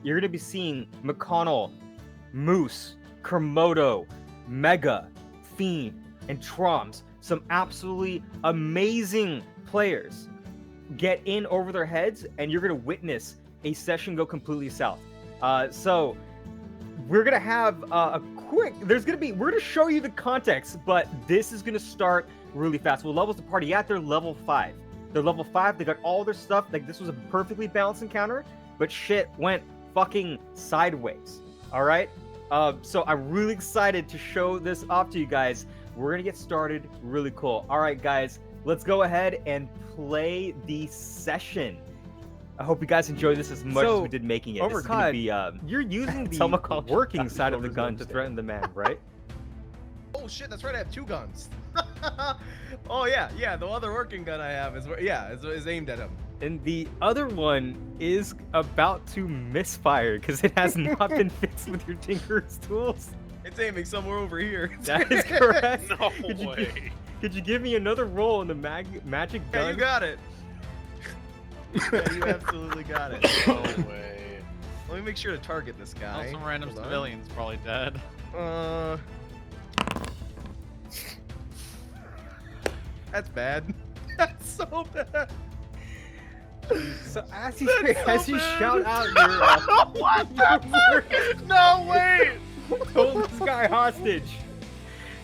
you're going to be seeing McConnell, Moose, Kermodo, Mega, Fiend, and Troms. Some absolutely amazing players get in over their heads, and you're going to witness a session go completely south. So we're going to have a quick, we're going to show you the context, but this is going to start really fast. What levels the party at? They're level 5. They're level 5. They got all their stuff. Like, this was a perfectly balanced encounter, but shit went fucking sideways. All right? So I'm really excited to show this off to you guys. We're going to get started really cool. All right, guys, let's go ahead and play the session. I hope you guys enjoy this as much as we did making it. Omer Kod, you're using the working side of the gun to threaten the man, right? Oh shit, that's right, I have 2 guns. Oh yeah, the other working gun I have is aimed at him. And the other one is about to misfire because it has not been fixed with your Tinker's tools. It's aiming somewhere over here. That is correct. No way. Could you give me another roll on the magic gun? Yeah, you got it. Yeah, you absolutely got it. No way. Let me make sure to target this guy. Some random civilians probably dead. That's bad. That's so bad. So as you shout out your What the fuck? No way! hold this guy hostage,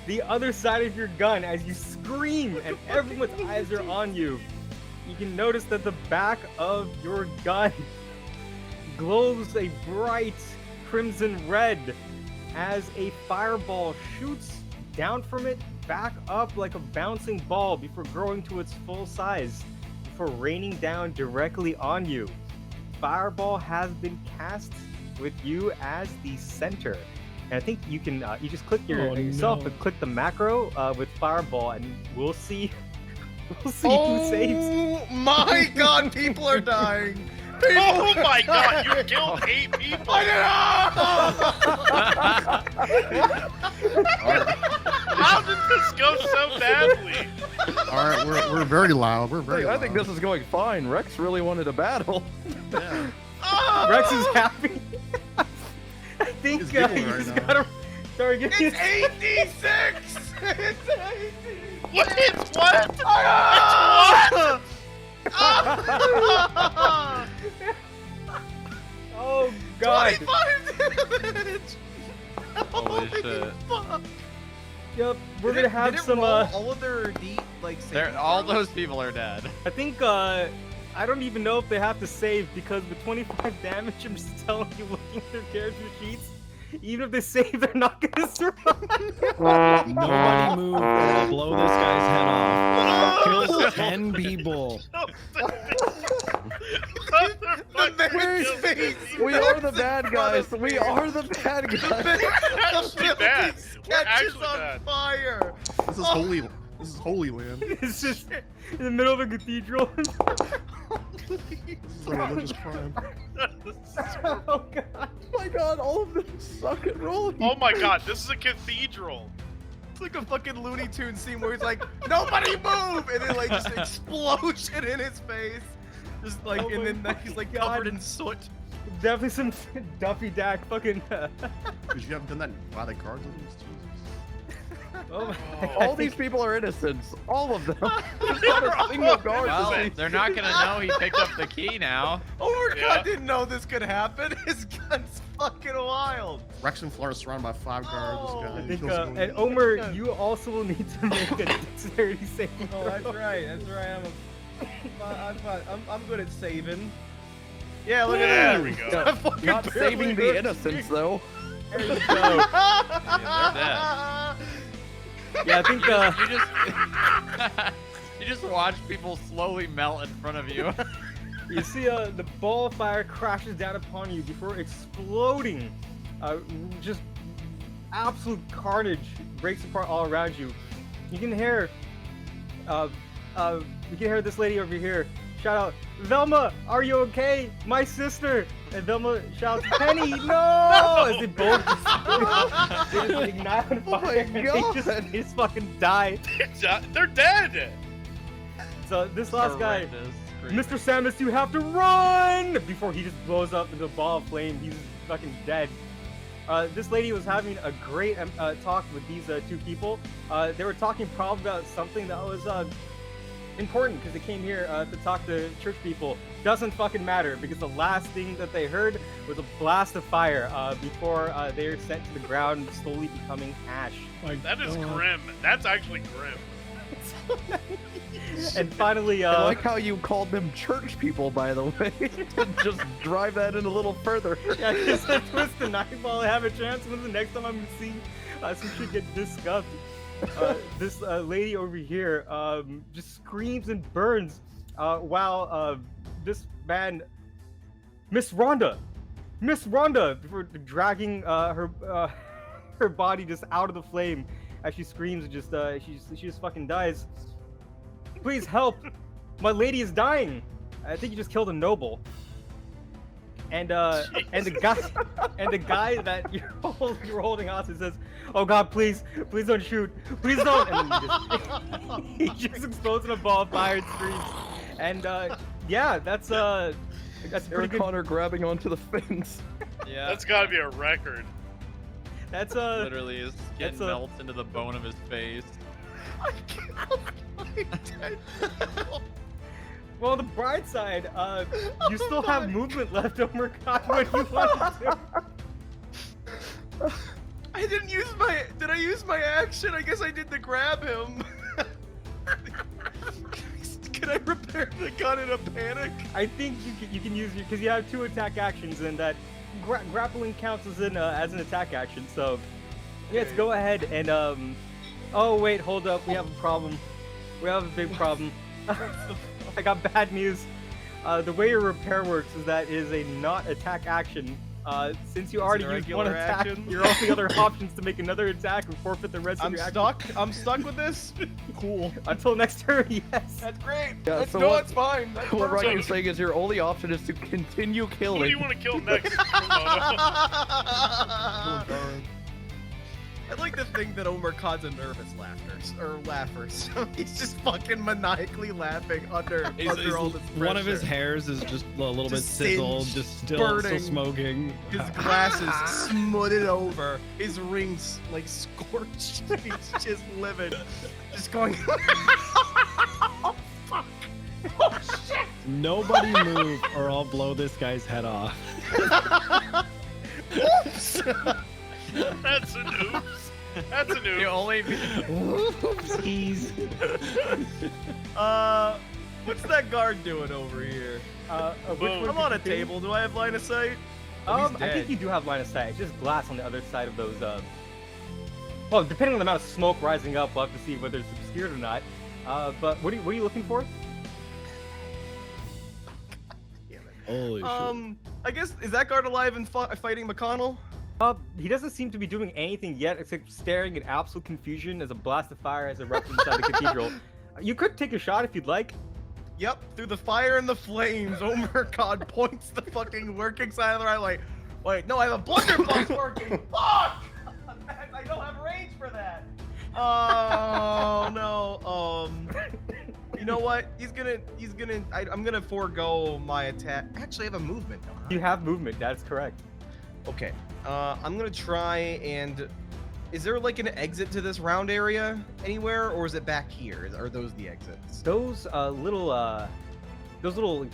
the other side of your gun, as you scream and everyone's eyes are on you, you can notice that the back of your gun glows a bright crimson red as a fireball shoots down from it, back up like a bouncing ball before growing to its full size, before raining down directly on you. Fireball has been cast with you as the center. And I think you can, you just click yourself and click the macro with Fireball, and we'll see who saves. Oh my god, people are dying. Oh my god, you killed 8 people! How did this go so badly? Alright, we're very loud. We're very loud. I think this is going fine. Rex really wanted a battle. Yeah. Rex is happy. I think He's you giggling right just now. gotta start getting. It's 86! It's 86! What? It's what? It's what? Oh god. 25 damage! Holy shit. Fuck. Yep, we're gonna have did it some. roll all of their All those people are dead. I think I don't even know if they have to save because with 25 damage, I'm just telling you, looking at their character sheets, even if they save, they're not gonna survive. Nobody move or I'll blow this guy's head off. Kills 10 people. We are the bad guys. We are the bad guys. Actually bad. We're Catches actually on bad. fire! This is holy. This is holy land. It's just in the middle of a cathedral. This is a religious crime. Oh god. Oh my god, all of them suck at rolling. Oh my god, this is a cathedral. It's like a fucking Looney Tunes scene where he's like, nobody move! And then like just explosion in his face. Just like, Oh and my then like, he's like God. covered in soot. Definitely some Duffy Dak fucking. Because you haven't done that by the cards at least. Jesus. Oh my All these people are innocents. All of them. There's not a single guard. Well, they're not gonna know he picked up the key now. Omer Kod Yeah. didn't know this could happen. His gun's fucking wild. Rex and Fleur are surrounded by 5 guards. Oh. This guy. I he think, kills someone. and Omer, you also will need to make a dexterity saving Oh, throw. that's right. That's right. I'm good at saving. Yeah, look at There that. we go. That fucking Not barely saving the hurt innocents, me. though. There you go. Yeah, Yeah, I think you just watch people slowly melt in front of you. you see the ball of fire crashes down upon you before exploding. Just absolute carnage breaks apart all around you. You can hear this lady over here shout out, Velma, are you okay? My sister. And Velma shouts, Penny, no! As they both just ignite on fire. And they just fucking die. They're dead. So this last guy, Horrendous. Mr. Samus, you have to run! Before he just blows up into a ball of flame, he's fucking dead. This lady was having a great talk with these two people. They were talking probably about something that was important because they came here to talk to church people. Doesn't fucking matter because the last thing that they heard was a blast of fire before they were sent to the ground, slowly becoming ash. That is grim. That's actually grim. And finally, I like how you called them church people, by the way. To just drive that in a little further. yeah, just twist the knife while I have a chance. When's the next time I'm gonna see some shit get discussed? This lady over here just screams and burns while this man, Miss Rhonda, before dragging her body just out of the flame as she screams and just she just fucking dies. Please help! My lady is dying. I think you just killed a noble. And the guy that you're holding hostage says, "Oh God, please don't shoot, please don't!" And then he just explodes in a ball of fire and screams. And yeah, that's pretty Eric good. Connor grabbing onto the fence. Yeah. That's gotta be a record. That's Literally, his skin that's a- melts into the bone of his face. Well, on the bright side, you still have movement left, Omer Kod, when you want to. I didn't use my. Did I use my action? I guess I did to grab him. Can I repair the gun in a panic? I think you can use because you have 2 attack actions, and that grappling counts as an attack action. So yeah, let's go ahead and Oh wait, hold up, we have a problem. We have a big problem. I got bad news. The way your repair works is that it is a not attack action. Since you already it a used one regular attack, action? your only other options to make another attack and forfeit the rest of I'm your stuck. I'm stuck with this. Cool. action. Until next turn, yes. That's great. Yeah, That's, so no, what- it's fine. That's What perfect. Ryan's saying is your only option is to continue Who do killing. you want to kill next? I'd like to think that Omer Kod's a nervous laugher. So he's just fucking maniacally laughing under all this pressure. One of his hairs is just a little bit Just sizzled, singed, just still burning. smoking. His glasses smutted over. His rings like scorched. He's just livid. Just going. Oh fuck! Oh shit! Nobody move or I'll blow this guy's head off. Oops! That's an oops. That's an You oops. only. Oopsies. What's that guard doing over here? Which Boom. one I'm on a did you do? table. Do I have line of sight? Oh, he's I think dead. you do have line of sight. It's just glass on the other side of those. Well, depending on the amount of smoke rising up, we'll have to see whether it's obscured or not. But what are you looking for? Holy shit. I guess is that guard alive and fighting McConnell? He doesn't seem to be doing anything yet except staring in absolute confusion as a blast of fire has erupted inside the cathedral. You could take a shot if you'd like. Yep, through the fire and the flames, Omer Kod points the fucking working side of the eye like, wait, no, I have a blunderbuss working. Fuck! I don't have range for that. Oh no. You know what? I'm gonna forego my attack. Actually, I have a movement. Don't I? You have movement. That's correct. Okay. I'm gonna try and. Is there like an exit to this round area anywhere, or is it back here? Are those the exits? Those little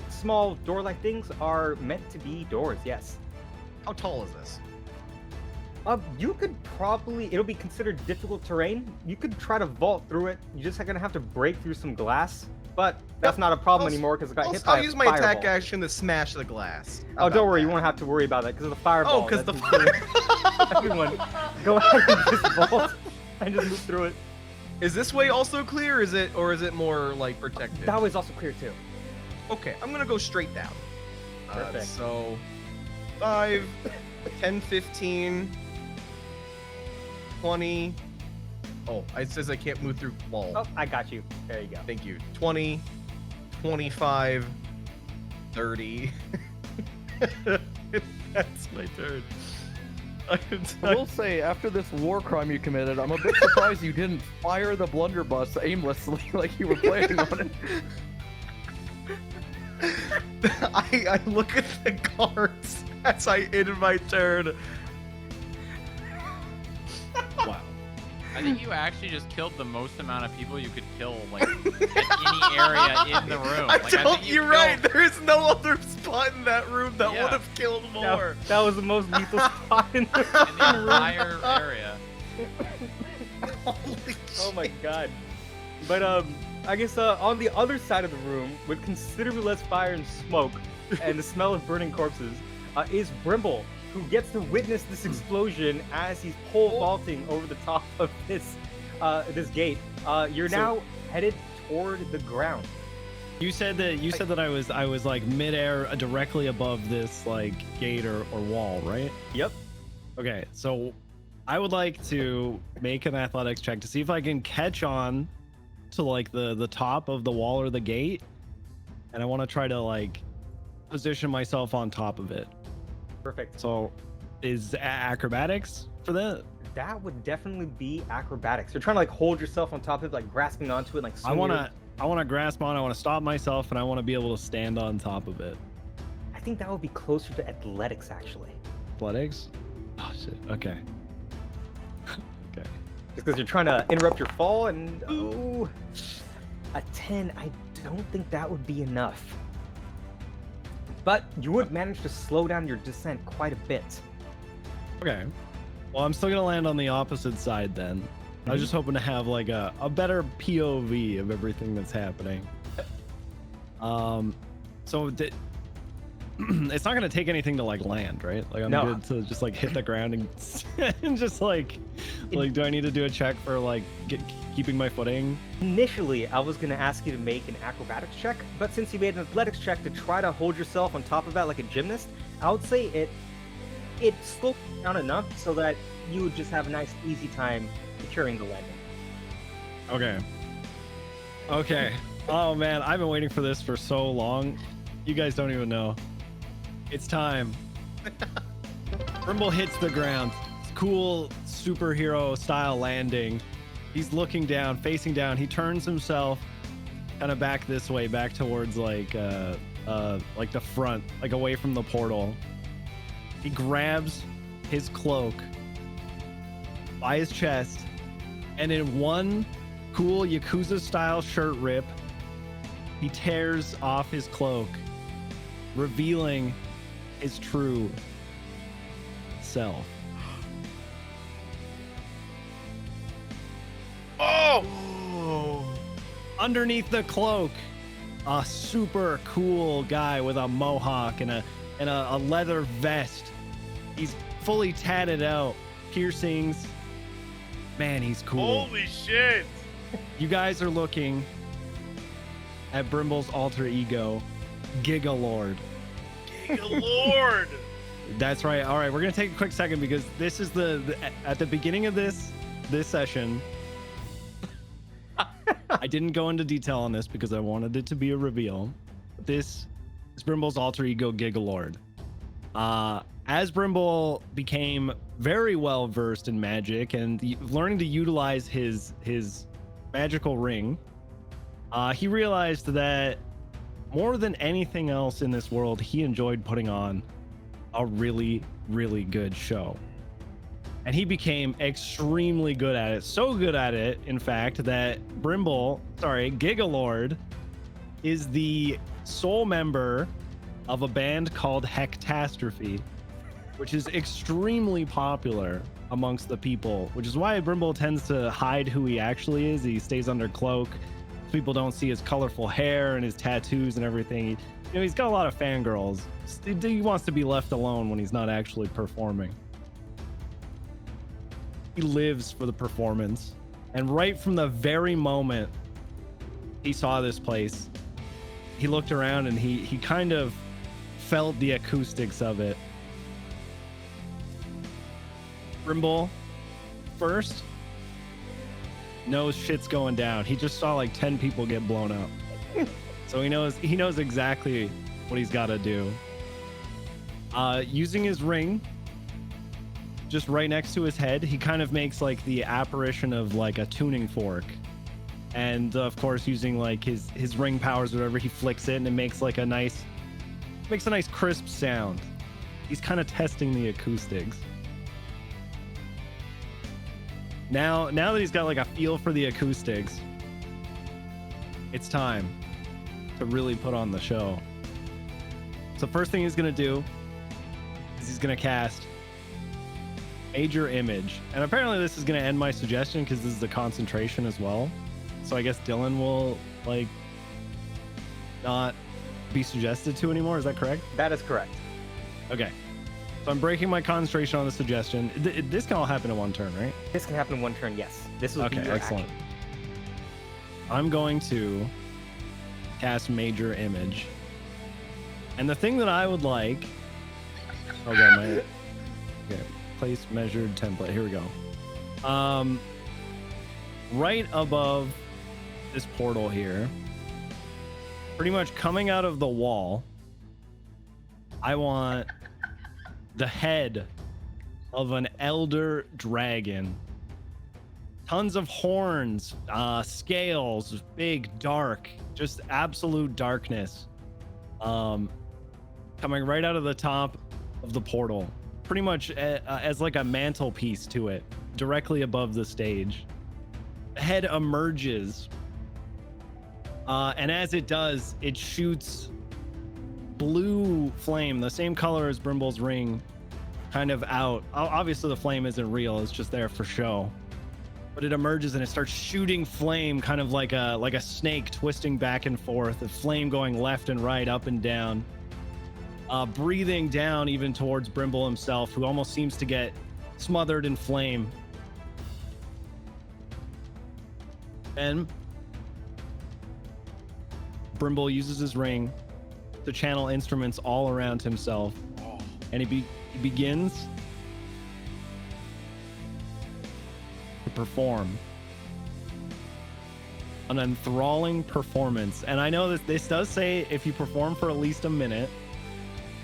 small door-like things are meant to be doors. Yes. How tall is this? You could probably. It'll be considered difficult terrain. You could try to vault through it. You're just gonna have to break through some glass. But that's not a problem I'll- anymore because it got hit by I'll a use my fireball. attack action to smash the glass. Oh, don't worry. You won't have to worry about that because of the fireball. Oh, because the That's fire. Everyone, go ahead and just vault and just move through it. Is this way also clear? Is it more like protected? That was also clear too. Okay, I'm gonna go straight down. Perfect. So 5, 10, 15, 20. Oh, it says I can't move through wall. Oh, I got you. There you go. Thank you. 20, 25, 30. That's my turn. I will say, after this war crime you committed, I'm a bit surprised you didn't fire the blunderbuss aimlessly like you were planning on it. I look at the cards as I end my turn. Wow. I think you actually just killed the most amount of people you could kill, like, at any area in the room. I Like, don't, think you you're right. killed- There is no other spot in that room that Yeah. would have killed more. That was the most lethal spot in the In the entire area. Holy Oh my shit. god. But I guess on the other side of the room, with considerably less fire and smoke and the smell of burning corpses, is Brimble, who gets to witness this explosion as he's pole vaulting over the top of this this gate. You're now headed toward the ground. You said that I was like midair directly above this like gate or wall, right? Yep. Okay, so I would like to make an athletics check to see if I can catch on to like the top of the wall or the gate, and I want to try to like position myself on top of it. Perfect. So is acrobatics for that? That would definitely be acrobatics. You're trying to like hold yourself on top of it, like grasping onto it, like I want to grasp on, I want to stop myself, and I want to be able to stand on top of it. I think that would be closer to athletics, actually. Athletics? Oh shit. Okay. Okay. Just because you're trying to interrupt your fall, and a 10, I don't think that would be enough. But you would manage to slow down your descent quite a bit. Okay. Well, I'm still gonna land on the opposite side then. I was just hoping to have like a better POV of everything that's happening. So it's not gonna take anything to like land, right? Like I'm No. good to just like hit the ground and, and just like do I need to do a check for like keeping my footing? Initially, I was going to ask you to make an acrobatics check, but since you made an athletics check to try to hold yourself on top of that like a gymnast, I would say it slowed down enough so that you would just have a nice, easy time securing the landing. Okay. Okay. Oh man, I've been waiting for this for so long. You guys don't even know. It's time. Brimble hits the ground. It's cool superhero style landing. He's looking down, facing down. He turns himself kind of back this way, back towards like the front, like away from the portal. He grabs his cloak by his chest, and in one cool Yakuza style shirt rip, he tears off his cloak, revealing his true self. Oh! Underneath the cloak, a super cool guy with a mohawk and a leather vest. He's fully tatted out, piercings. Man, he's cool. Holy shit! You guys are looking at Brimble's alter ego, Gigalord. Lord! That's right. All right, we're gonna take a quick second because this is the at the beginning of this session. I didn't go into detail on this because I wanted it to be a reveal. This is Brimble's alter ego, Gigalord. As Brimble became very well versed in magic and learning to utilize his magical ring, he realized that more than anything else in this world, he enjoyed putting on a really, really good show. And he became extremely good at it. So good at it, in fact, that Gigalord is the sole member of a band called Hectastrophe, which is extremely popular amongst the people, which is why Brimble tends to hide who he actually is. He stays under cloak. People don't see his colorful hair and his tattoos and everything. He's got a lot of fangirls. He wants to be left alone when he's not actually performing. He lives for the performance. And right from the very moment he saw this place, he looked around and he kind of felt the acoustics of it. Brimble first knows shit's going down. He just saw like 10 people get blown up. So he knows exactly what he's got to do. Using his ring just right next to his head, he kind of makes like the apparition of like a tuning fork. And of course, using like his ring powers or whatever, he flicks it and it makes like a nice makes a nice crisp sound. He's kind of testing the acoustics. Now that he's got like a feel for the acoustics, it's time to really put on the show. So first thing he's gonna do is he's gonna cast Major Image, and apparently this is gonna end my suggestion because this is a concentration as well. So I guess Dylan will like not be suggested to anymore. Is that correct? That is correct. Okay. So I'm breaking my concentration on the suggestion. This can all happen in one turn, right? This can happen in one turn, yes. This will be Okay, your excellent. action. I'm going to cast Major Image. And the thing that I would like... Oh, God, okay, place measured template. Here we go. Right above this portal here, pretty much coming out of the wall, I want the head of an elder dragon. Tons of horns, scales, big, dark, just absolute darkness. Coming right out of the top of the portal, pretty much as like a mantelpiece to it, directly above the stage. The head emerges, and as it does, it shoots blue flame, the same color as Brimble's ring, kind of out. Obviously the flame isn't real, it's just there for show. But it emerges and it starts shooting flame, kind of like a snake twisting back and forth, the flame going left and right, up and down, breathing down even towards Brimble himself, who almost seems to get smothered in flame. Then Brimble uses his ring to channel instruments all around himself, and he begins to perform an enthralling performance. And I know that this does say if you perform for at least a minute.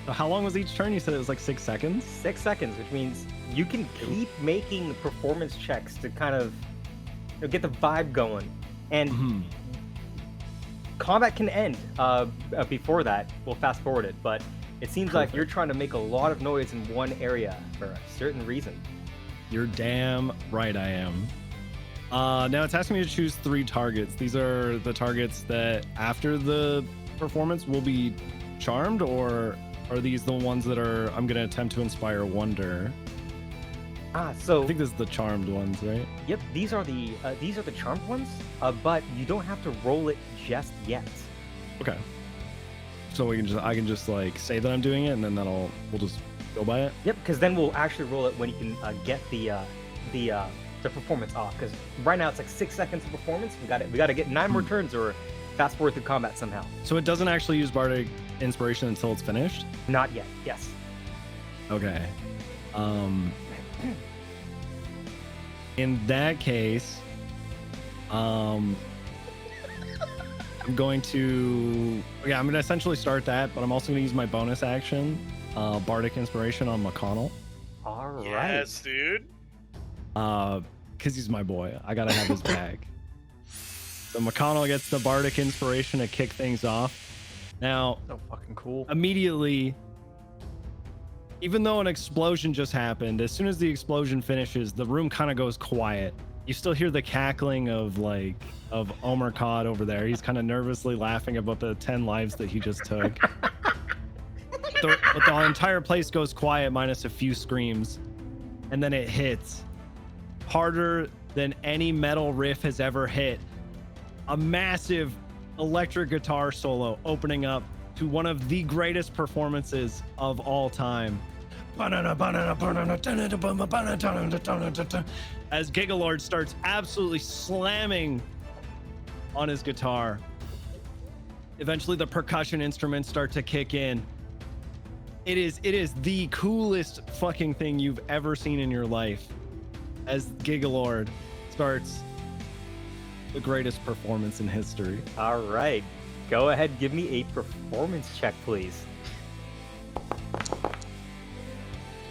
So how long was each turn? You said it was like 6 seconds? 6 seconds, which means you can keep making performance checks to kind of get the vibe going. And combat can end before that. We'll fast forward it, but it seems like you're trying to make a lot of noise in one area for a certain reason. You're damn right I am. Now it's asking me to choose 3 targets. These are the targets that after the performance will be charmed, or are these the ones that are I'm gonna attempt to inspire wonder? So I think this is the charmed ones, right? Yep, these are the charmed ones, but you don't have to roll it just yet. Okay. So I can just like say that I'm doing it, and then we'll just go by it. Yep, because then we'll actually roll it when you can get the performance off. Because right now it's like 6 seconds of performance. We got to get 9 more turns or fast forward through combat somehow. So it doesn't actually use bardic inspiration until it's finished? Not yet. Yes. Okay. In that case, I'm going to essentially start that, but I'm also going to use my bonus action, bardic inspiration on McConnell. All right. Yes, dude. Because he's my boy. I gotta have his bag. So McConnell gets the bardic inspiration to kick things off. Now, So fucking cool. immediately, even though an explosion just happened, as soon as the explosion finishes, the room kind of goes quiet. You still hear the cackling of Omer Kod over there. He's kind of nervously laughing about the 10 lives that he just took. But the entire place goes quiet minus a few screams. And then it hits harder than any metal riff has ever hit. A massive electric guitar solo opening up to one of the greatest performances of all time. As Gigalord starts absolutely slamming on his guitar. Eventually the percussion instruments start to kick in. It is the coolest fucking thing you've ever seen in your life as Gigalord starts the greatest performance in history. All right. Go ahead, give me a performance check, please.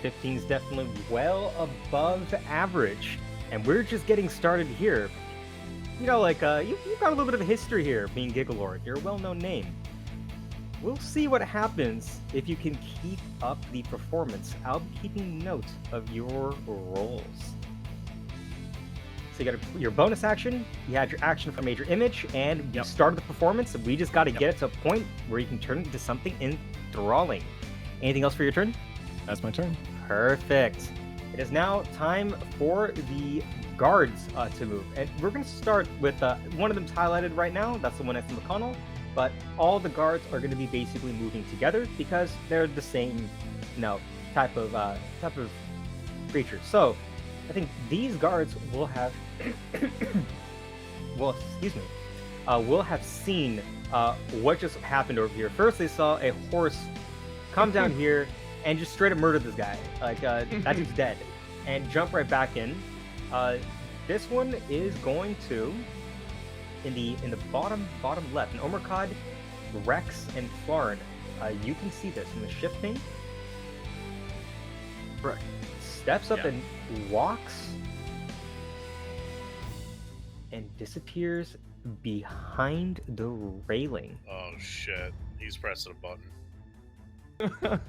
15's definitely well above average, and we're just getting started here. You know, like, you've got a little bit of a history here, being Gigalord. You're a well-known name. we'll see what happens if you can keep up the performance. I'll be keeping note of your rolls. So you got your bonus action, you had your action for major image, and you started the performance. We just got to get it to a point where you can turn it into something enthralling. Anything else for your turn? That's my turn. Perfect. It is now time for the guards to move. And we're going to start with one of them's highlighted right now. That's the one next to McConnell. But all the guards are going to be basically moving together because they're the same, type of creature. So I think these guards will have, will have seen what just happened over here. First, they saw a horse come down here and just straight up murder this guy. Like, that dude's dead. And jump right back in. This one is going to, in the bottom left, in Omer Kod, Rex, and Florin. You can see this in the shift thing. Right. Steps up and walks and disappears behind the railing. Oh shit, he's pressing a button.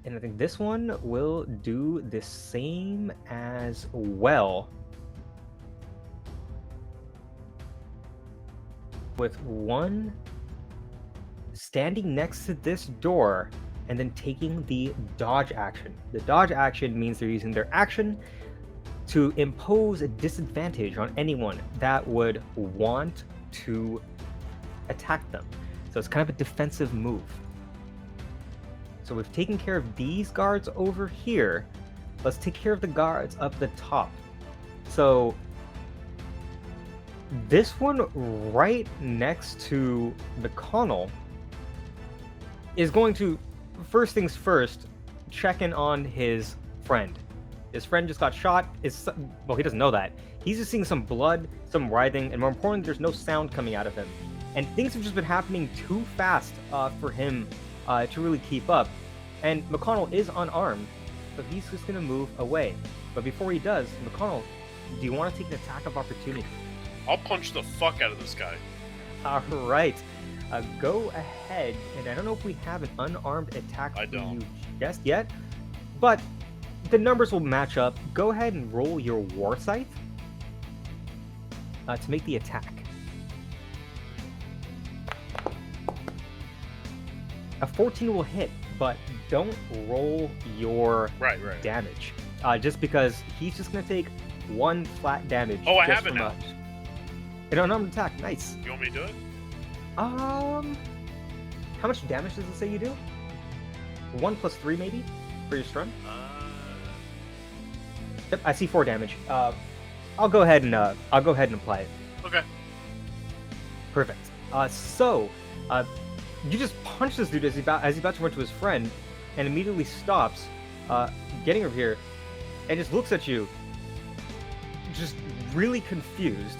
And I think this one will do the same as well. With one standing next to this door and then taking the dodge action. The dodge action means they're using their action to impose a disadvantage on anyone that would want to attack them. So it's kind of a defensive move. So we've taken care of these guards over here. Let's take care of the guards up the top. So this one right next to McConnell is going to, first things first, check in on his friend. His friend just got shot. Well, he doesn't know that. He's just seeing some blood, some writhing, and more importantly, there's no sound coming out of him. And things have just been happening too fast for him to really keep up. And McConnell is unarmed, so he's just going to move away. But before he does, McConnell, do you want to take an attack of opportunity? I'll punch the fuck out of this guy. All right. Go ahead, and I don't know if we have an unarmed attack for you just yet, but the numbers will match up. Go ahead and roll your war scythe to make the attack. A 14 will hit, but don't roll your damage. Just because he's just going to take one flat damage. Oh, I have it now. An unarmed attack. Nice. You want me to do it? How much damage does it say you do? 1 + 3 maybe for your stun? Yep, I see 4 damage. I'll go ahead and apply it. Okay. Perfect. So you just punch this dude as he's about to run to his friend, and immediately stops, getting over here, and just looks at you, just really confused,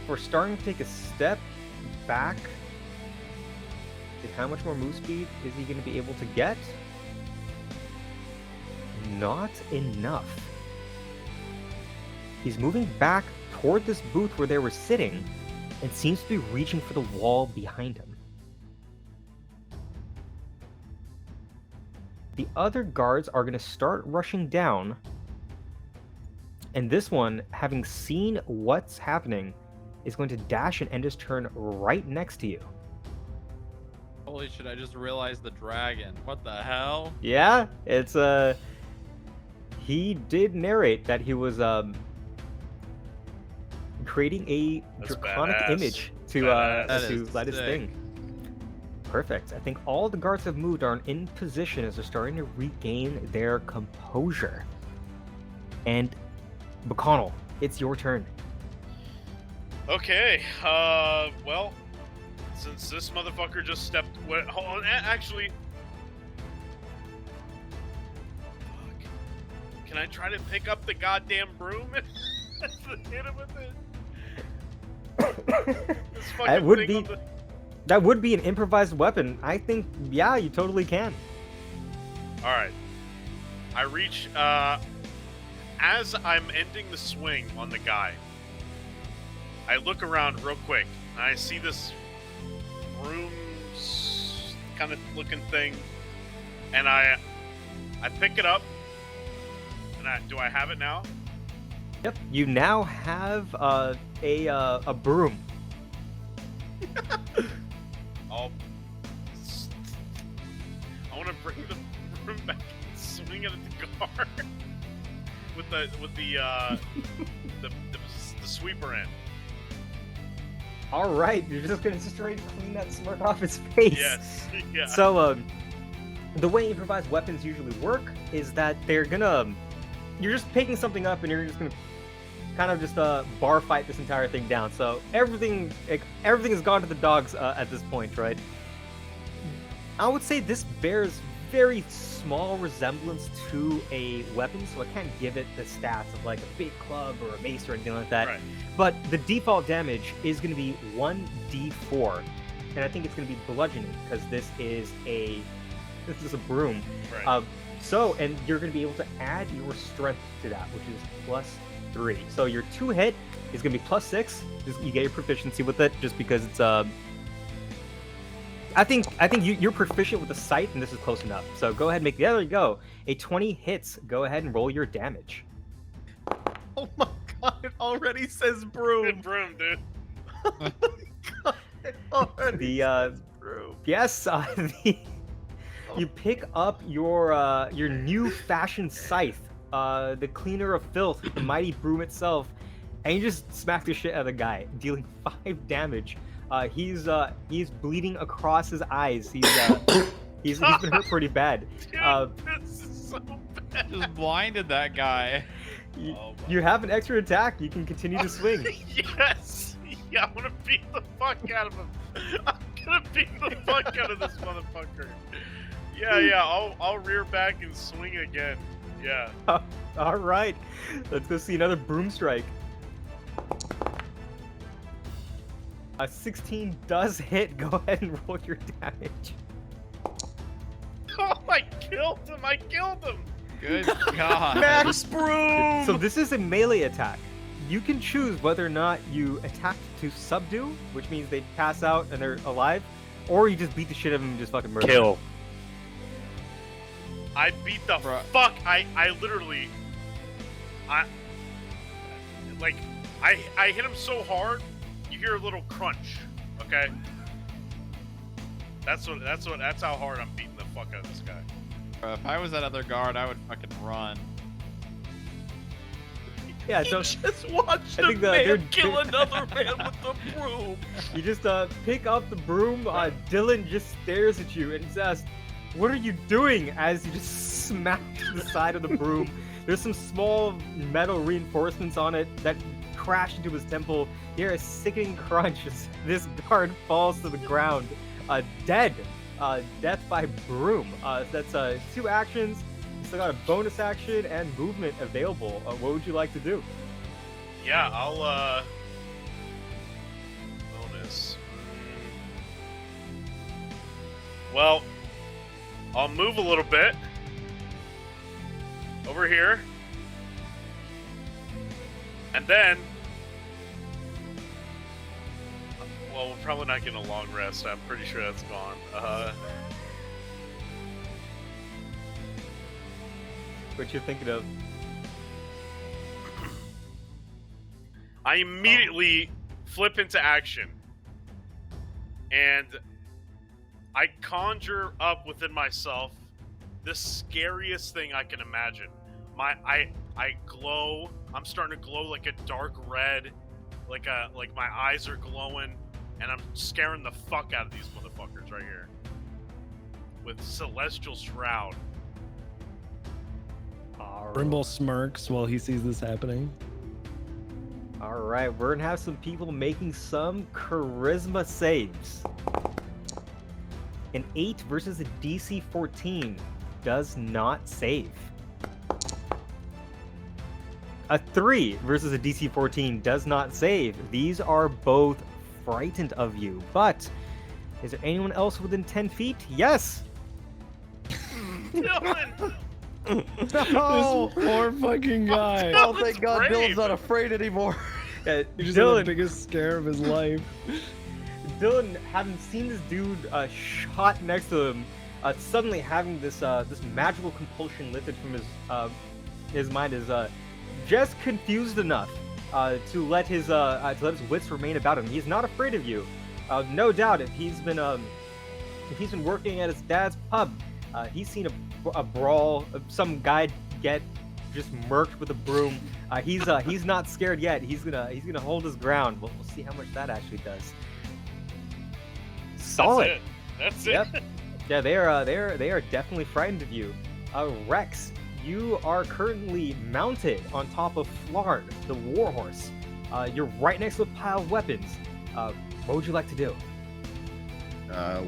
for starting to take a step back. And how much more move speed is he going to be able to get? Not enough. He's moving back toward this booth where they were sitting and seems to be reaching for the wall behind him. The other guards are going to start rushing down, and this one, having seen what's happening, is going to dash and end his turn right next to you. Holy shit, I just realized the dragon. What the hell? Yeah, it's he did narrate that he was creating a draconic image to let his thing. Perfect. I think all the guards have moved, are in position as they're starting to regain their composure. And McConnell, it's your turn. Okay, well, since this motherfucker just stepped... hold on, actually... Fuck. Can I try to pick up the goddamn broom and hit him with it? That would be an improvised weapon. I think, yeah, you totally can. Alright. I reach, as I'm ending the swing on the guy, I look around real quick, and I see this broom kind of looking thing, and I pick it up, and do I have it now? Yep. You now have a broom. I want to bring the broom back and swing it at the guard with the sweeper end. All right, you're just gonna straight clean that smirk off his face. Yes. Yeah. So, the way improvised weapons usually work is that you're just picking something up and you're just gonna kind of just bar fight this entire thing down. So everything has gone to the dogs at this point, right? I would say this bears very small resemblance to a weapon, so I can't give it the stats of like a big club or a mace or anything like that. Right. But the default damage is going to be 1d4, and I think it's going to be bludgeoning because this is a broom. Right. And you're going to be able to add your strength to that, which is +3. So your 2 hit is going to be +6. You get your proficiency with it just because it's I think you're proficient with the sight, and this is close enough. So go ahead and make there you go. A 20 hits. Go ahead and roll your damage. Oh my god, it already says broom. Good broom, dude. It already says broom. Yes, you pick up your new fashioned scythe, the cleaner of filth, the mighty broom itself, and you just smack the shit out of the guy, dealing 5 damage. He's bleeding across his eyes. He's been hurt pretty bad. Dude, this is so bad. Just blinded that guy. You have an extra attack. You can continue to swing. Yes. Yeah, I'm gonna beat the fuck out of him. I'm gonna beat the fuck out of this motherfucker. Yeah. I'll rear back and swing again. Yeah. All right. Let's go see another broom strike. 16 does hit. Go ahead and roll your damage. Oh, I killed him. Good God. Max broom. So this is a melee attack. You can choose whether or not you attack to subdue, which means they pass out and they're alive, or you just beat the shit out of them and just fucking murder them. Kill. I beat the Bruh. fuck. I literally. I hit him so hard. You hear a little crunch, okay? That's how hard I'm beating the fuck out of this guy. Bro, if I was that other guard, I would fucking run. Yeah, so Just watch I the think man kill another man with the broom. you just pick up the broom. Dylan just stares at you and says, "What are you doing?" As you just smack the side of the broom. There's some small metal reinforcements on it that crash into his temple. You hear a sickening crunch as this guard falls to the ground, dead. Death by broom. That's 2 actions. You still got a bonus action and movement available. What would you like to do? Yeah, I'll bonus. Well, I'll move a little bit over here, and then. Well, we're probably not getting a long rest. I'm pretty sure that's gone. What you thinking of? I immediately flip into action, and I conjure up within myself the scariest thing I can imagine. I glow. I'm starting to glow like a dark red, like my eyes are glowing. And I'm scaring the fuck out of these motherfuckers right here. With Celestial Shroud. Brimble smirks while he sees this happening. Alright, we're gonna have some people making some charisma saves. An 8 versus a DC 14 does not save. A 3 versus a DC 14 does not save. These are both frightened of you, but is there anyone else within 10 feet? Yes! Dylan! No! This poor fucking guy. Oh, thank God brave. Dylan's not afraid anymore. He just had the Dylan, biggest scare of his life. Dylan, having seen this dude shot next to him, suddenly having this this magical compulsion lifted from his mind is just confused enough to let his wits remain about him. He's not afraid of you. No doubt, if he's been working at his dad's pub, he's seen a brawl, some guy get just murked with a broom. He's not scared yet. He's gonna hold his ground. We'll see how much that actually does. Solid. That's it. Yep. Yeah, they are definitely frightened of you. Rex, you are currently mounted on top of Flarn, the warhorse. You're right next to a pile of weapons. What would you like to do?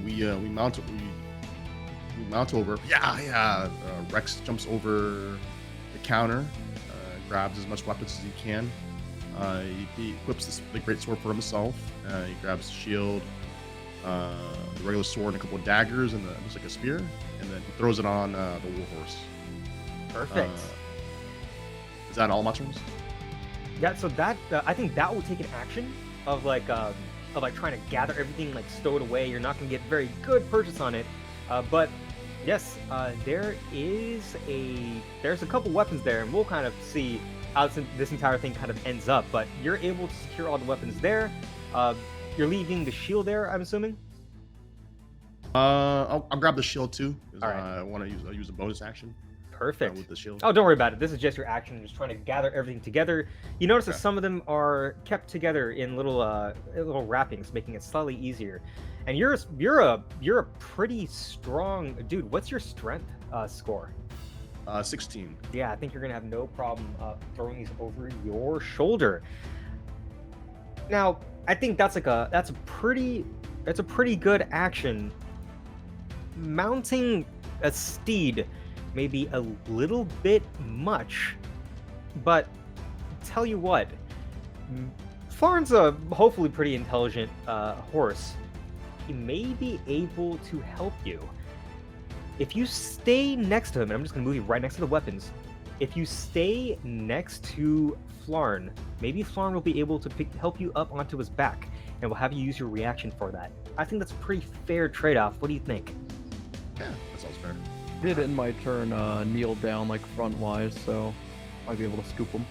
We mount over. Yeah. Rex jumps over the counter, grabs as much weapons as he can. He equips the great sword for himself. He grabs the shield, the regular sword, and a couple of daggers, and looks like a spear, and then he throws it on the warhorse. Perfect. Is that all my turns? Yeah, so that I think that will take an action of like trying to gather everything, like stow it away. You're not gonna get very good purchase on it, but yes, there's a couple weapons there, and we'll kind of see how this entire thing kind of ends up. But you're able to secure all the weapons there. You're leaving the shield there, I'm assuming. I'll grab the shield too. All right. I want to use a bonus action. Perfect. With the shield. Oh, don't worry about it. This is just your action, just trying to gather everything together. You notice that some of them are kept together in little wrappings, making it slightly easier. And you're a pretty strong dude. What's your strength score? 16. Yeah, I think you're gonna have no problem throwing these over your shoulder. Now, I think that's a pretty good action. Mounting a steed may be a little bit much, but tell you what, Farn's a hopefully pretty intelligent horse. He may be able to help you. If you stay next to him, and I'm just going to move you right next to the weapons, if you stay next to Flarn, maybe Flarn will be able to help you up onto his back, and will have you use your reaction for that. I think that's a pretty fair trade-off. What do you think? Yeah, that sounds fair. Did in my turn kneel down like front-wise, so I'd be able to scoop him.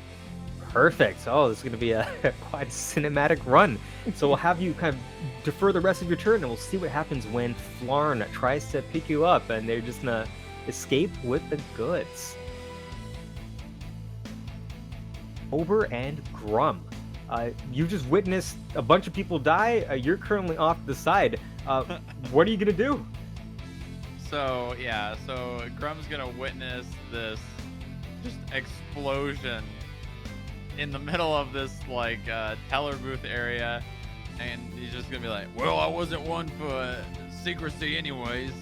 Perfect. Oh, this is going to be a quite a cinematic run. So we'll have you kind of defer the rest of your turn, and we'll see what happens when Flarn tries to pick you up, and they're just going to escape with the goods. Ober and Grum. You just witnessed a bunch of people die. You're currently off to the side. What are you going to do? So Grum's gonna witness this just explosion in the middle of this like teller booth area, and he's just gonna be like, well, I wasn't one for secrecy anyways.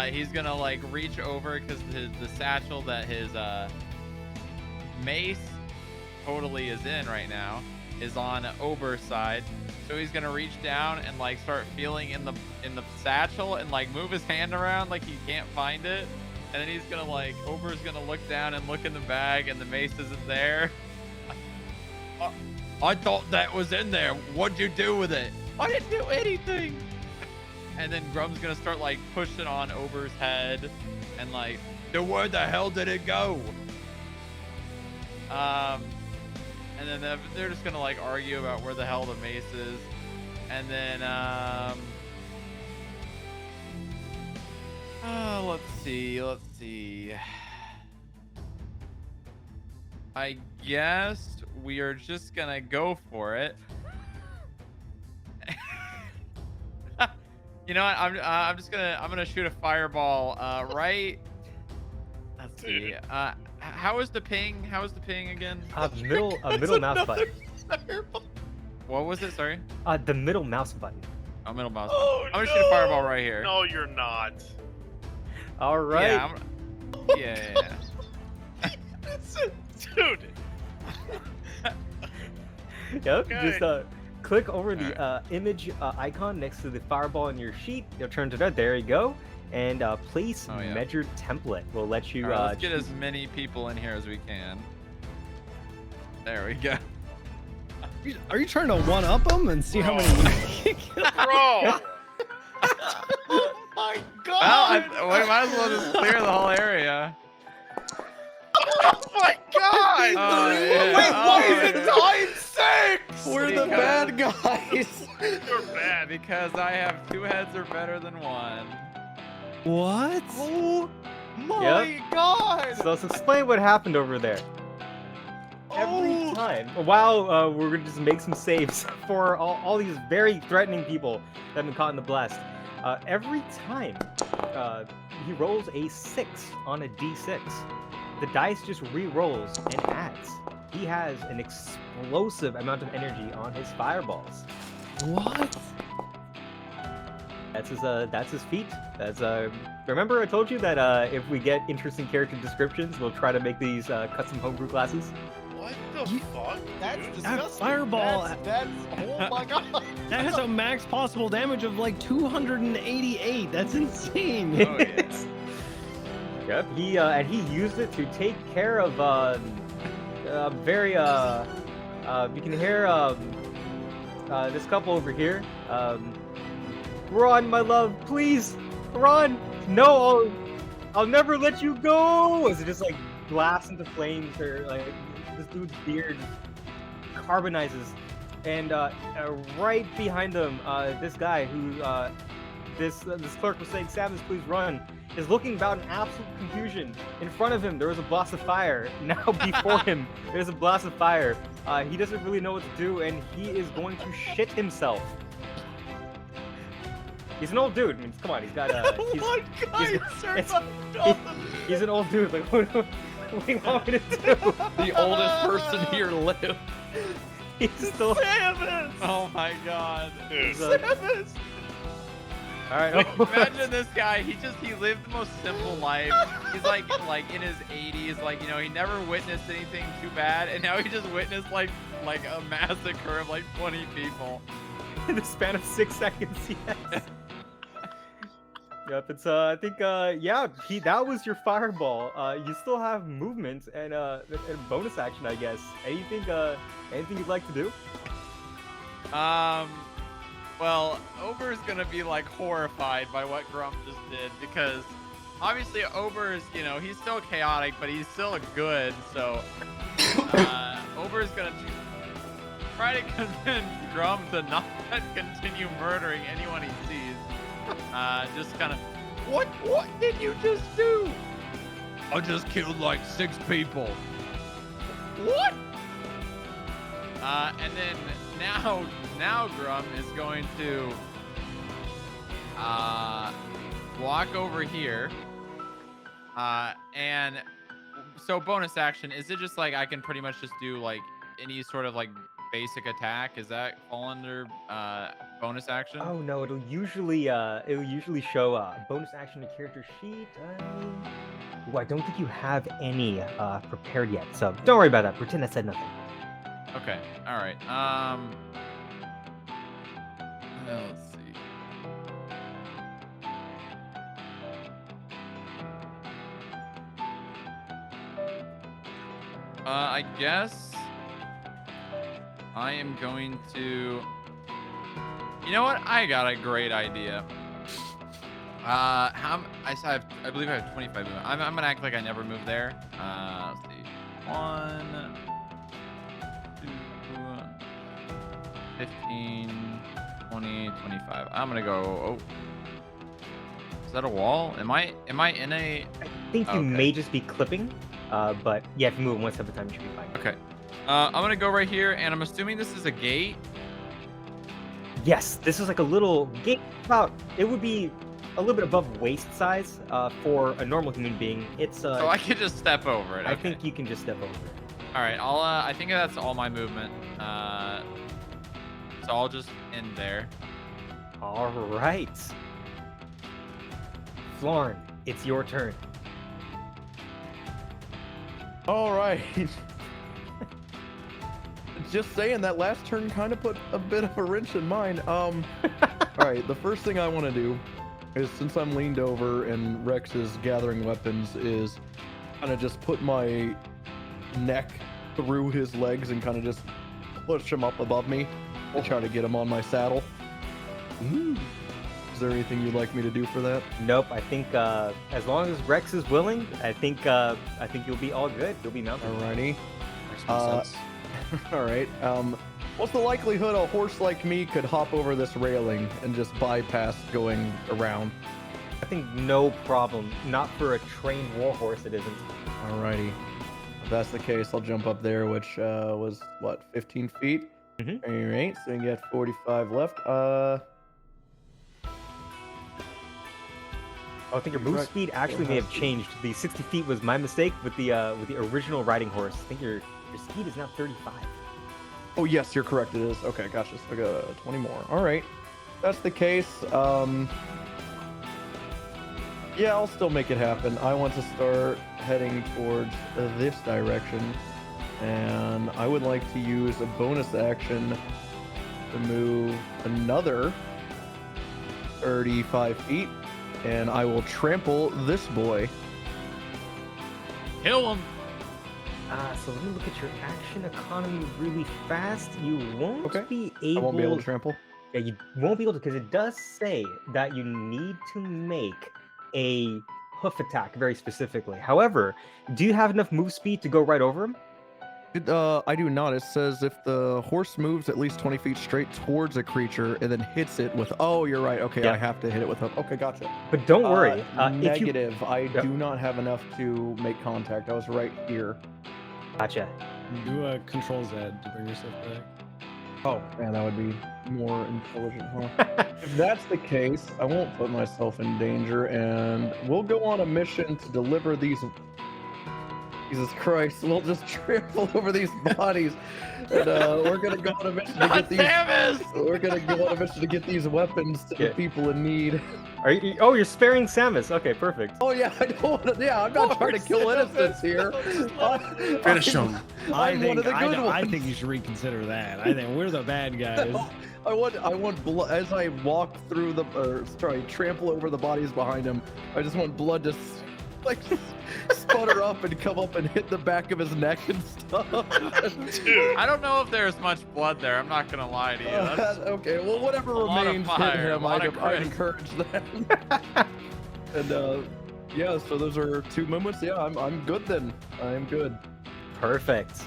He's gonna like reach over because the satchel that his mace totally is in right now is on Ober's side. So he's gonna reach down and like start feeling in the satchel and like move his hand around like he can't find it. And then he's gonna like, Ober's gonna look down and look in the bag and the mace isn't there. I thought that was in there. What'd you do with it? I didn't do anything. And then Grum's gonna start like pushing on Ober's head and like, where the hell did it go? And then they're just gonna like argue about where the hell the mace is, and then let's see. I guess we are just gonna go for it. You know what? I'm gonna shoot a fireball right. Let's see. How is the ping? How is the ping again? Middle mouse button. What was it? Sorry. The middle mouse button. Oh, middle mouse. Oh, I'm gonna shoot a fireball right here. No, you're not. All right. Yeah. Dude. Yep. Okay. Just click over the image icon next to the fireball in your sheet. You'll turn to that. There you go. And place measured template. We'll let you. Right, let's get as many people in here as we can. There we go. Are you trying to one up him and see how many? Bro! Oh my god! Well, we might as well just clear the whole area. Oh my god! Oh, yeah. Wait, why Oh, is it yeah. times 6? We're the bad guys. You're bad. Because I have 2 heads are better than 1. What? Oh my god! So let's explain what happened over there. Every time, while we're gonna just make some saves for all these very threatening people that have been caught in the blast. Every time he rolls a 6 on a d6, the dice just re-rolls and adds. He has an explosive amount of energy on his fireballs. What? That's his feat. That's remember I told you that if we get interesting character descriptions, we'll try to make these custom homebrew classes. What the fuck? That's dude? disgusting. fireball- That's oh my god. That has a max possible damage of like 288. That's insane. Oh, yeah. Yep. He and he used it to take care of very you can hear this couple over here. Run, my love, please, run! No, I'll never let you go. As it just like blasts into flames, or like this dude's beard carbonizes, and right behind them, this guy who this clerk was saying, "Samus, please run," is looking about in absolute confusion. In front of him, there was a blast of fire. Now before him, there's a blast of fire. He doesn't really know what to do, and he is going to shit himself. He's an old dude. I mean, come on, he's got he's an old dude. Like, what do you want me to do? The oldest person here lived. He's still. Samus! Oh my god. Dude. Samus! All right. Imagine this guy. He lived the most simple life. He's like in his 80s. Like, you know, he never witnessed anything too bad, and now he just witnessed like a massacre of like 20 people. In the span of 6 seconds, yes. Yep, it's I think yeah, that was your fireball. You still have movement and bonus action, I guess. Anything you'd like to do? Well, Ober's gonna be like horrified by what Grump just did, because obviously Ober's, you know, he's still chaotic, but he's still good. So Ober's gonna try to convince Grump to not continue murdering anyone he sees. Just kind of, what did you just do? I just killed like 6 people. What? And then now Grum is going to walk over here. And so bonus action, is it just like I can pretty much just do like any sort of like basic attack? Is that fall under bonus action? Oh no, it'll usually show bonus action to character sheet. Well, I don't think you have any prepared yet, so don't worry about that. Pretend I said nothing. Okay. All right. Let's see. I guess I am going to. You know what? I got a great idea. I believe I have 25 movement. I'm gonna act like I never moved there. Let's see. 1, 2, 15, 20, 25. I'm gonna go. Oh, is that a wall? Am I in a? I think you may just be clipping, but yeah, if you move it one step at a time, you should be fine. Okay. I'm gonna go right here, and I'm assuming this is a gate. Yes, this is like a little gate. It would be a little bit above waist size for a normal human being. It's So I could just step over it. I Okay. think you can just step over it. All right. I think that's all my movement. So I'll just end there. All right, Florin, it's your turn. All right. Just saying, that last turn kind of put a bit of a wrench in mine. All right, the first thing I want to do is, since I'm leaned over and Rex is gathering weapons, is kind of just put my neck through his legs and kind of just push him up above me and try to get him on my saddle. Is there anything you'd like me to do for that? Nope. I think as long as Rex is willing, I think you'll be all good. You'll be mounted. Alrighty. Makes no sense. All right. What's the likelihood a horse like me could hop over this railing and just bypass going around? I think no problem. Not for a trained warhorse, it isn't. Alrighty. If that's the case, I'll jump up there, which was what, 15 feet? Mhm. All right, so we get 45 left. I think your move Right. speed actually may have changed. The 60 feet was my mistake with the original riding horse. I think your speed is now 35. Oh yes, you're correct. It is. Okay, gotcha. So I got 20 more. All right, if that's the case. Yeah, I'll still make it happen. I want to start heading towards this direction, and I would like to use a bonus action to move another 35 feet, and I will trample this boy. Kill him. So let me look at your action economy really fast. You won't Okay. be I able. won't be able to trample. Yeah, you won't be able to because it does say that you need to make a hoof attack very specifically. However, do you have enough move speed to go right over him? I do not. It says if the horse moves at least 20 feet straight towards a creature and then hits it with. Oh, you're right. Okay, Yeah. I have to hit it with. Okay, gotcha. But don't worry. If you Negative. I Yep. do not have enough to make contact. I was right here. gotcha. Do Control Z to bring yourself back. Oh, man, that would be more intelligent, huh? If that's the case, I won't put myself in danger, and we'll go on a mission to deliver these. Jesus Christ, we'll just trample over these bodies, and we're gonna go on a mission to get these. We're gonna go on a mission to get these weapons to Yeah. the people in need. Are you? Oh, you're sparing Samus. Okay, perfect. Oh yeah, I don't want to. Yeah, I'm not trying to kill innocents here. Finish him. I'm one of the good I ones. think you should reconsider that. I think we're the bad guys. I want blood as I walk through the, trample over the bodies behind him. I just want blood to, sputter up and come up and hit the back of his neck and stuff. Dude, I don't know if there's much blood there. I'm not gonna lie to you. That's Okay, well, whatever a lot of remains fire, hit a him, lot I'd of crit. encourage that. And yeah, so those are 2 moments. Yeah, I'm good then. I'm good. Perfect.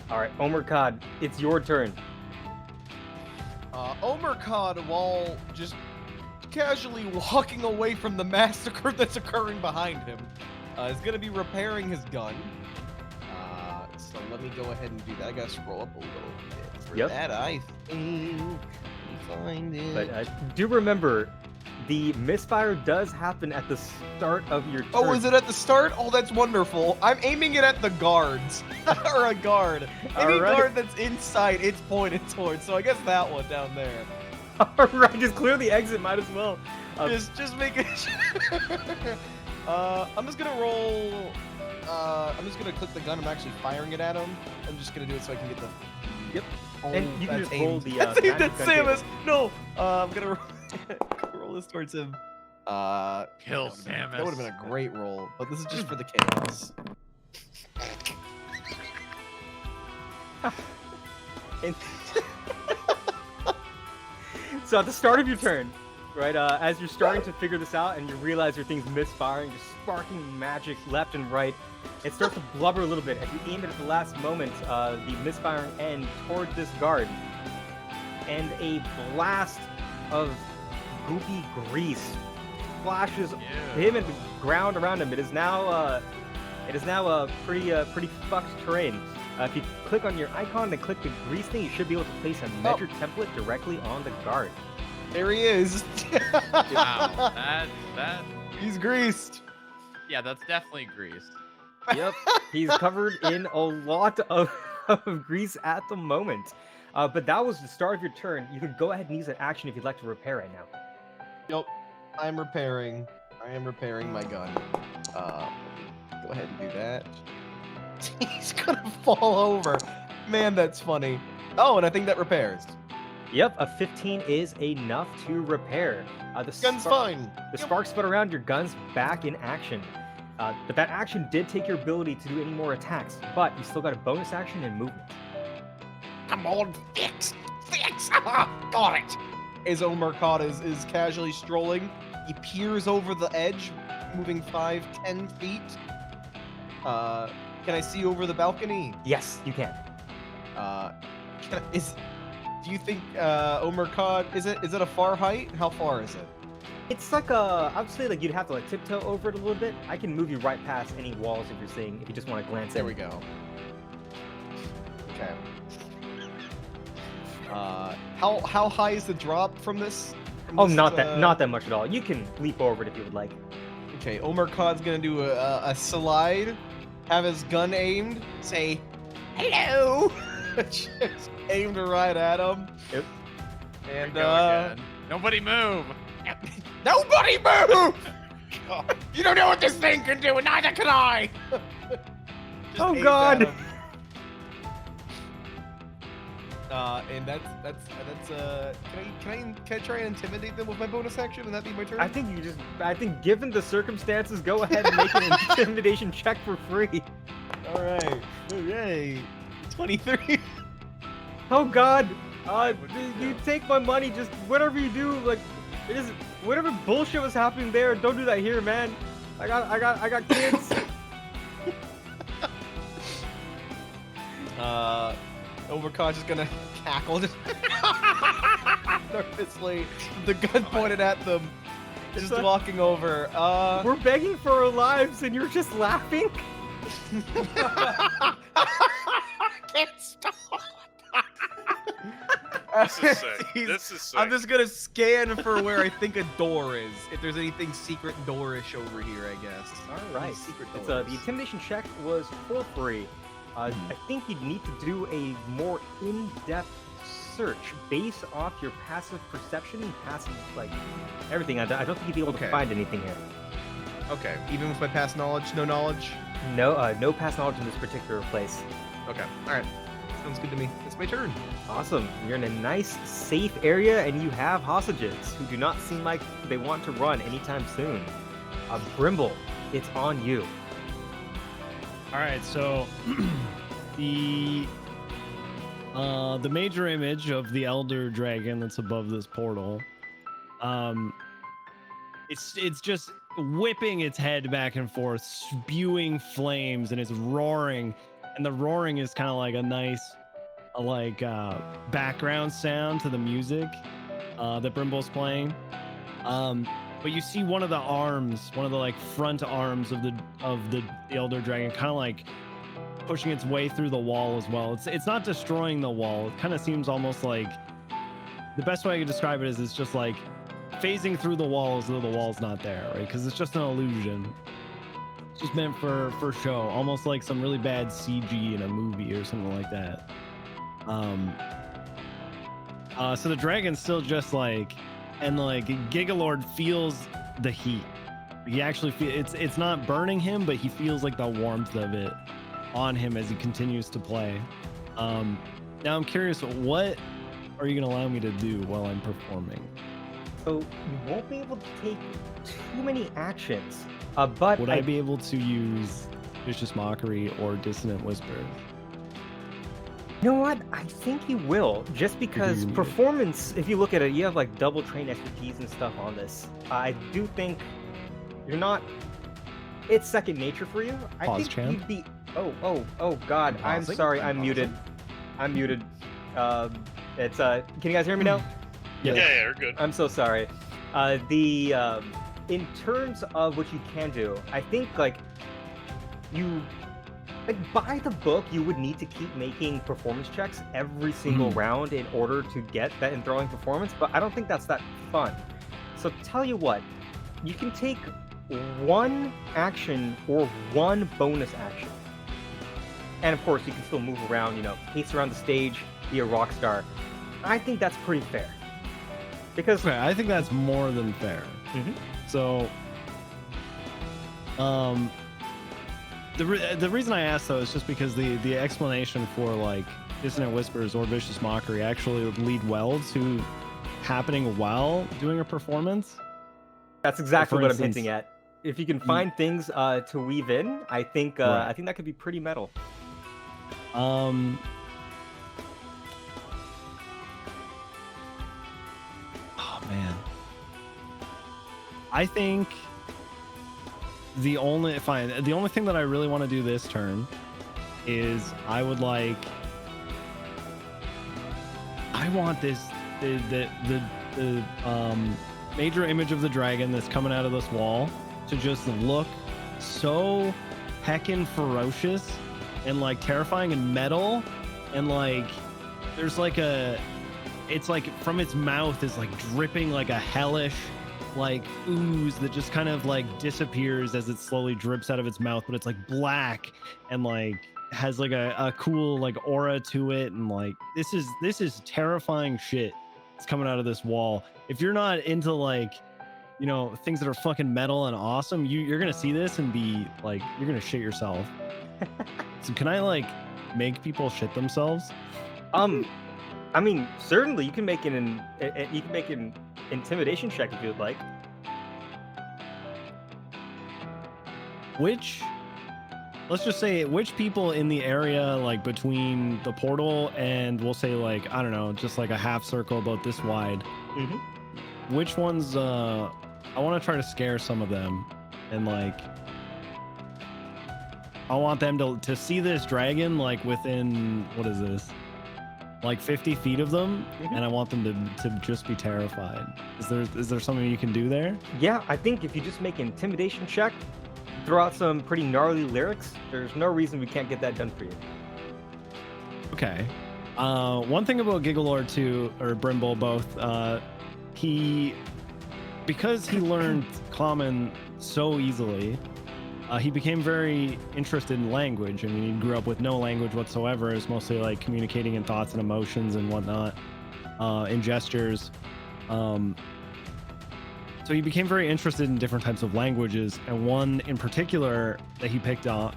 All right, Omer Kod, it's your turn. Omer Kod, while just casually walking away from the massacre that's occurring behind him, is going to be repairing his gun. So let me go ahead and do that. I got to scroll up a little bit for Yep. that, I think. Let me find it. But do remember, the misfire does happen at the start of your turn. Oh, is it at the start? Oh, that's wonderful. I'm aiming it at the guards. Or a guard. Any All right. guard that's inside, it's pointed towards. So I guess that one down there. All right, just clear the exit. Might as well. Just make it. I'm just gonna roll. I'm just gonna click the gun. I'm actually firing it at him. I'm just gonna do it so I can get the. Yep. Oh, And you can that's just roll aimed. the, That's aimed magic at gun table. Samus. No. I'm gonna roll this towards him. Kill That Samus. would have been a great roll, but this is just for the chaos. And so at the start of your turn, right, as you're starting to figure this out and you realize your thing's misfiring, just sparking magic left and right, it starts to blubber a little bit. As you aim it at the last moment, the misfiring end toward this guard, and a blast of goopy grease splashes him and the ground around him. It is now pretty fucked terrain. If you click on your icon and click the grease thing, you should be able to place a measure template directly on the guard. There he is. Wow, that. He's greased. Yeah, that's definitely grease. Yep, he's covered in a lot of grease at the moment. But that was the start of your turn. You could go ahead and use an action if you'd like to repair right now. Yep. I am repairing my gun. Go ahead and do that. He's gonna fall over. Man, that's funny. Oh, and I think that repairs. Yep, a 15 is enough to repair. The Gun's fine. The sparks spun around, your gun's back in action. But that action did take your ability to do any more attacks, but you still got a bonus action and movement. Come on, fix! Got it! As Omer Kod is casually strolling, he peers over the edge, moving 5-10 feet. Can I see over the balcony? Yes, you can. Do you think Omer Kod is it a far height? How far is it? It's like I would say like you'd have to like tiptoe over it a little bit. I can move you right past any walls if you're seeing, if you just want to glance There in. we go. Okay. How high is the drop from this? Oh, not that much at all. You can leap over it if you would like. Okay, Omer Kod's gonna do a slide, have his gun aimed, say, "Hello," just aimed right at him. Yep. And Go again. Nobody move. nobody move! You don't know what this thing can do, and neither can I. Just Oh, aimed God. at him. And that's can I try and intimidate them with my bonus action and that be my turn? I think given the circumstances, go ahead and make an intimidation check for free. All right. Yay. 23. Oh God. You take my money. Just whatever you do, like, just whatever bullshit was happening there. Don't do that here, man. I got kids. Omer Kod's just gonna cackle just nervously, the gun pointed at them, just walking over. We're begging for our lives, and you're just laughing. Can't stop. This is sick. This is sick. I'm just gonna scan for where I think a door is. If there's anything secret door-ish over here, I guess. All right. Secret It's, doors. the intimidation check was for free. I think you'd need to do a more in-depth search based off your passive perception and passive, like, everything. I don't think you'd be able to find anything here. Okay, even with my past knowledge, no knowledge? No past knowledge in this particular place. Okay, alright. Sounds good to me. It's my turn. Awesome. You're in a nice, safe area, and you have hostages who do not seem like they want to run anytime soon. Brimble, it's on you. All right, so the major image of the elder dragon that's above this portal, it's just whipping its head back and forth, spewing flames, and it's roaring, and the roaring is kind of like a nice background sound to the music that Brimble's playing. But you see one of the arms, one of the like front arms of the elder dragon, kind of like pushing its way through the wall as well. It's not destroying the wall. It kind of seems almost like, the best way I could describe it is it's just like phasing through the wall as though the wall's not there, right? Because it's just an illusion. It's just meant for show, almost like some really bad CG in a movie or something like that. So the dragon's still just like, and like Gigalord feels the heat. He actually it's not burning him, but he feels like the warmth of it on him as he continues to play. Now I'm curious, what are you gonna allow me to do while I'm performing? So you won't be able to take too many actions, but would I be able to use Vicious Mockery or Dissonant Whispers? You know what? I think you will, just because performance, if you look at it, you have like double train expertise and stuff on this. I do think you're not, it's second nature for you. I Pause, think champ. you'd be, oh God, I'm pausing? sorry, I'm I'm muted. I'm muted. It's, can you guys hear me now? Yeah, you're good. I'm so sorry. In terms of what you can do, I think like by the book, you would need to keep making performance checks every single round in order to get that enthralling performance, but I don't think that's that fun. So tell you what, you can take one action or one bonus action. And of course, you can still move around, pace around the stage, be a rock star. I think that's pretty fair. Because Okay, I think that's more than fair. So, the reason I asked though is just because the explanation for like Dissonant Whispers or Vicious Mockery actually would lead well to happening while doing a performance. that's exactly For what I'm instance, hinting at. If you can find things to weave in, I think Right. that could be pretty metal. Man. I think the only thing that I really want to do this turn is I want this the major image of the dragon that's coming out of this wall to just look so heckin' ferocious and like terrifying and metal, and like there's like it's like from its mouth is like dripping like a hellish like ooze that just kind of like disappears as it slowly drips out of its mouth, but it's like black and like has like a cool like aura to it, and like this is terrifying shit that's coming out of this wall. If you're not into like, you know, things that are fucking metal and awesome, you're gonna see this and be like, you're gonna shit yourself. So can I like make people shit themselves? I mean, certainly you can make an intimidation check if you'd like. Let's just say which people in the area, like between the portal and we'll say like, I don't know, just like a half circle about this wide. Mm-hmm. Which ones, I want to try to scare some of them, and like, I want them to see this dragon like within, what is this? Like 50 feet of them, and I want them to just be terrified. Is there something you can do there? Yeah, I think if you just make an intimidation check, throw out some pretty gnarly lyrics, there's no reason we can't get that done for you. Okay. One thing about Gigalord too, or Brimble both, because he learned Common so easily, he became very interested in language. I mean, he grew up with no language whatsoever. It was mostly like communicating in thoughts and emotions and whatnot, in gestures. So he became very interested in different types of languages, and one in particular that he picked up,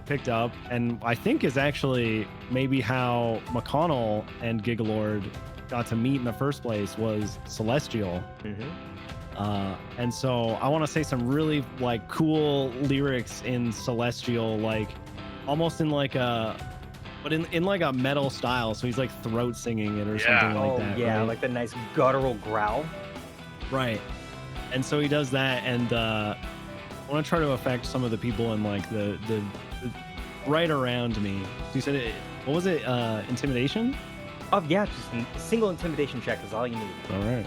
and I think is actually maybe how McConnell and Gigalord got to meet in the first place, was Celestial. And so I want to say some really like cool lyrics in Celestial, like almost in like but in like a metal style. So he's like throat singing it or something like that. Yeah, right? like the nice guttural growl. Right. And so he does that, and I want to try to affect some of the people in like the right around me. So you said it. What was it? Intimidation? Oh yeah, just a single intimidation check is all you need. All right.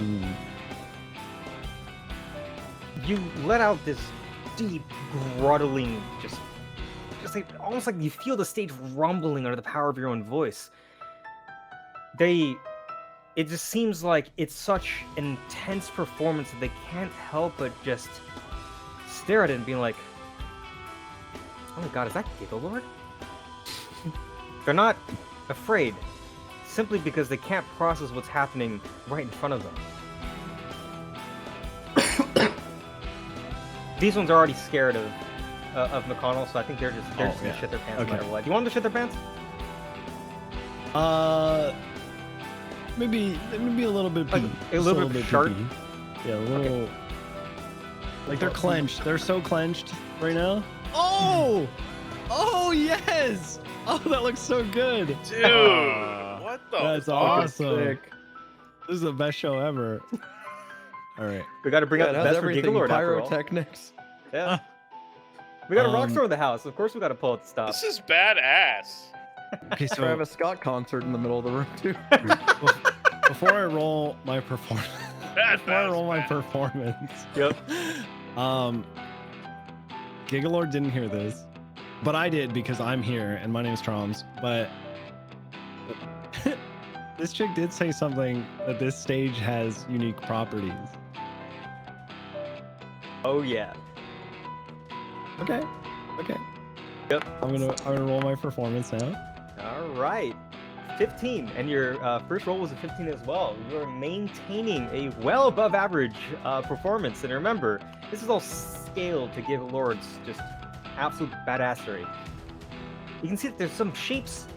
Ooh. You let out this deep, gruttling, just like almost like you feel the stage rumbling under the power of your own voice. It just seems like it's such an intense performance that they can't help but just stare at it and be like, "Oh my god, is that Gigalord?" They're not afraid, simply because they can't process what's happening right in front of them. These ones are already scared of McConnell, so I think they're just gonna shit their pants no matter what. Do you want them to shit their pants? Maybe a little bit. Like, a little bit short. Yeah, a little. Okay. Like they're clenched. They're so clenched right now. Oh! Oh yes! Oh, that looks so good. Dude, what the That's fuck? awesome. Sick. This is the best show ever. All right. We got to bring out the best for Gigalord after all. Pyrotechnics. Yeah. We got a rockstar in the house. Of course we got to pull out the stuff. This is badass. Okay, so Travis Scott concert in the middle of the room too. Before I roll my performance, Yep. Gigalord didn't hear this, but I did because I'm here and my name is Troms. But this chick did say something that this stage has unique properties. Oh yeah. Okay. Yep. I'm gonna roll my performance now. All right. 15, and your first roll was a 15 as well. You are maintaining a well above average performance, and remember, this is all scaled to give Lords just absolute badassery. You can see that there's some shapes.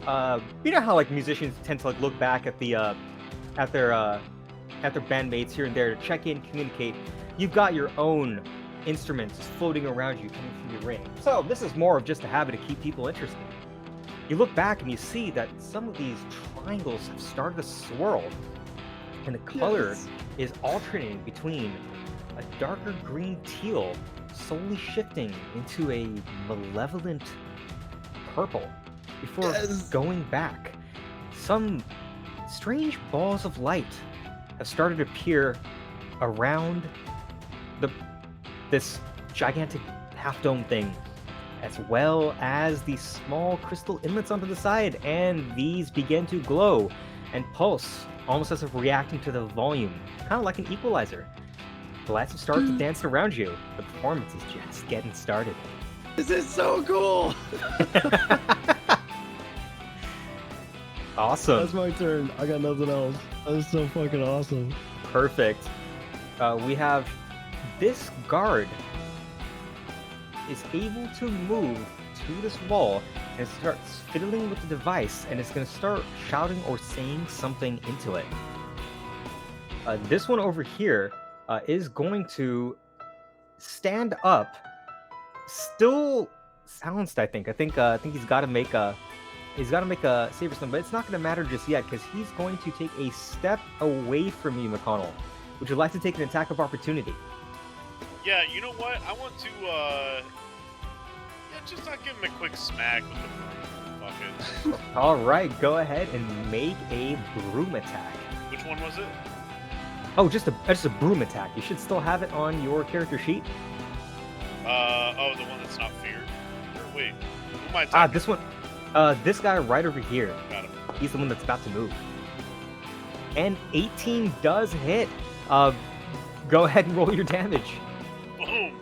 You know how like musicians tend to like look back at the at their bandmates here and there to check in, communicate. You've got your own instruments floating around you coming from your ring. So this is more of just a habit to keep people interested. You look back and you see that some of these triangles have started to swirl. And the color is alternating between a darker green teal, slowly shifting into a malevolent purple before going back. Some strange balls of light have started to appear around this gigantic half-dome thing, as well as these small crystal inlets onto the side, and these begin to glow and pulse, almost as if reacting to the volume, kind of like an equalizer. The lights have started to dance around you. The performance is just getting started. This is so cool. Awesome. That's my turn. I got nothing else. That is so fucking awesome. Perfect. We have this guard is able to move to this wall and starts fiddling with the device, and it's going to start shouting or saying something into it. This one over here is going to stand up, still silenced. I think he's got to make a save or something, but it's not going to matter just yet because he's going to take a step away from you, McConnell. Would you like to take an attack of opportunity? Yeah, you know what? I want to, just not give him a quick smack with the broom. Fuck it. All right, go ahead and make a broom attack. Which one was it? Oh, just a broom attack. You should still have it on your character sheet. Oh, the one that's not feared? Or wait, who am I attacking? This one. This guy right over here. Got him. He's the one that's about to move. And 18 does hit. Go ahead and roll your damage. Boom.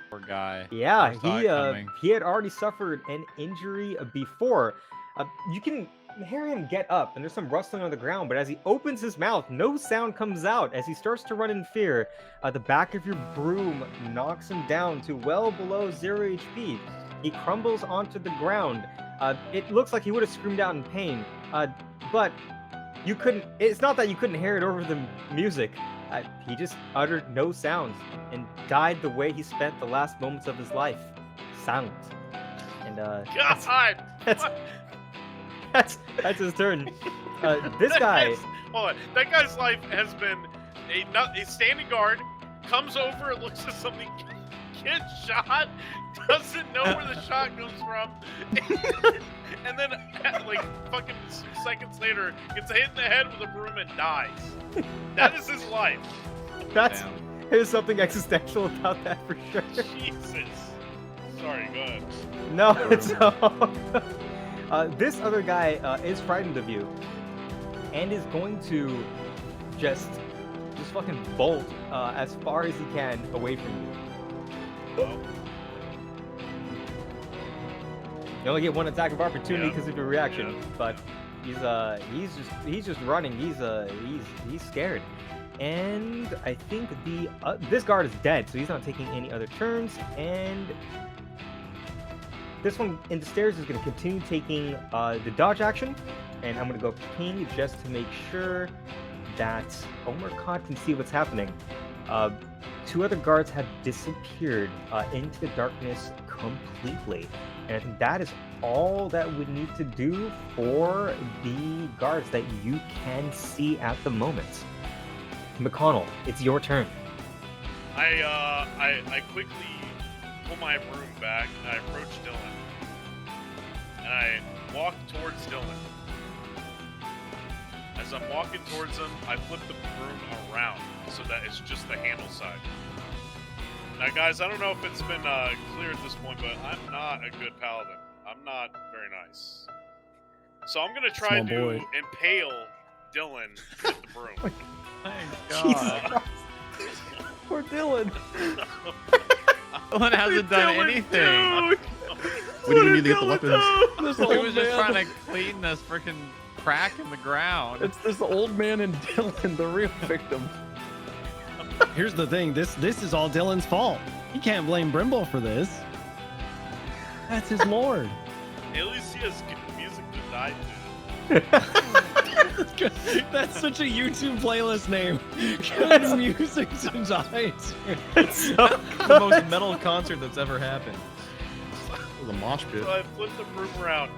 Poor guy. Yeah, Never saw it coming. he had already suffered an injury before. You can hear him get up, and there's some rustling on the ground, but as he opens his mouth, no sound comes out. As he starts to run in fear, the back of your broom knocks him down to well below 0 HP. He crumbles onto the ground. It looks like he would have screamed out in pain, but you couldn't. It's not that you couldn't hear it over the music. He just uttered no sounds and died the way he spent the last moments of his life, silent. And God! that's his turn. This guy. Hold on. That guy's life has been a standing guard, comes over, looks at something, gets shot, doesn't know where the shot comes from, and then, like, fucking 6 seconds later, gets hit in the head with a broom and dies. That is his life. There's something existential about that for sure. Jesus. Sorry, go ahead. No, it's all. This other guy is frightened of you, and is going to just fucking bolt as far as he can away from you. Oh. You only get one attack of opportunity because of your reaction, Yeah. but he's just running. He's scared, and I think this guard is dead, so he's not taking any other turns, and this one in the stairs is going to continue taking the dodge action, and I'm going to go ping just to make sure that Omer Kod can see what's happening. 2 other guards have disappeared into the darkness completely, and I think that is all that we need to do for the guards that you can see at the moment. McConnell, it's your turn. I quickly pull my broom back and I approach Dylan. And I walk towards Dylan. As I'm walking towards him, I flip the broom around so that it's just the handle side. Now, guys, I don't know if it's been clear at this point, but I'm not a good paladin. I'm not very nice. So I'm going to try to impale Dylan with the broom. God. Poor Dylan. Dylan hasn't done anything. We didn't need to get the weapons. This He old was just man. trying to clean this freaking crack in the ground. It's this old man and Dylan, the real victim. Here's the thing. This is all Dylan's fault. He can't blame Brimble for this. That's his lord. At least he has good music to die to. That's such a YouTube playlist name. Good music to die to. So The most metal concert that's ever happened. The mosh pit. So I flip the broom around.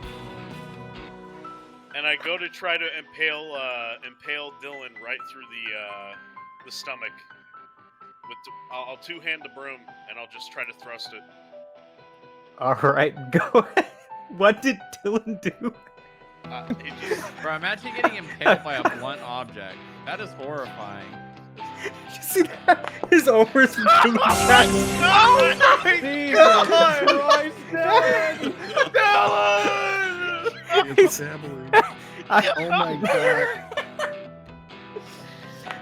and I go to try to impale Dylan right through the stomach. I'll two-hand the broom, and I'll just try to thrust it. All right, go ahead. What did Dylan do? He just, bro, imagine getting impaled by a blunt object. That is horrifying. You see that? His Omer's broom chest. Oh my Jesus Christ, Dad! It's family. Oh my god.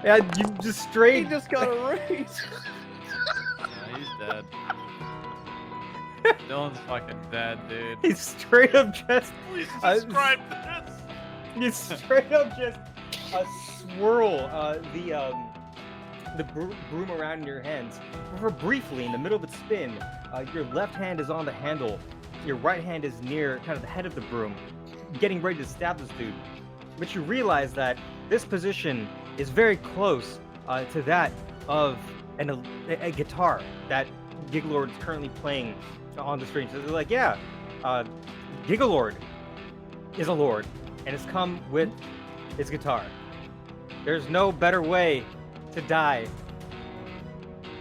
Yeah, you just He straight. just got erased. Yeah, he's dead. Dylan's fucking dead, dude. He's straight up just. Please Uh, describe this. You straight up just swirl the broom around in your hands. For briefly, in the middle of its spin, your left hand is on the handle. Your right hand is near kind of the head of the broom, getting ready to stab this dude. But you realize that this position is very close to that of a guitar that Gigalord is currently playing on the string. So they're like, yeah, Gigalord is a lord and has come with his guitar. There's no better way to die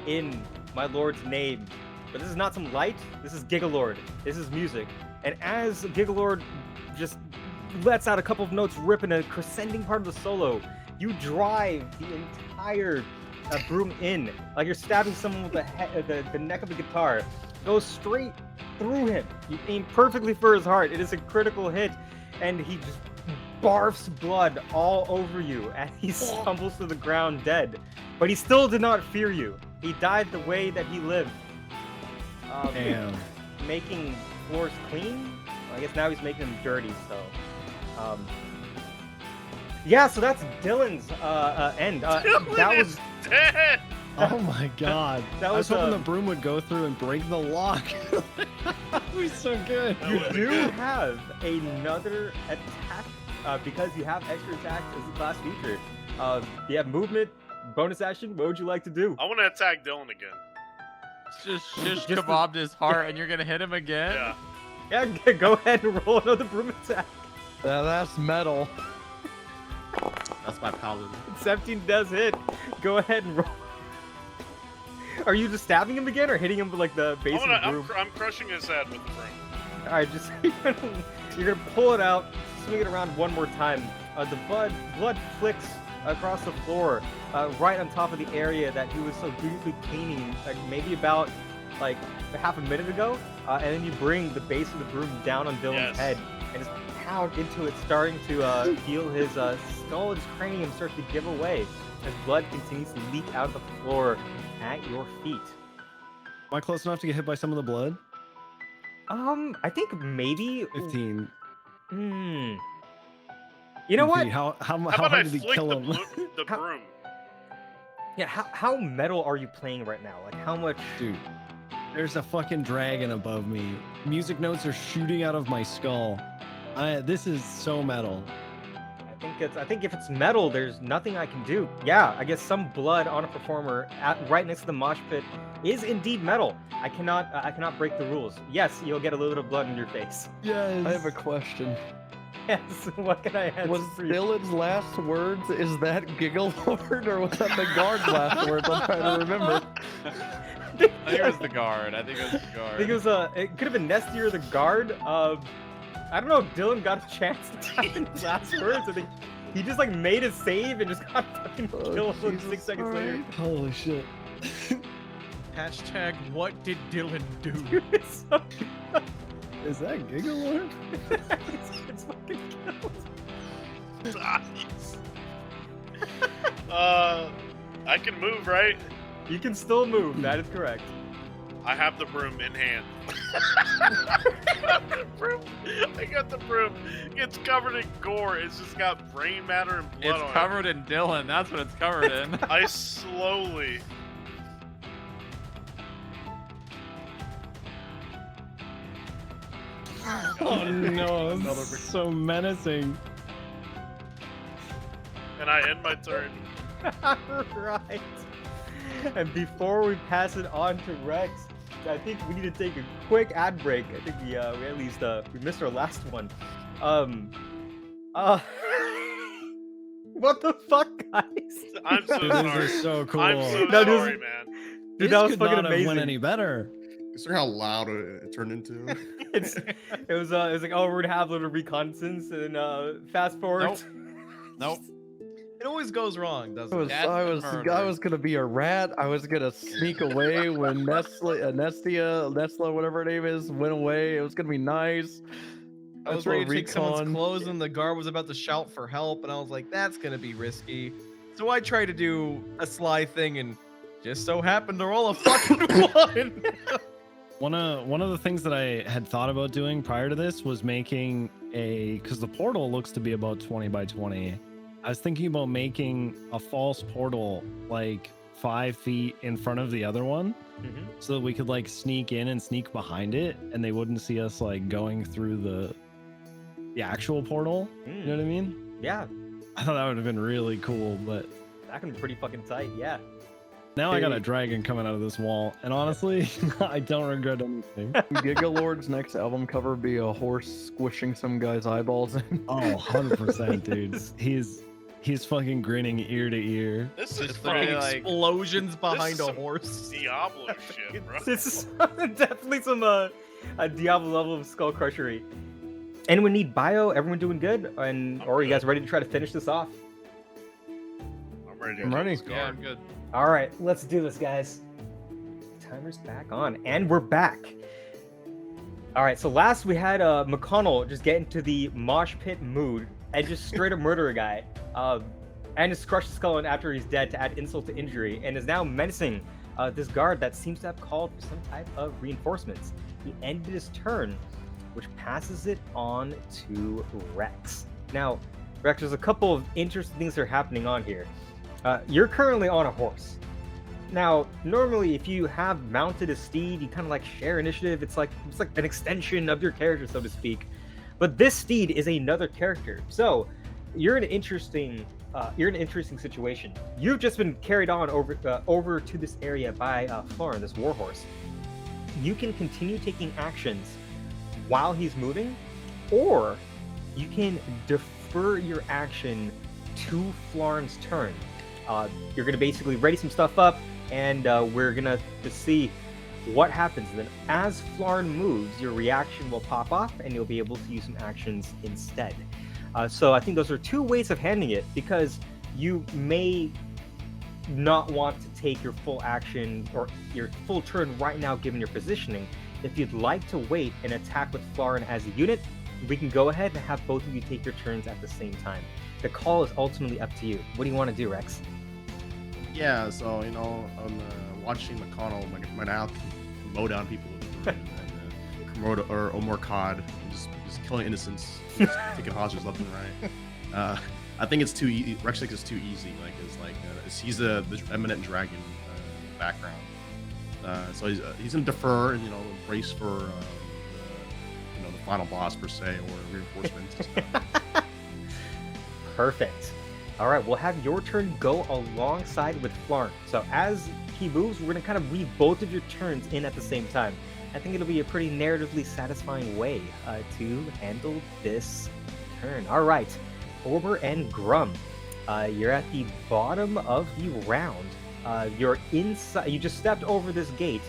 in my lord's name. But this is not some light, this is Gigalord. This is music. And as Gigalord just lets out a couple of notes, ripping a crescending part of the solo, you drive the entire broom in, like you're stabbing someone with the neck of the guitar. Goes straight through him. You aim perfectly for his heart. It is a critical hit, and he just barfs blood all over you, and he stumbles to the ground dead. But he still did not fear you. He died the way that he lived. Damn. Making floors clean. Well, I guess now he's making them dirty. So, yeah. So that's Dylan's end. Dylan That is was dead. Oh my god. That I was was, hoping the broom would go through and break the lock. That was so good. You do have another attack because you have extra attacks as a class feature. You have movement, bonus action. What would you like to do? I want to attack Dylan again. Just shish Just kebabbed his heart, and you're gonna hit him again? Yeah. Yeah, go ahead and roll another broom attack. That's metal. That's my paladin. 17 does hit. Go ahead and roll. Are you just stabbing him again or hitting him with like the base of the broom? I'm crushing his head with the broom. All right, just you're gonna pull it out, swing it around one more time. The blood flicks across the floor, right on top of the area that he was so beautifully cleaning, like maybe about like half a minute ago. And then you bring the base of the broom down on Dylan's head and just pound into it, starting to heal his skull and his cranium starts to give away as blood continues to leak out of the floor at your feet. Am I close enough to get hit by some of the blood? I think maybe 15. You know what? How How about I hard did he flick kill the, him? the broom? Yeah, how metal are you playing right now? Like how much? Dude, there's a fucking dragon above me. Music notes are shooting out of my skull. This is so metal. I think if it's metal, there's nothing I can do. Yeah, I guess some blood on a performer right next to the mosh pit is indeed metal. I cannot break the rules. Yes, you'll get a little bit of blood in your face. Yes. I have a question. Yes, what can I answer Was for you? Dylan's last words, is that Gigalord, or was that the guard's last words? I'm trying to remember. I think it was the guard. I think it was the guard. I think it was it could have been Nesty or the guard. I don't know if Dylan got a chance to type in his last words. I think he just like made a save and just got fucking killed like 6 seconds later. Holy shit. Hashtag what did Dylan do? It's so Is that Gigalord? it's fucking killed. Nice. I can move, right? You can still move. That is correct. I have the broom in hand. I got the broom. It's covered in gore. It's just got brain matter and blood on It's covered in Dylan. That's what it's covered in. it. I slowly. Oh no, this is so menacing. And I end my turn. Right. And before we pass it on to Rex, I think we need to take a quick ad break. I think we at least we missed our last one. What the fuck, guys? I'm so Dude, sorry. this is so cool. I'm so No, this- sorry, man. Dude, This that was could fucking not have went amazing. any better. Consider how loud it turned into. It was like, oh, we're gonna have a little reconnaissance, and fast forward. Nope. Nope. It always goes wrong, doesn't it? Death I and was murder. gonna be a rat. I was gonna sneak away when Nestia, whatever her name is, went away. It was gonna be nice. I was That's ready what to take someone's recon- clothes and the guard was about to shout for help, and I was like, that's gonna be risky. So I tried to do a sly thing and just so happened to roll a fucking one. One of the things that I had thought about doing prior to this was making because the portal looks to be about 20 by 20. I was thinking about making a false portal like 5 feet in front of the other one, so that we could like sneak in and sneak behind it, and they wouldn't see us like going through the actual portal. You know what I mean? Yeah, I thought that would have been really cool, but that can be pretty fucking tight. Yeah. now I got a dragon coming out of this wall, and honestly, I don't regret anything. Giga Lord's next album cover would be a horse squishing some guy's eyeballs in. Oh, 100%, dude. He's fucking grinning ear to ear. This is Just literally, fucking like, Explosions behind is a some horse. Diablo shit, bro. This is definitely some a Diablo level of skull crushery. Anyone need bio? Everyone doing good? And I'm or are you good. guys ready to try to finish this off? I'm ready. I'm ready. Yeah, I'm good. All right, let's do this, guys. Timer's back on, and we're back. All right, so last we had McConnell just get into the mosh pit mood and just straight up murder a guy, and just crush the skull after he's dead to add insult to injury, and is now menacing this guard that seems to have called for some type of reinforcements. He ended his turn, which passes it on to Rex. Now, Rex, there's a couple of interesting things that are happening on here. You're currently on a horse. Now, normally, if you have mounted a steed, you kind of like share initiative. It's like an extension of your character, so to speak. But this steed is another character, so you're in an interesting situation. You've just been carried on over to this area by Florin, this warhorse. You can continue taking actions while he's moving, or you can defer your action to Florin's turn. You're gonna basically ready some stuff up, and we're gonna just see what happens. And then as Florin moves, your reaction will pop off, and you'll be able to use some actions instead. So I think those are two ways of handling it, because you may not want to take your full action or your full turn right now given your positioning. If you'd like to wait and attack with Florin as a unit, we can go ahead and have both of you take your turns at the same time. The call is ultimately up to you. What do you want to do, Rex? Yeah, so I'm watching McConnell might out mow down people and Komodo or Omer Kod, just killing innocents, just taking hostages left and right. I think it's too easy. Rex thinks it's too easy. He's the eminent dragon background, so he's gonna defer and brace for the final boss per se or reinforcements. Perfect. All right, we'll have your turn go alongside with Florin. So as he moves, we're gonna kind of weave both of your turns in at the same time. I think it'll be a pretty narratively satisfying way to handle this turn. All right, Ober and Grum, you're at the bottom of the round. You're inside. You just stepped over this gate.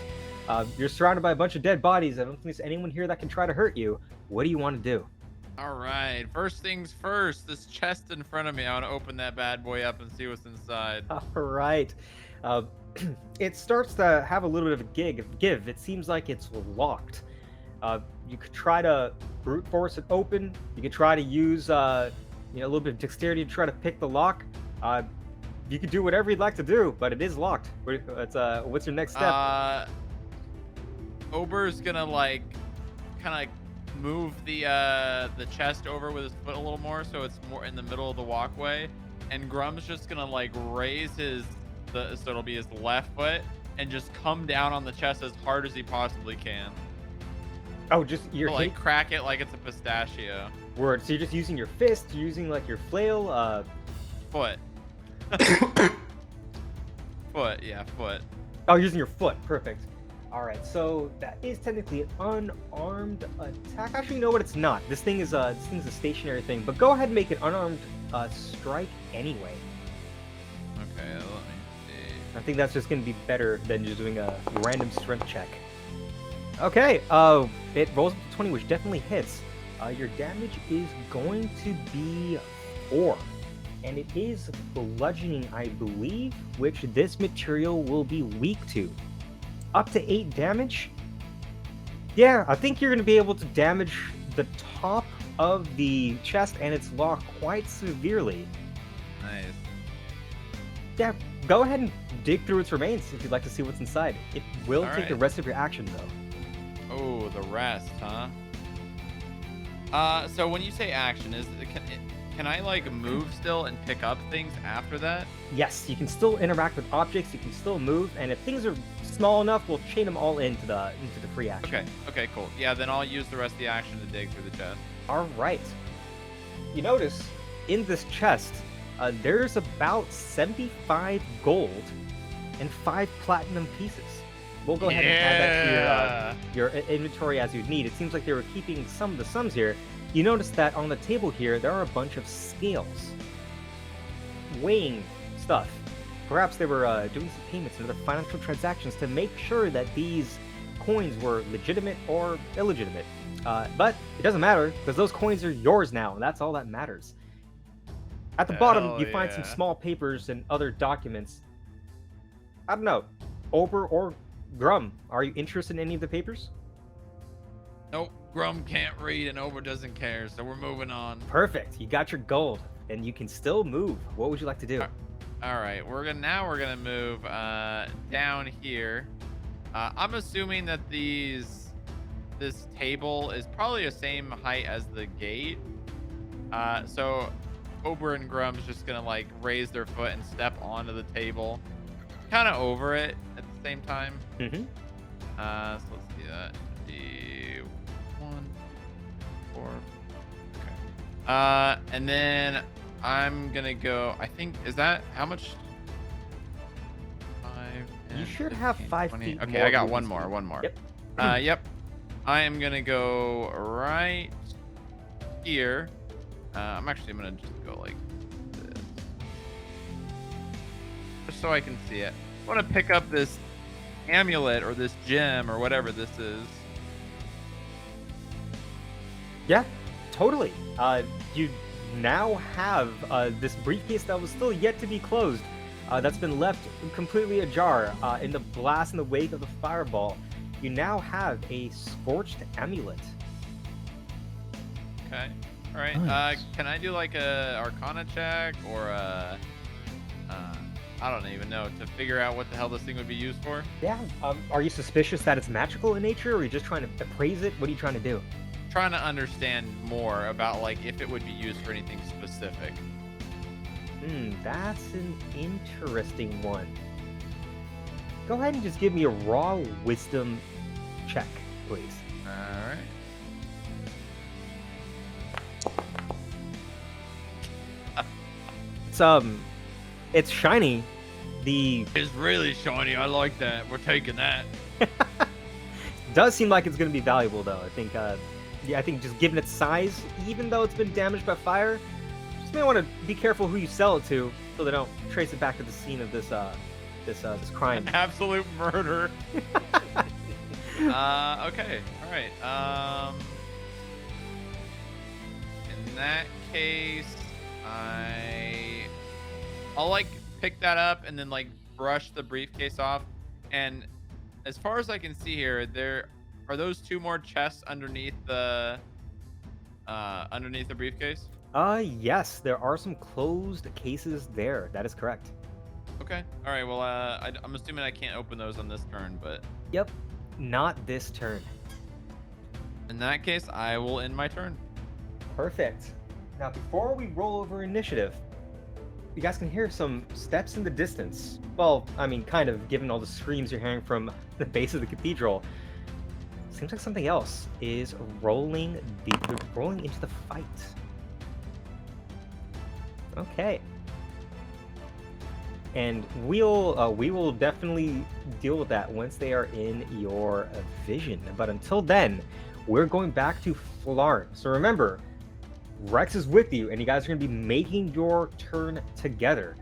You're surrounded by a bunch of dead bodies. I don't think there's anyone here that can try to hurt you. What do you want to do? All right. First things first. This chest in front of me. I want to open that bad boy up and see what's inside. All right. It starts to have a little bit of a give. It seems like it's locked. You could try to brute force it open. You could try to use a little bit of dexterity to try to pick the lock. You could do whatever you'd like to do, but it is locked. What's your next step? Ober's gonna kind of move the chest over with his foot a little more, so it's more in the middle of the walkway. And Grum's just gonna raise so it'll be his left foot and just come down on the chest as hard as he possibly can. Oh, just your So, crack it like it's a pistachio. Word. So you're just using your fist, you're using your flail. Foot. Foot, yeah, foot. Oh, using your foot. Perfect. Alright, so that is technically an unarmed attack. Actually, you know what? It's not. This thing is a stationary thing, but go ahead and make an unarmed strike anyway. Okay, let me see. I think that's just going to be better than just doing a random strength check. Okay, it rolls up to 20, which definitely hits. Your damage is going to be 4. And it is bludgeoning, I believe, which this material will be weak to. Up to 8 damage? Yeah, I think you're going to be able to damage the top of the chest and its lock quite severely. Nice. Yeah, go ahead and dig through its remains if you'd like to see what's inside. It will take the rest of your action, though. Oh, the rest, huh? So when you say action, can I like move still and pick up things after that? Yes, you can still interact with objects, you can still move, and if things are small enough, we'll chain them all into the free action. Okay, cool. Yeah, then I'll use the rest of the action to dig through the chest. All right. You notice in this chest, there's about 75 gold and 5 platinum pieces. We'll go ahead and add that to your inventory as you'd need. It seems like they were keeping some of the sums here. You notice that on the table here, there are a bunch of scales weighing stuff. Perhaps they were doing some payments and other financial transactions to make sure that these coins were legitimate or illegitimate. But it doesn't matter, because those coins are yours now, and that's all that matters. At the bottom, you find some small papers and other documents. I don't know, Ober or Grum, are you interested in any of the papers? Nope, Grum can't read and Ober doesn't care, so we're moving on. Perfect, you got your gold, and you can still move. What would you like to do? All right, we're gonna move down here. I'm assuming that this table is probably the same height as the gate. So Ober and Grum's just gonna like raise their foot and step onto the table, kind of over it at the same time. Mm-hmm. So let's do that. 1, 4. Okay. And then I'm gonna go. I think is that how much? 5. You should have 5 20. feet. Okay, I got one more. Yep. Yep. I am gonna go right here. I'm actually gonna just go like this, just so I can see it. I want to pick up this amulet or this gem or whatever this is. Yeah, totally. You now have this briefcase that was still yet to be closed. That's been left completely ajar in the blast and the wake of the fireball. You now have a scorched amulet. Okay. All right. Nice. Can I do like a Arcana check or I don't even know, to figure out what the hell this thing would be used for? Yeah. Are you suspicious that it's magical in nature, or are you just trying to appraise it? What are you trying to do? Trying to understand more about like if it would be used for anything specific. That's an interesting one. Go ahead and just give me a raw wisdom check, please. All right. It's shiny. It's really shiny. I like that. We're taking that. Does seem like it's going to be valuable, though. I think, I think just given its size, even though it's been damaged by fire, just may want to be careful who you sell it to, so they don't trace it back to the scene of this crime. Absolute murder. Okay. All right. In that case, I'll like pick that up and then like brush the briefcase off. And as far as I can see here, there are those 2 more chests underneath the briefcase. Yes, there are some closed cases there. That is correct. Okay. All right. Well, I'm assuming I can't open those on this turn, but Yep, not this turn. in that case, I will end my turn. Perfect. Now, before we roll over initiative, you guys can hear some steps in the distance. Well, I mean, kind of, given all the screams you're hearing from the base of the cathedral. Seems like something else is rolling into the fight. Okay. And we will definitely deal with that once they are in your vision. But until then, we're going back to Flarn. So remember, Rex is with you, and you guys are going to be making your turn together.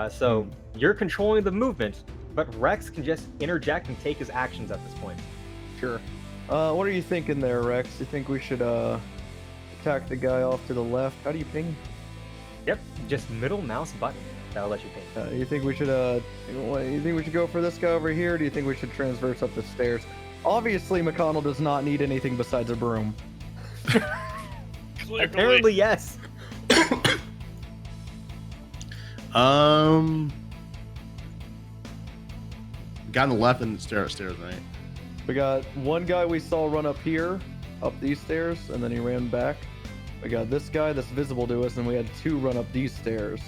So you're controlling the movement, but Rex can just interject and take his actions at this point. Sure. What are you thinking there, Rex? You think we should attack the guy off to the left? How do you ping? Yep, just middle mouse button. That'll let you ping. You think we should you think we should go for this guy over here? Or do you think we should transverse up the stairs? Obviously, McConnell does not need anything besides a broom. Clearly. Apparently, yes. Guy on the left and stairs, right? We got one guy we saw run up here, up these stairs, and then he ran back. We got this guy that's visible to us, and we had two run up these stairs.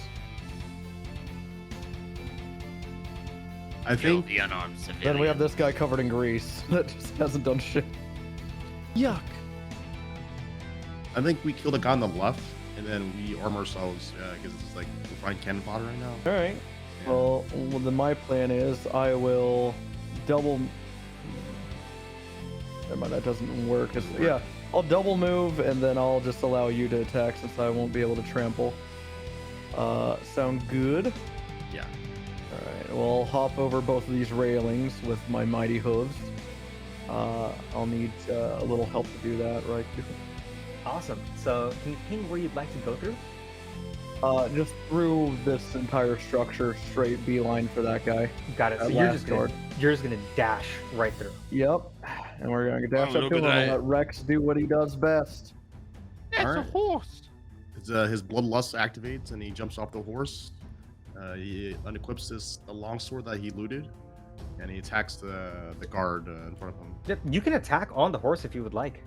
I think the unarmed civilian. Then we have this guy covered in grease that just hasn't done shit. Yuck. I think we kill the guy on the left, and then we arm ourselves because it's like we're fighting cannon fodder right now. All right. Well, then my plan is I will double. Never mind, that doesn't work. Yeah, I'll double move, and then I'll just allow you to attack since I won't be able to trample. Sound good? Yeah. Alright, well, I'll hop over both of these railings with my mighty hooves. I'll need a little help to do that, right? Awesome. So can you ping where you'd like to go through? Just through this entire structure, straight beeline for that guy. Got it. So you're just gonna dash right through. Yep. And we're gonna dash up to him and let Rex do what he does best. That's a horse. His bloodlust activates and he jumps off the horse. He unequips the longsword that he looted, and he attacks the guard in front of him. Yep, you can attack on the horse if you would like.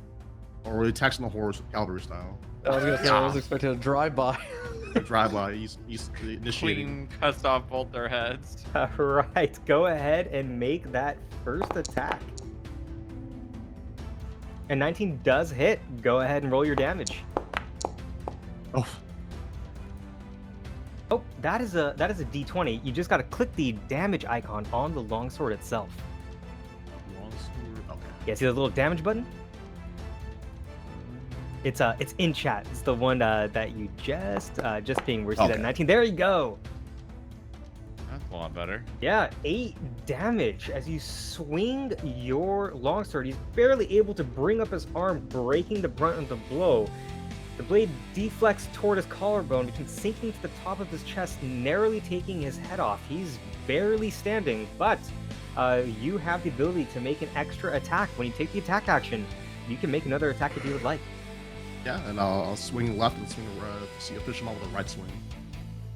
Or he attacks on the horse, cavalry style. I was gonna say I was expecting a drive-by. Drive-by. He's initiating. Clean cuts off both their heads. All right, go ahead and make that first attack. And 19 does hit. Go ahead and roll your damage. Oh. Oh, that is a D20. You just gotta click the damage icon on the longsword itself. Longsword. Okay. Yeah, see the little damage button? It's in chat. It's the one that you just pinged. Where you see that 19. There you go. That's a lot better. Yeah, 8 damage as you swing your longsword. He's barely able to bring up his arm, breaking the brunt of the blow. The blade deflects toward his collarbone, between sinking to the top of his chest, narrowly taking his head off. He's barely standing, but you have the ability to make an extra attack. When you take the attack action, you can make another attack if you would like. Yeah, and I'll swing left and swing see finish him off with a right swing.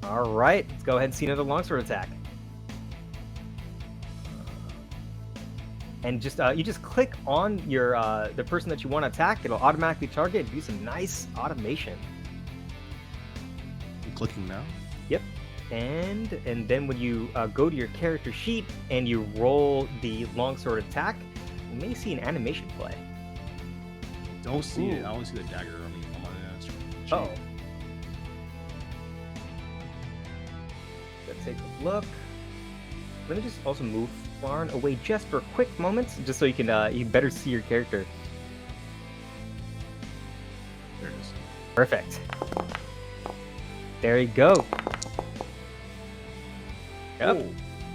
All right, let's go ahead and see another longsword attack. And just you just click on your the person that you want to attack. It'll automatically target and do some nice automation. I'm clicking now. Yep. And then when you go to your character sheet and you roll the longsword attack, you may see an animation play. Don't see it. I only see the dagger on my sheet. Oh. Let's take a look. Let me just also move Flarn away just for a quick moment, just so you can you better see your character. There it is. Perfect. There you go. Yep. Oh.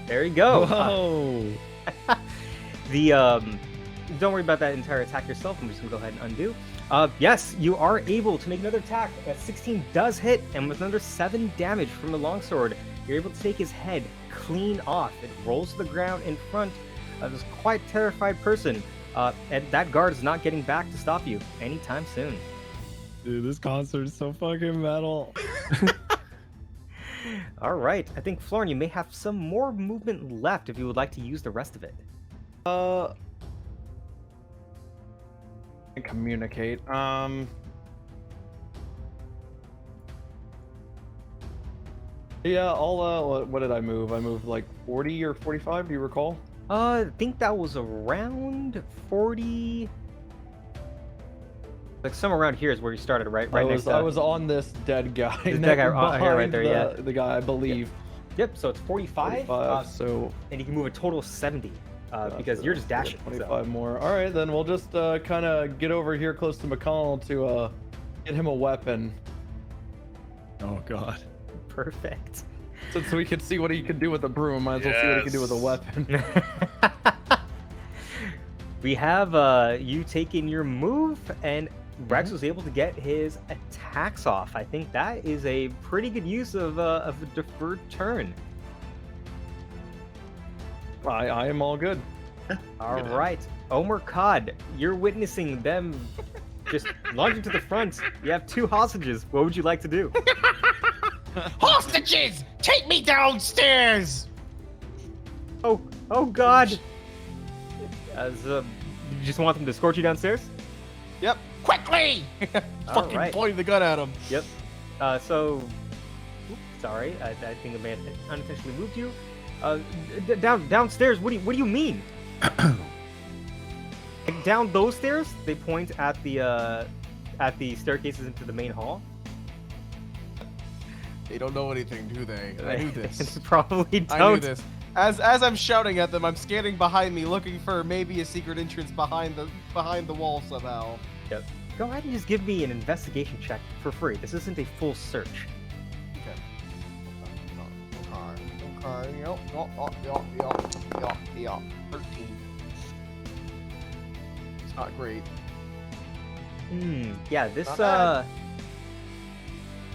There you go. Whoa. Don't worry about that entire attack yourself. I'm just gonna go ahead and undo. Yes, you are able to make another attack. 16 does hit, and with another 7 damage from the longsword, you're able to take his head clean off. It rolls to the ground in front of this quite terrified person, and that guard is not getting back to stop you anytime soon. Dude, this concert is so fucking metal. All right, I think Flarn, you may have some more movement left if you would like to use the rest of it. Communicate. Yeah, I'll what did I move? I moved like 40 or 45, do you recall? I think that was around 40. Like somewhere around here is where you started, right? Right next to I was on this dead guy. This dead guy right there, yeah. The guy, I believe. Yep. So it's 45. 45, so and you can move a total of 70 because so you're just we got dashing. 25 more. All right, then we'll just kind of get over here close to McConnell to get him a weapon, Oh God. So. Perfect. so we can see what he can do with a broom. Might as well see what he can do with a weapon. We have you taking your move, and Rex was able to get his attacks off. I think that is a pretty good use of a deferred turn. I am all good. All right, Omer Kod, you're witnessing them just lunging to the front. You have 2 hostages. What would you like to do? Hostages! Take me downstairs! Oh God! You just want them to escort you downstairs? Yep. Quickly! All Fucking right. pointing the gun at him. Yep. Oops, sorry, I think I may have unintentionally moved you. Downstairs. What do you mean? Like, down those stairs? They point at the staircases into the main hall. They don't know anything, do they? I knew this. Probably don't. I knew this. As I'm shouting at them, I'm scanning behind me, looking for maybe a secret entrance behind the wall somehow. Yep. Go ahead and just give me an investigation check for free. This isn't a full search. Okay. Yeah. 13. It's not great. Yeah, this Not bad.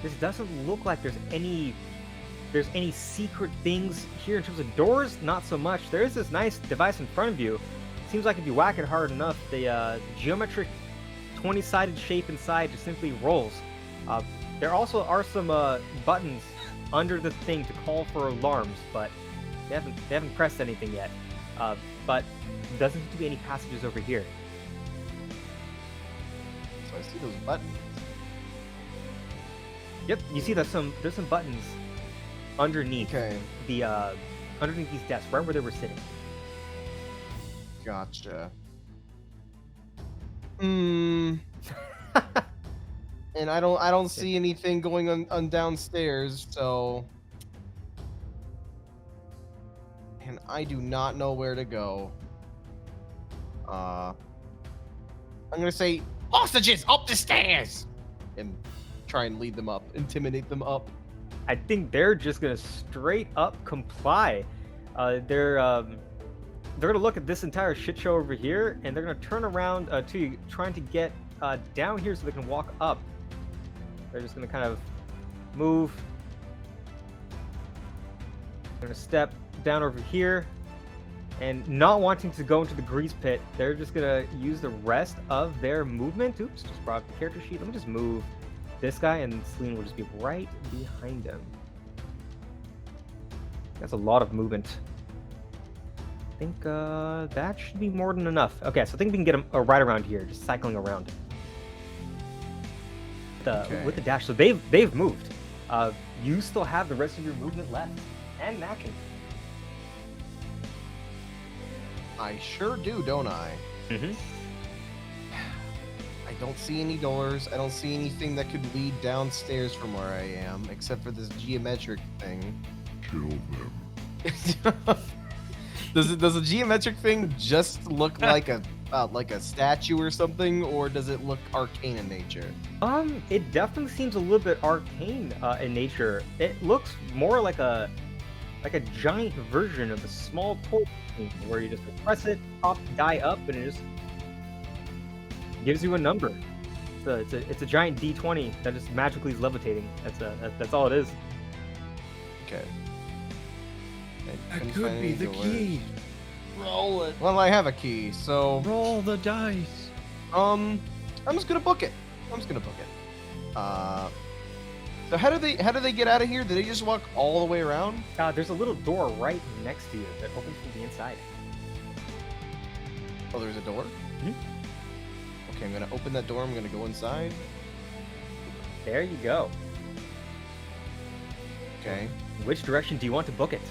this doesn't look like there's any secret things here in terms of doors. Not so much. There is this nice device in front of you. Seems like if you whack it hard enough, the geometric 20-sided shape inside just simply rolls. There also are some buttons under the thing to call for alarms, but they haven't pressed anything yet. But doesn't seem to be any passages over here. So I see those buttons. Yep, you see there's some buttons underneath Okay. the underneath these desks, right where they were sitting. Gotcha. And I don't see anything going on downstairs, so. And I do not know where to go. I'm gonna say hostages up the stairs, and try and lead them up, intimidate them up. I think they're just gonna straight up comply. They're gonna look at this entire shit show over here, and they're gonna turn around to you, trying to get down here so they can walk up. They're just gonna kind of move. They're gonna step down over here, and not wanting to go into the grease pit, they're just gonna use the rest of their movement. Oops, just brought up the character sheet. Let me just move this guy, and Celine will just be right behind him. That's a lot of movement. I think that should be more than enough. Okay, so I think we can get him right around here, just cycling around. With the dash. So they've moved. You still have the rest of your movement left and action. I sure do, don't I? Mm-hmm. I don't see any doors. I don't see anything that could lead downstairs from where I am, except for this geometric thing. Kill them. Does a geometric thing just look like a statue or something, or does it look arcane in nature? It definitely seems a little bit arcane in nature. It looks more like a giant version of a small toy where you just press it, pop the die up, and it just gives you a number. It's a giant D20 that just magically is levitating. That's all it is. Okay. That could be the key. Roll it. Well, I have a key, so Roll the dice. I'm just gonna book it. So how do they get out of here? Do they just walk all the way around? There's a little door right next to you that opens from the inside. Oh, there's a door? Mhm. Okay, I'm gonna open that door. I'm gonna go inside. There you go. Okay. Which direction do you want to book it?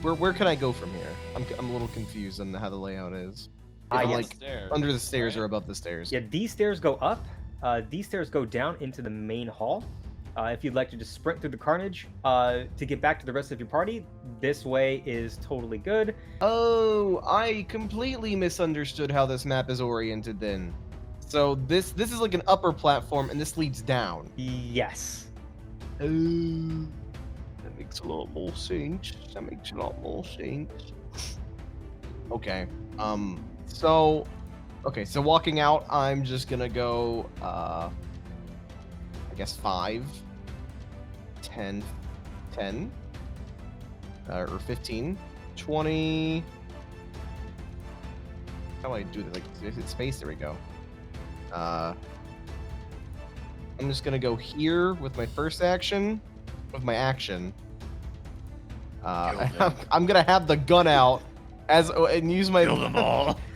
Where can I go from here? I'm a little confused on how the layout is. Yes. Like under the stairs or above the stairs. Yeah, these stairs go up, These stairs go down into the main hall. If you'd like to just sprint through the carnage to get back to the rest of your party, this way is totally good. Oh, I completely misunderstood how this map is oriented then. So this is like an upper platform, and this leads down. Yes. Oh, that makes a lot more sense. Okay. So walking out, I'm just gonna go. I guess 5, 10, or 15, 20. How do I do that? Like, is it space? There we go. I'm just gonna go here with my first action, with my action. I'm gonna have the gun out and use my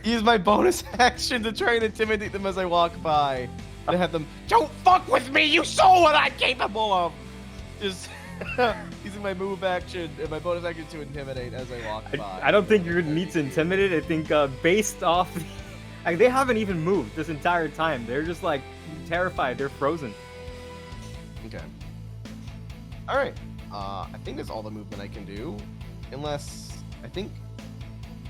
use my bonus action to try and intimidate them as I walk by. To have them, don't fuck with me, you saw what I'm capable of! Just using my move action and my bonus action to intimidate as I walk by. I don't think you're gonna need to intimidate. I think based off, like, they haven't even moved this entire time. They're just like terrified. They're frozen. Okay. All right. I think that's all the movement I can do, unless I think.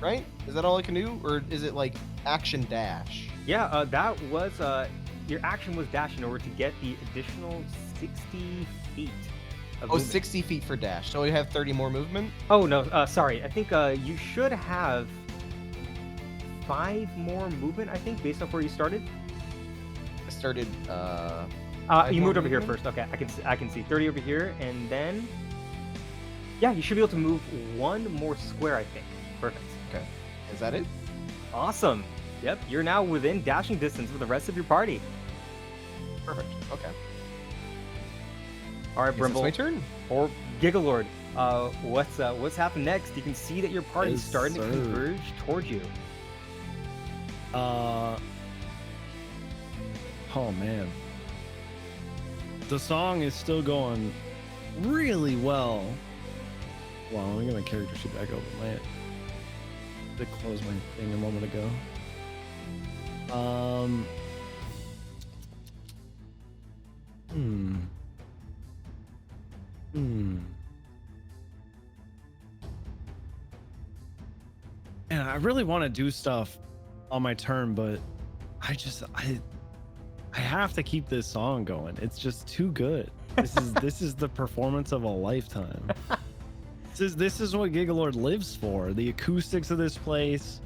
Right? Is that all I can do, or is it like action dash? Yeah. That was your action was dash in order to get the additional 60 feet. Of movement. 60 feet for dash. So we have 30 more movement? Oh, no. Sorry. I think you should have 5 more movement, I think, based off where you started. I started, you moved over here first. Okay, I can see 30 over here, and then... Yeah, you should be able to move 1 more square, I think. Perfect. Okay. Is that it? Awesome. Yep, you're now within dashing distance with the rest of your party. Perfect. Okay. All right, Brimble. It's my turn. Or Gigalord. What's happened next? You can see that your party is starting to converge towards you. Oh man. The song is still going really well. Wow, let me get my character sheet back open. I did close my thing a moment ago. Man, I really want to do stuff on my turn, but I have to keep this song going. It's just too good. This is the performance of a lifetime. This is what Gigalord lives for. The acoustics of this place.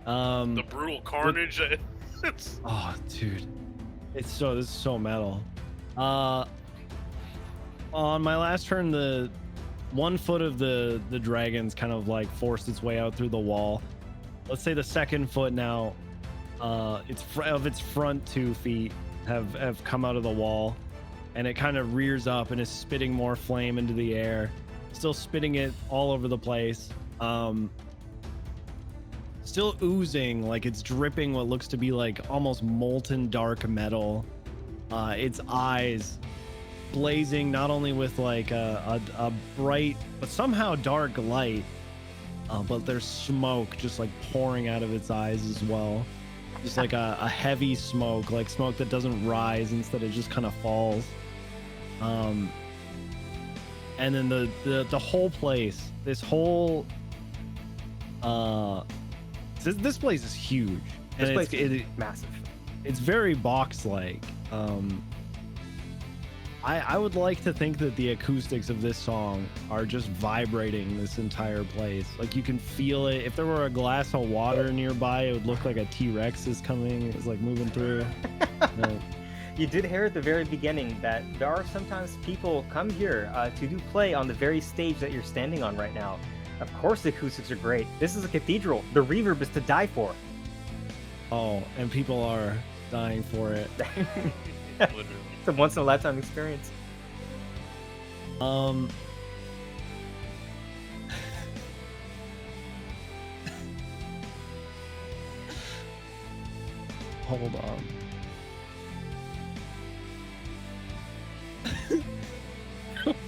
The brutal carnage. Oh, dude, this is so metal. On my last turn, the 1 foot of the dragon's kind of like forced its way out through the wall. Let's say the 2nd foot now, its front 2 feet have come out of the wall, and it kind of rears up and is spitting more flame into the air, still spitting it all over the place. Still oozing, like it's dripping what looks to be like almost molten dark metal. Its eyes blazing not only with like a bright but somehow dark light, but there's smoke just like pouring out of its eyes as well. Just like a heavy smoke, like smoke that doesn't rise, instead it just kind of falls. And then the whole place, this whole this place is huge. This place is massive. It's very box-like. I would like to think that the acoustics of this song are just vibrating this entire place. Like you can feel it. If there were a glass of water nearby, it would look like a T-Rex is coming. It's like moving through. You did hear at the very beginning that there are sometimes people come here to do play on the very stage that you're standing on right now. Of course the acoustics are great. This is a cathedral. The reverb is to die for. Oh, and people are dying for it. It's a once-in-a-lifetime experience. Hold on.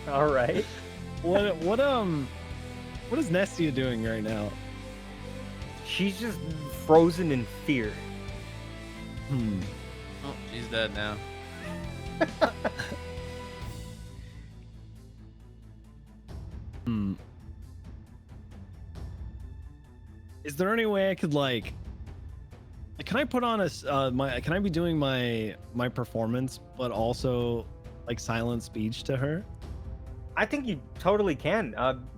All right. What is Nestia doing right now? She's just frozen in fear. Oh, she's dead now. Hmm. Is there any way I could like? Can I put on Can I be doing my performance, but also like silent speech to her? I think you totally can.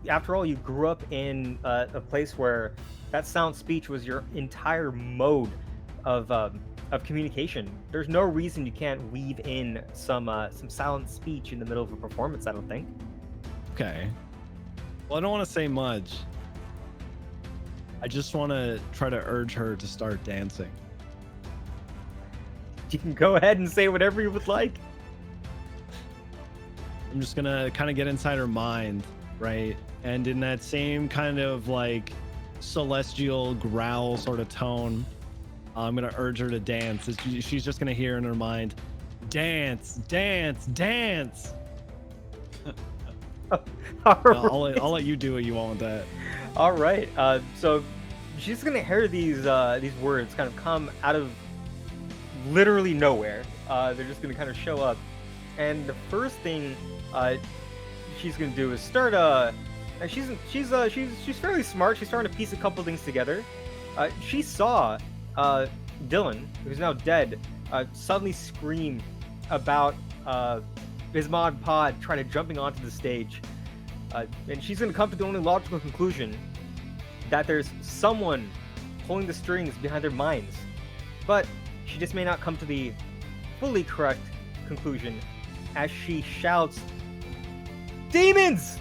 After all, you grew up in a place where that sound speech was your entire mode of communication. There's no reason you can't weave in some silent speech in the middle of a performance. I don't think. Okay. Well, I don't want to say much. I just want to try to urge her to start dancing. You can go ahead and say whatever you would like. I'm just gonna kind of get inside her mind, right? And in that same kind of like celestial growl sort of tone, I'm gonna urge her to dance. She's just gonna hear in her mind, dance, dance, dance. I'll let you do what you want with that. All right. So she's gonna hear these words kind of come out of literally nowhere. They're just gonna kind of show up, and the first thing she's gonna do is start. She's fairly smart. She's starting to piece a couple things together. She saw Dylan, who's now dead, suddenly scream about his mod pod trying to jumping onto the stage. And she's going to come to the only logical conclusion that there's someone pulling the strings behind their minds. But she just may not come to the fully correct conclusion as she shouts, "Demons!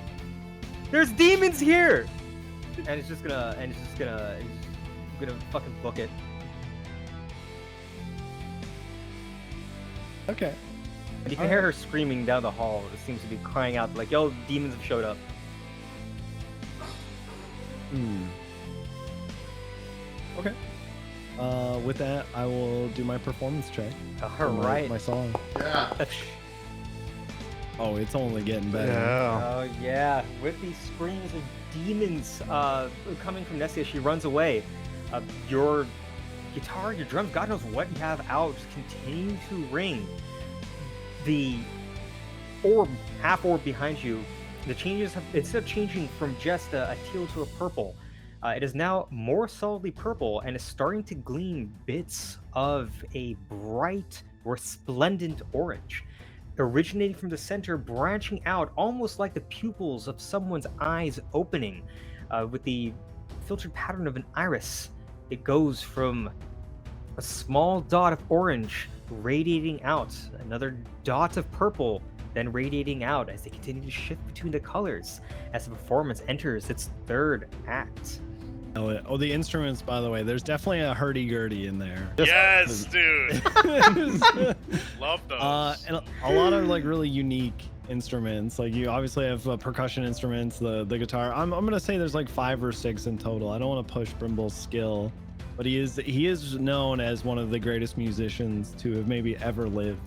There's demons here!" And it's just gonna fucking book it. Okay. And you can hear her screaming down the hall. It seems to be crying out like, "Yo, demons have showed up." Okay. With that, I will do my performance check. All right. My song. Yeah. Oh, it's only getting better. Oh yeah, with these screams of demons coming from Nessaria, she runs away. Your guitar, your drums, God knows what you have out, just continue to ring. The orb, half orb behind you, the changes have, instead of changing from just a teal to a purple, it is now more solidly purple and is starting to gleam bits of a bright, resplendent orange, originating from the center, branching out almost like the pupils of someone's eyes opening, with the filtered pattern of an iris. It goes from a small dot of orange radiating out, another dot of purple, then radiating out as they continue to shift between the colors as the performance enters its third act. Oh, the instruments, by the way, there's definitely a hurdy-gurdy in there. Yes, dude. Love those. And a lot of like really unique instruments. Like you obviously have percussion instruments, the guitar. I'm gonna say there's like 5 or 6 in total. I don't want to push Brimble's skill, but he is known as one of the greatest musicians to have maybe ever lived.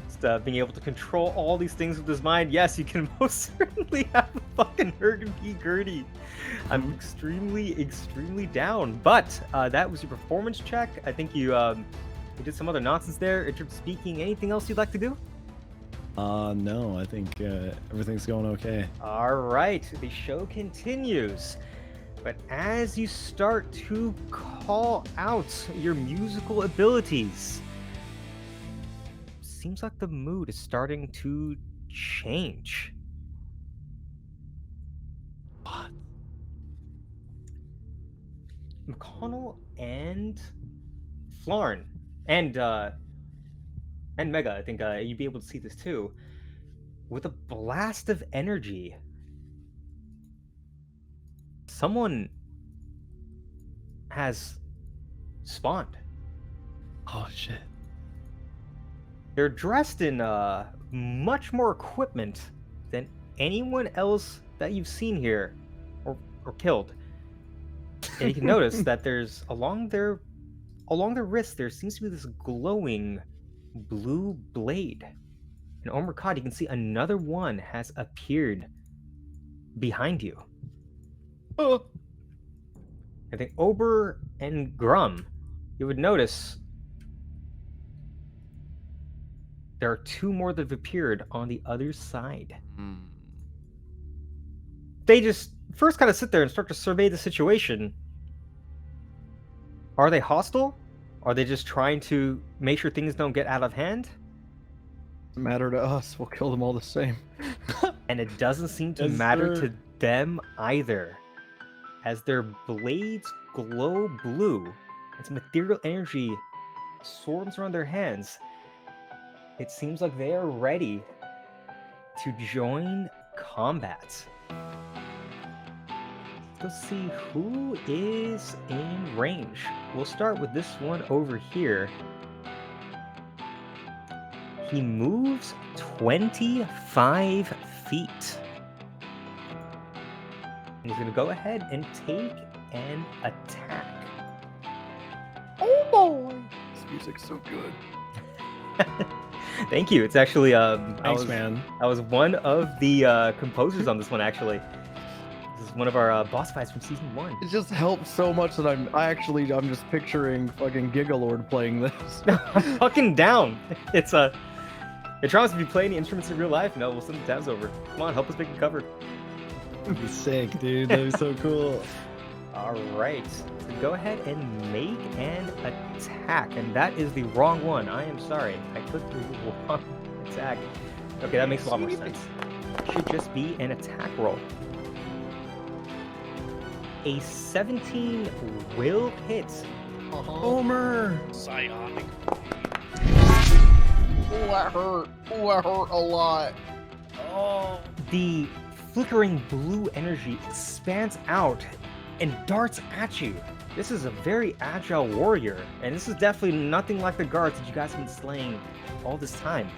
Just being able to control all these things with his mind. Yes, you can most certainly have a fucking hurdy-gurdy. I'm extremely down. But that was your performance check. I think you did some other nonsense there. In terms of speaking, anything else you'd like to do? No, I think everything's going okay. All right, the show continues. But as you start to call out your musical abilities, seems like the mood is starting to change. What? McConnell and Flarn and Mega, I think you'd be able to see this too. With a blast of energy, someone has spawned. Oh shit. They're dressed in much more equipment than anyone else that you've seen here or killed. And you can notice that there's along their wrists there seems to be this glowing blue blade. And Omer Kod, you can see another one has appeared behind you. Oh. I think Ober and Grum, you would notice there are 2 more that have appeared on the other side. They just first kind of sit there and start to survey the situation. Are they hostile? Are they just trying to make sure things don't get out of hand? Doesn't matter to us. We'll kill them all the same. And it doesn't seem to Yes, matter sir. to them either. As their blades glow blue, and some ethereal energy swarms around their hands, it seems like they are ready to join combat. Let's see who is in range. We'll start with this one over here. He moves 25 feet. And he's going to go ahead and take an attack. Oh boy! This music's so good. Thank you. It's actually Thanks, man. I was one of the composers on this one, actually. This is one of our boss fights from season 1. It just helps so much that I'm just picturing fucking Gigalord playing this. I'm fucking down. It's a. It tries to be playing the instruments in real life. No, we'll send the tabs over. Come on, help us make a cover. That'd be sick, dude. That'd be so cool. All right. So go ahead and make an attack, and that is the wrong one. I am sorry. I clicked the wrong attack. Okay, that makes a lot more sense. It should just be an attack roll. A 17 will hit. Omer! Psionic. Oh, that hurt. Oh, that hurt a lot. Oh. The flickering blue energy expands out and darts at you. This is a very agile warrior, and this is definitely nothing like the guards that you guys have been slaying all this time.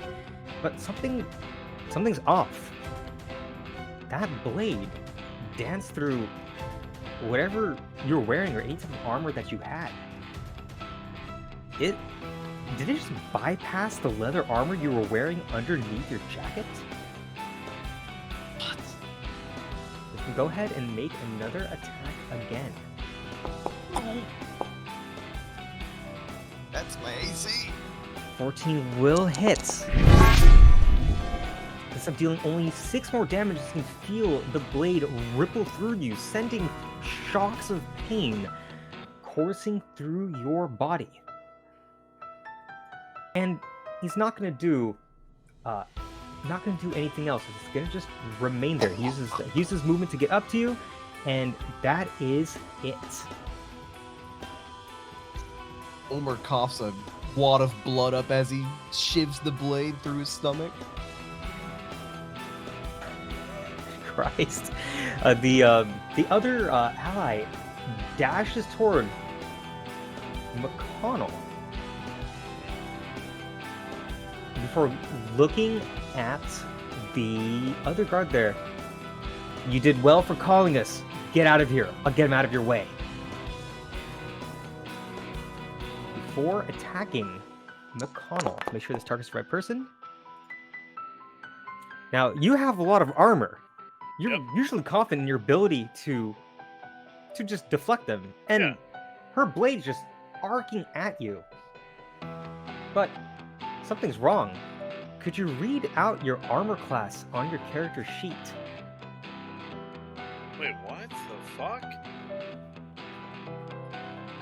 But something's off. That blade danced through whatever you're wearing or any type of armor that you had. Did it just bypass the leather armor you were wearing underneath your jacket? What? You can go ahead and make another attack again. That's my AC. 14 will hit. Instead of dealing only 6 more damage, you can feel the blade ripple through you, sending shocks of pain coursing through your body. And he's not gonna do anything else. He's gonna just remain there. He uses movement to get up to you, and that is it. Omer coughs a wad of blood up as he shivs the blade through his stomach. Christ. The other ally dashes toward McConnell before looking at the other guard there. You did well for calling us. Get out of here. I'll get him out of your way. Before attacking McConnell, make sure this target's the right person. Now, you have a lot of armor. You're usually confident in your ability to just deflect them. And her blade is just arcing at you. But something's wrong. Could you read out your armor class on your character sheet? Wait, what the fuck?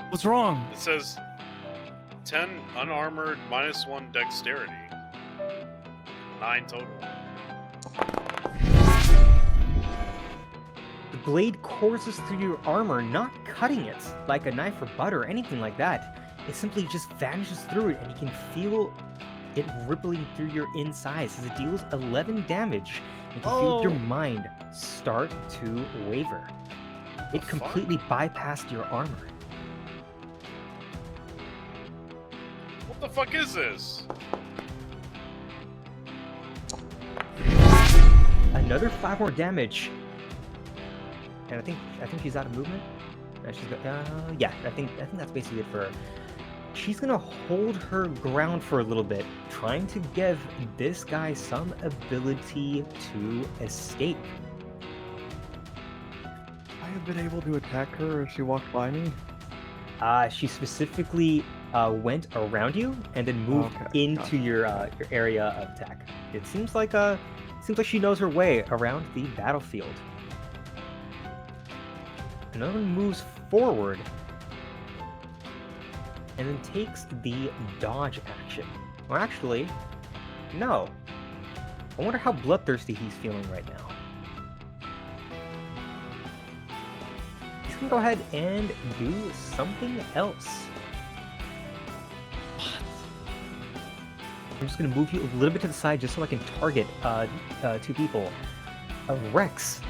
What's wrong? It says 10 unarmored, -1 dexterity. 9 total. The blade courses through your armor, not cutting it like a knife or butter or anything like that. It simply just vanishes through it, and you can feel it rippling through your insides as it deals 11 damage. You can feel your mind start to waver. It completely bypassed your armor. What the fuck is this? Another 5 more damage. And I think she's out of movement. Yeah, I think that's basically it for her. She's gonna hold her ground for a little bit, trying to give this guy some ability to escape. I have been able to attack her as she walked by me. She specifically went around you and then moved Okay, into gotcha. your area of attack. It seems like she knows her way around the battlefield. Another one moves forward and then takes the dodge action. Or actually, no. I wonder how bloodthirsty he's feeling right now. He's gonna go ahead and do something else. I'm just gonna move you a little bit to the side just so I can target two people. Rex,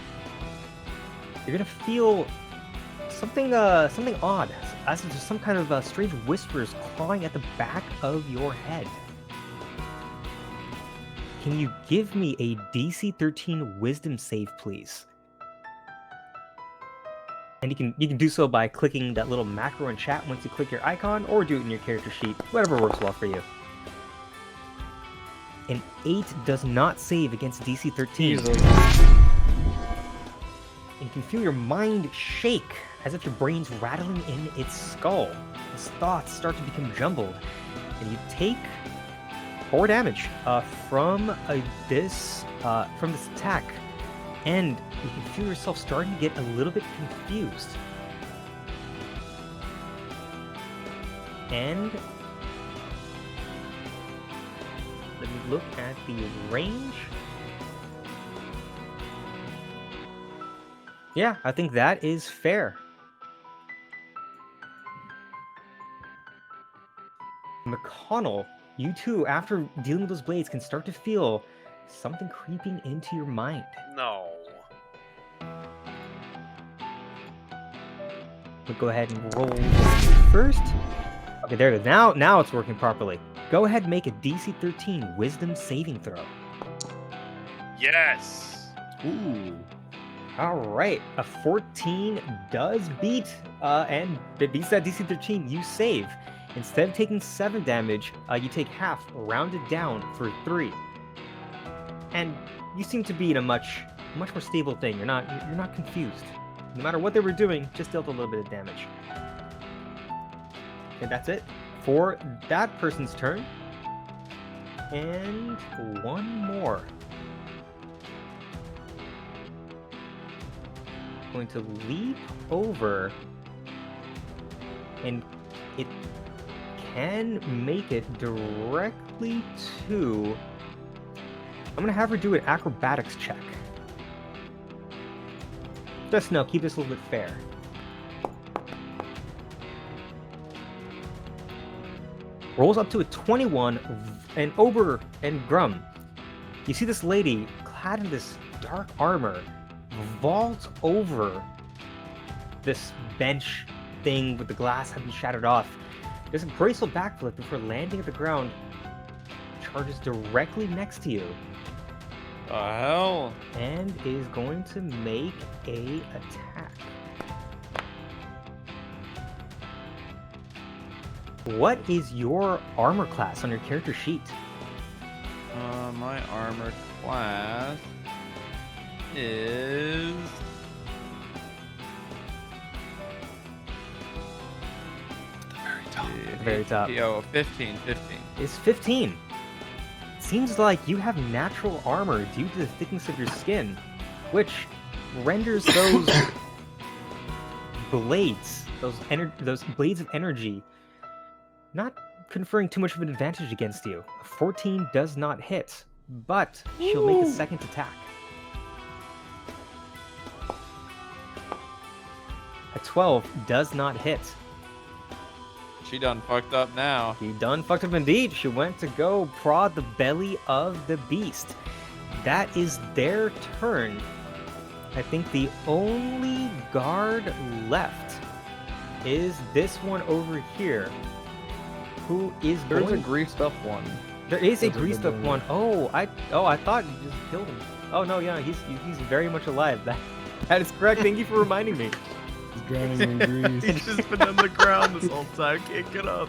you're gonna feel something odd, as if there's some kind of strange whispers clawing at the back of your head. Can you give me a DC 13 Wisdom save, please? And you can do so by clicking that little macro in chat once you click your icon, or do it in your character sheet, whatever works well for you. An 8 does not save against DC 13. Easily. And you can feel your mind shake, as if your brain's rattling in its skull. His thoughts start to become jumbled, and you take 4 damage from this attack, and you can feel yourself starting to get a little bit confused. And let me look at the range. Yeah, I think that is fair. McConnell, you too, after dealing with those blades, can start to feel something creeping into your mind. No. We'll go ahead and roll first. Okay, there it is. Now it's working properly. Go ahead and make a DC 13 Wisdom saving throw. Yes. Ooh. All right, a 14 does beat, and it beats that DC 13. You save. Instead of taking 7 damage, you take half, rounded down for 3. And you seem to be in a much more stable thing. You're not confused. No matter what they were doing, just dealt a little bit of damage. And that's it for that person's turn. And one more. Going to leap over, and it can make it directly to... I'm gonna have her do an acrobatics check. Just no, keep this a little bit fair. Rolls up to a 21, and Ober and Grum, you see this lady clad in this dark armor vault over this bench thing with the glass having shattered off. There's a graceful backflip before landing at the ground. Charges directly next to you. The hell? And is going to make a attack. What is your armor class on your character sheet? My armor class is... The very top. Oh, 15. Is 15. Seems like you have natural armor due to the thickness of your skin, which renders those blades, those blades of energy, not conferring too much of an advantage against you. A 14 does not hit, but she'll make a second attack. A 12 does not hit. She done fucked up now. She done fucked up indeed. She went to go prod the belly of the beast. That is their turn. I think the only guard left is this one over here, who is There's a going... greased up one. There is a Those are greased good up ones. one. I thought you just killed him. Oh no, yeah, he's very much alive. That is correct. Thank you for reminding me. He's drowning in grease. He's just been on the ground this whole time, can't get up.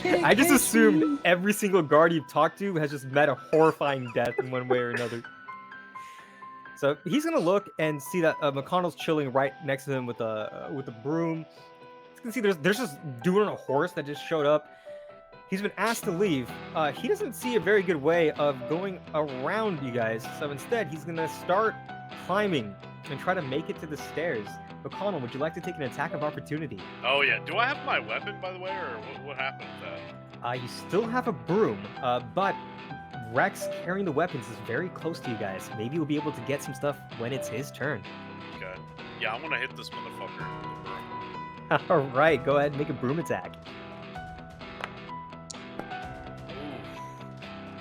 I just assumed every single guard you've talked to has just met a horrifying death in one way or another. So he's gonna look and see that McConnell's chilling right next to him with a broom. He's gonna see there's just dude on a horse that just showed up. He's been asked to leave. He doesn't see a very good way of going around you guys, so instead he's gonna start climbing and try to make it to the stairs. McConnell, would you like to take an attack of opportunity? Oh yeah. Do I have my weapon, by the way, or what happened with that? You still have a broom, but Rex carrying the weapons is very close to you guys. Maybe you'll be able to get some stuff when it's his turn. Okay. Yeah, I want to hit this motherfucker with the broom. All right, go ahead and make a broom attack.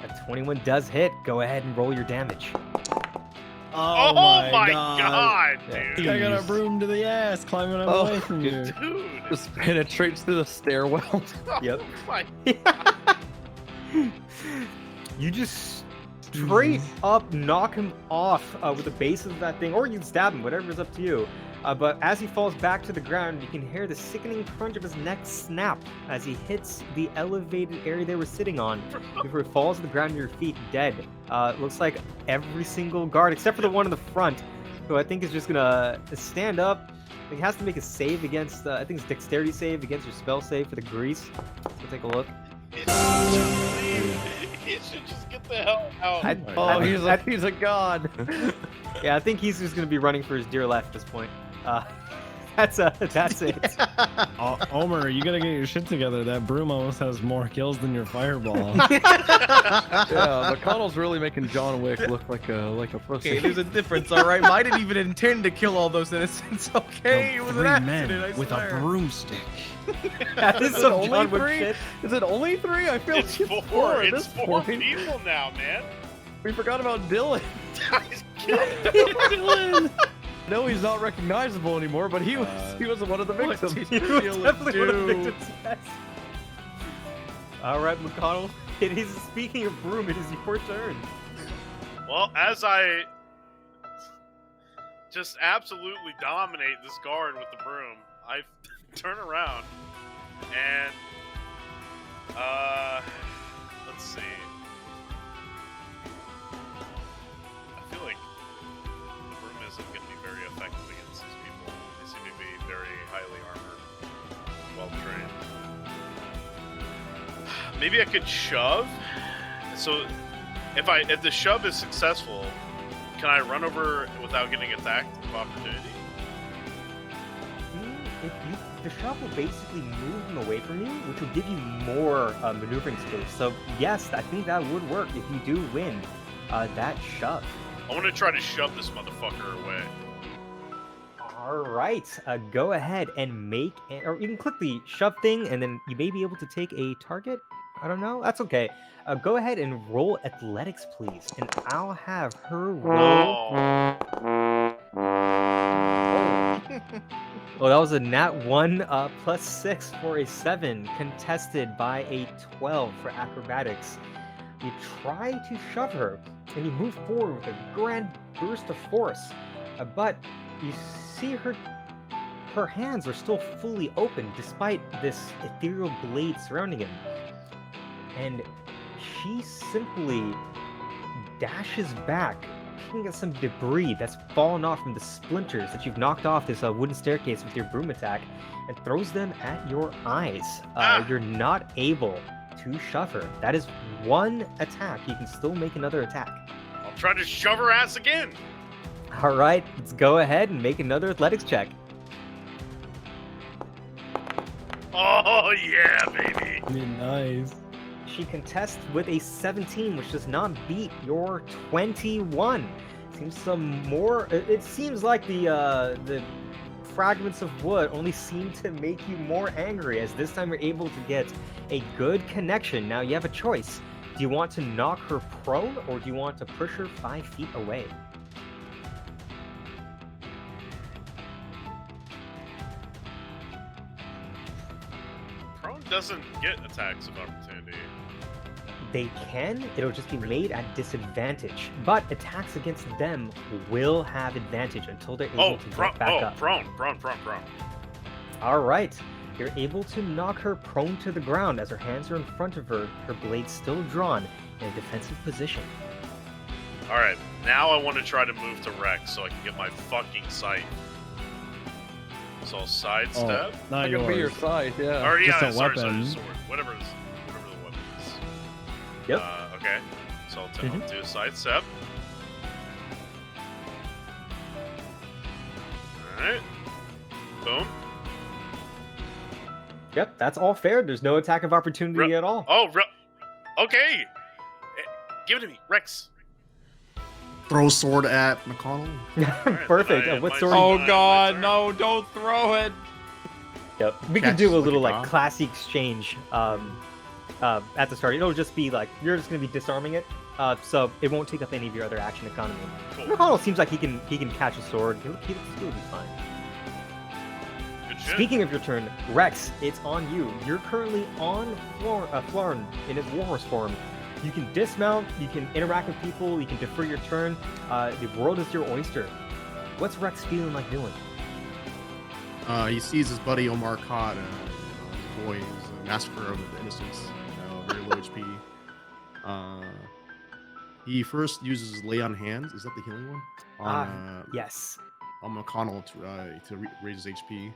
A 21 does hit. Go ahead and roll your damage. Oh, my god, dude. I got a broom to the ass climbing up away from you. Dude. Just penetrates through the stairwell. Yep. Oh my. You just straight up knock him off with the base of that thing, or you can stab him, whatever is up to you. But as he falls back to the ground, you can hear the sickening crunch of his neck snap as he hits the elevated area they were sitting on before he falls to the ground at your feet, dead. Looks like every single guard, except for the one in the front, who I think is just gonna stand up. He has to make a save against, I think it's dexterity save against your spell save for the grease. So take a look. He should just get the hell out. He's a god. Yeah, I think he's just gonna be running for his dear life at this point. That's it. Omer, you gotta get your shit together. That broom almost has more kills than your fireball. Yeah, McConnell's really making John Wick look like a pussy. Okay, there's a difference, all right? Mine didn't even intend to kill all those innocents, okay? It was an accident, I with swear. a broomstick. That is some only John Wick three? shit. Is it only 3? I feel It's like it's 4. at It's this 4 point. people now, man. We forgot about Dylan. Guys, kill him. No, he's not recognizable anymore, but he was one of the victims. He was definitely one of the victims, yes. Alright, McConnell. It is, speaking of broom, it is your turn. Well, as I just absolutely dominate this guard with the broom, I turn around and let's see. I feel like the broom isn't going to be very effective against these people. They seem to be very highly armored, well trained. Maybe I could shove. So if the shove is successful, can I run over without getting attacked of opportunity? The shove will basically move him away from you, which will give you more maneuvering space. So yes, I think that would work if you do win that shove. I want to try to shove this motherfucker away. Alright, go ahead and make, or you can click the shove thing, and then you may be able to take a target. I don't know. That's okay. Go ahead and roll athletics, please, and I'll have her roll. Well, that was a nat 1 plus 6 for a 7, contested by a 12 for acrobatics. You try to shove her, and you move forward with a grand burst of force, but you see her hands are still fully open despite this ethereal blade surrounding him. And she simply dashes back, picking up some debris that's fallen off from the splinters that you've knocked off this wooden staircase with your broom attack, and throws them at your eyes. You're not able to shove her. That is one attack. You can still make another attack. I'll try to shove her ass again. All right, let's go ahead and make another athletics check. Oh yeah, baby. Nice. She contests with a 17, which does not beat your 21. Seems some more. It seems like the fragments of wood only seem to make you more angry, as this time you're able to get a good connection. Now you have a choice. Do you want to knock her prone, or do you want to push her 5 feet away? Prone doesn't get attacks of opportunity. They can, it'll just be made at disadvantage. But attacks against them will have advantage until they're able to get back up. Prone. Alright, you're able to knock her prone to the ground as her hands are in front of her, her blade still drawn in a defensive position. Alright, now I want to try to move to Rex so I can get my fucking sight. So I'll sidestep. Not I can be your yours. side, yeah. Or yeah, Just a sorry, weapon. sword. Whatever the weapon Yep. Okay. So I'll do a side step. Alright. Boom. Yep, that's all fair. There's no attack of opportunity at all. Oh, okay. Give it to me, Rex. Throw sword at McConnell. Perfect. What sword? Oh god, no! Don't throw it. Yep. We could Catch do a like little a like dog. classy exchange at the start. It'll just be like you're just gonna be disarming it, so it won't take up any of your other action economy. Cool. McConnell seems like he can catch a sword. He'll be fine. Good shit. Speaking of your turn, Rex, it's on you. You're currently on Florin in his warhorse form. You can dismount, you can interact with people, you can defer your turn. The world is your oyster. What's Rex feeling like doing? He sees his buddy Omer Kod, his boy, is a massacre of the innocents, very low HP. He first uses lay on hands. Is that the healing one? On, Yes. on McConnell to raise his HP.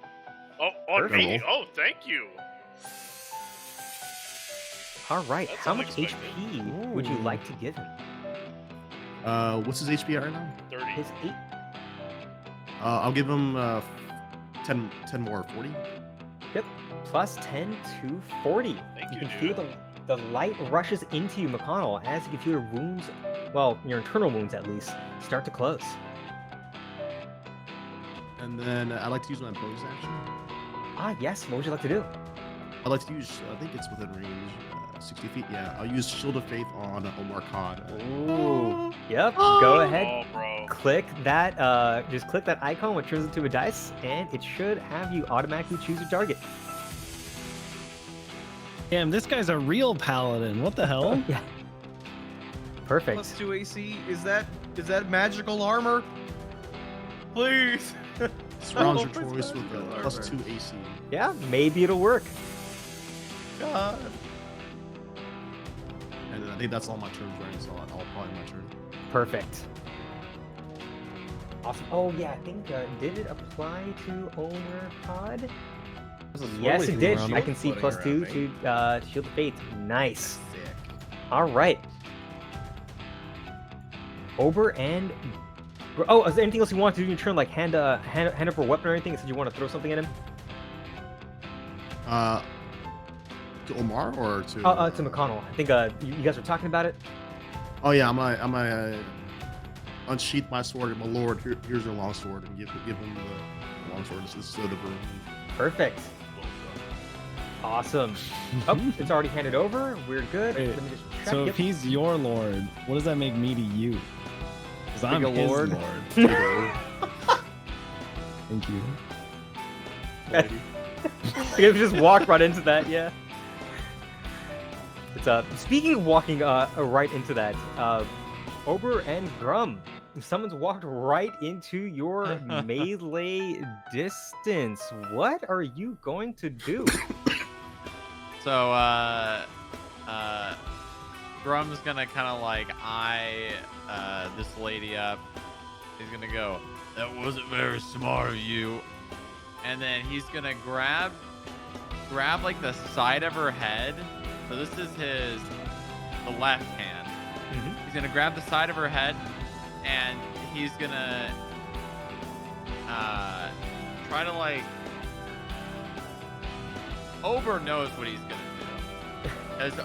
Oh, on me. Perfect. Oh, thank you. All right. That's How much unexpected. HP would you like to give him? What's his HP at right now? 30. His 8. I'll give him 10 more, 40. Yep. Plus 10 to 40. Thank You you, can feel dude. the light rushes into you, McConnell, as you can feel your wounds, well, your internal wounds at least, start to close. And then I'd like to use my bonus action. Yes. What would you like to do? I'd like to use, I think it's within range, 60 feet. Yeah, I'll use Shield of Faith on Omer Kod. Ooh. Yep. Go ahead. Oh, bro. Click that. Just click that icon, which turns into a dice, and it should have you automatically choose your target. Damn, this guy's a real paladin. What the hell? Yeah. Perfect. Plus 2 AC. Is that magical armor? Please. Surrounds your Oh, it's choice with a magical plus armor. 2 AC. Yeah. Maybe it'll work. God. And I think that's all my turns, right? So I'll probably my turn. Perfect. Awesome. Oh yeah, I think did it apply to Omer Kod? Yes, it did. I can see Floating plus around 2 to Shield of Faith. Nice. Sick. All right. Ober and oh, is there anything else you want to do in your turn, like hand over a weapon or anything? Since you want to throw something at him? To Omar or to? To McConnell. I think you guys were talking about it. Oh yeah, I'm gonna unsheath my sword. My lord, here's your long sword, and give him the long sword. This is the broom. Perfect. Awesome. Oh, it's already handed over. We're good. Wait, Let me just check. So Yep. if he's your lord, what does that make me to you? Because I'm Like a his lord? lord. Thank you. You just walk right into that, yeah. It's speaking of walking right into that, Ober and Grum, someone's walked right into your melee distance. What are you going to do? So, Grum's gonna kind of like eye this lady up. He's gonna go, "That wasn't very smart of you," and then he's gonna grab like the side of her head. So this is the left hand. Mhm. He's gonna grab the side of her head, and he's gonna try to like. Ober knows what he's gonna do, because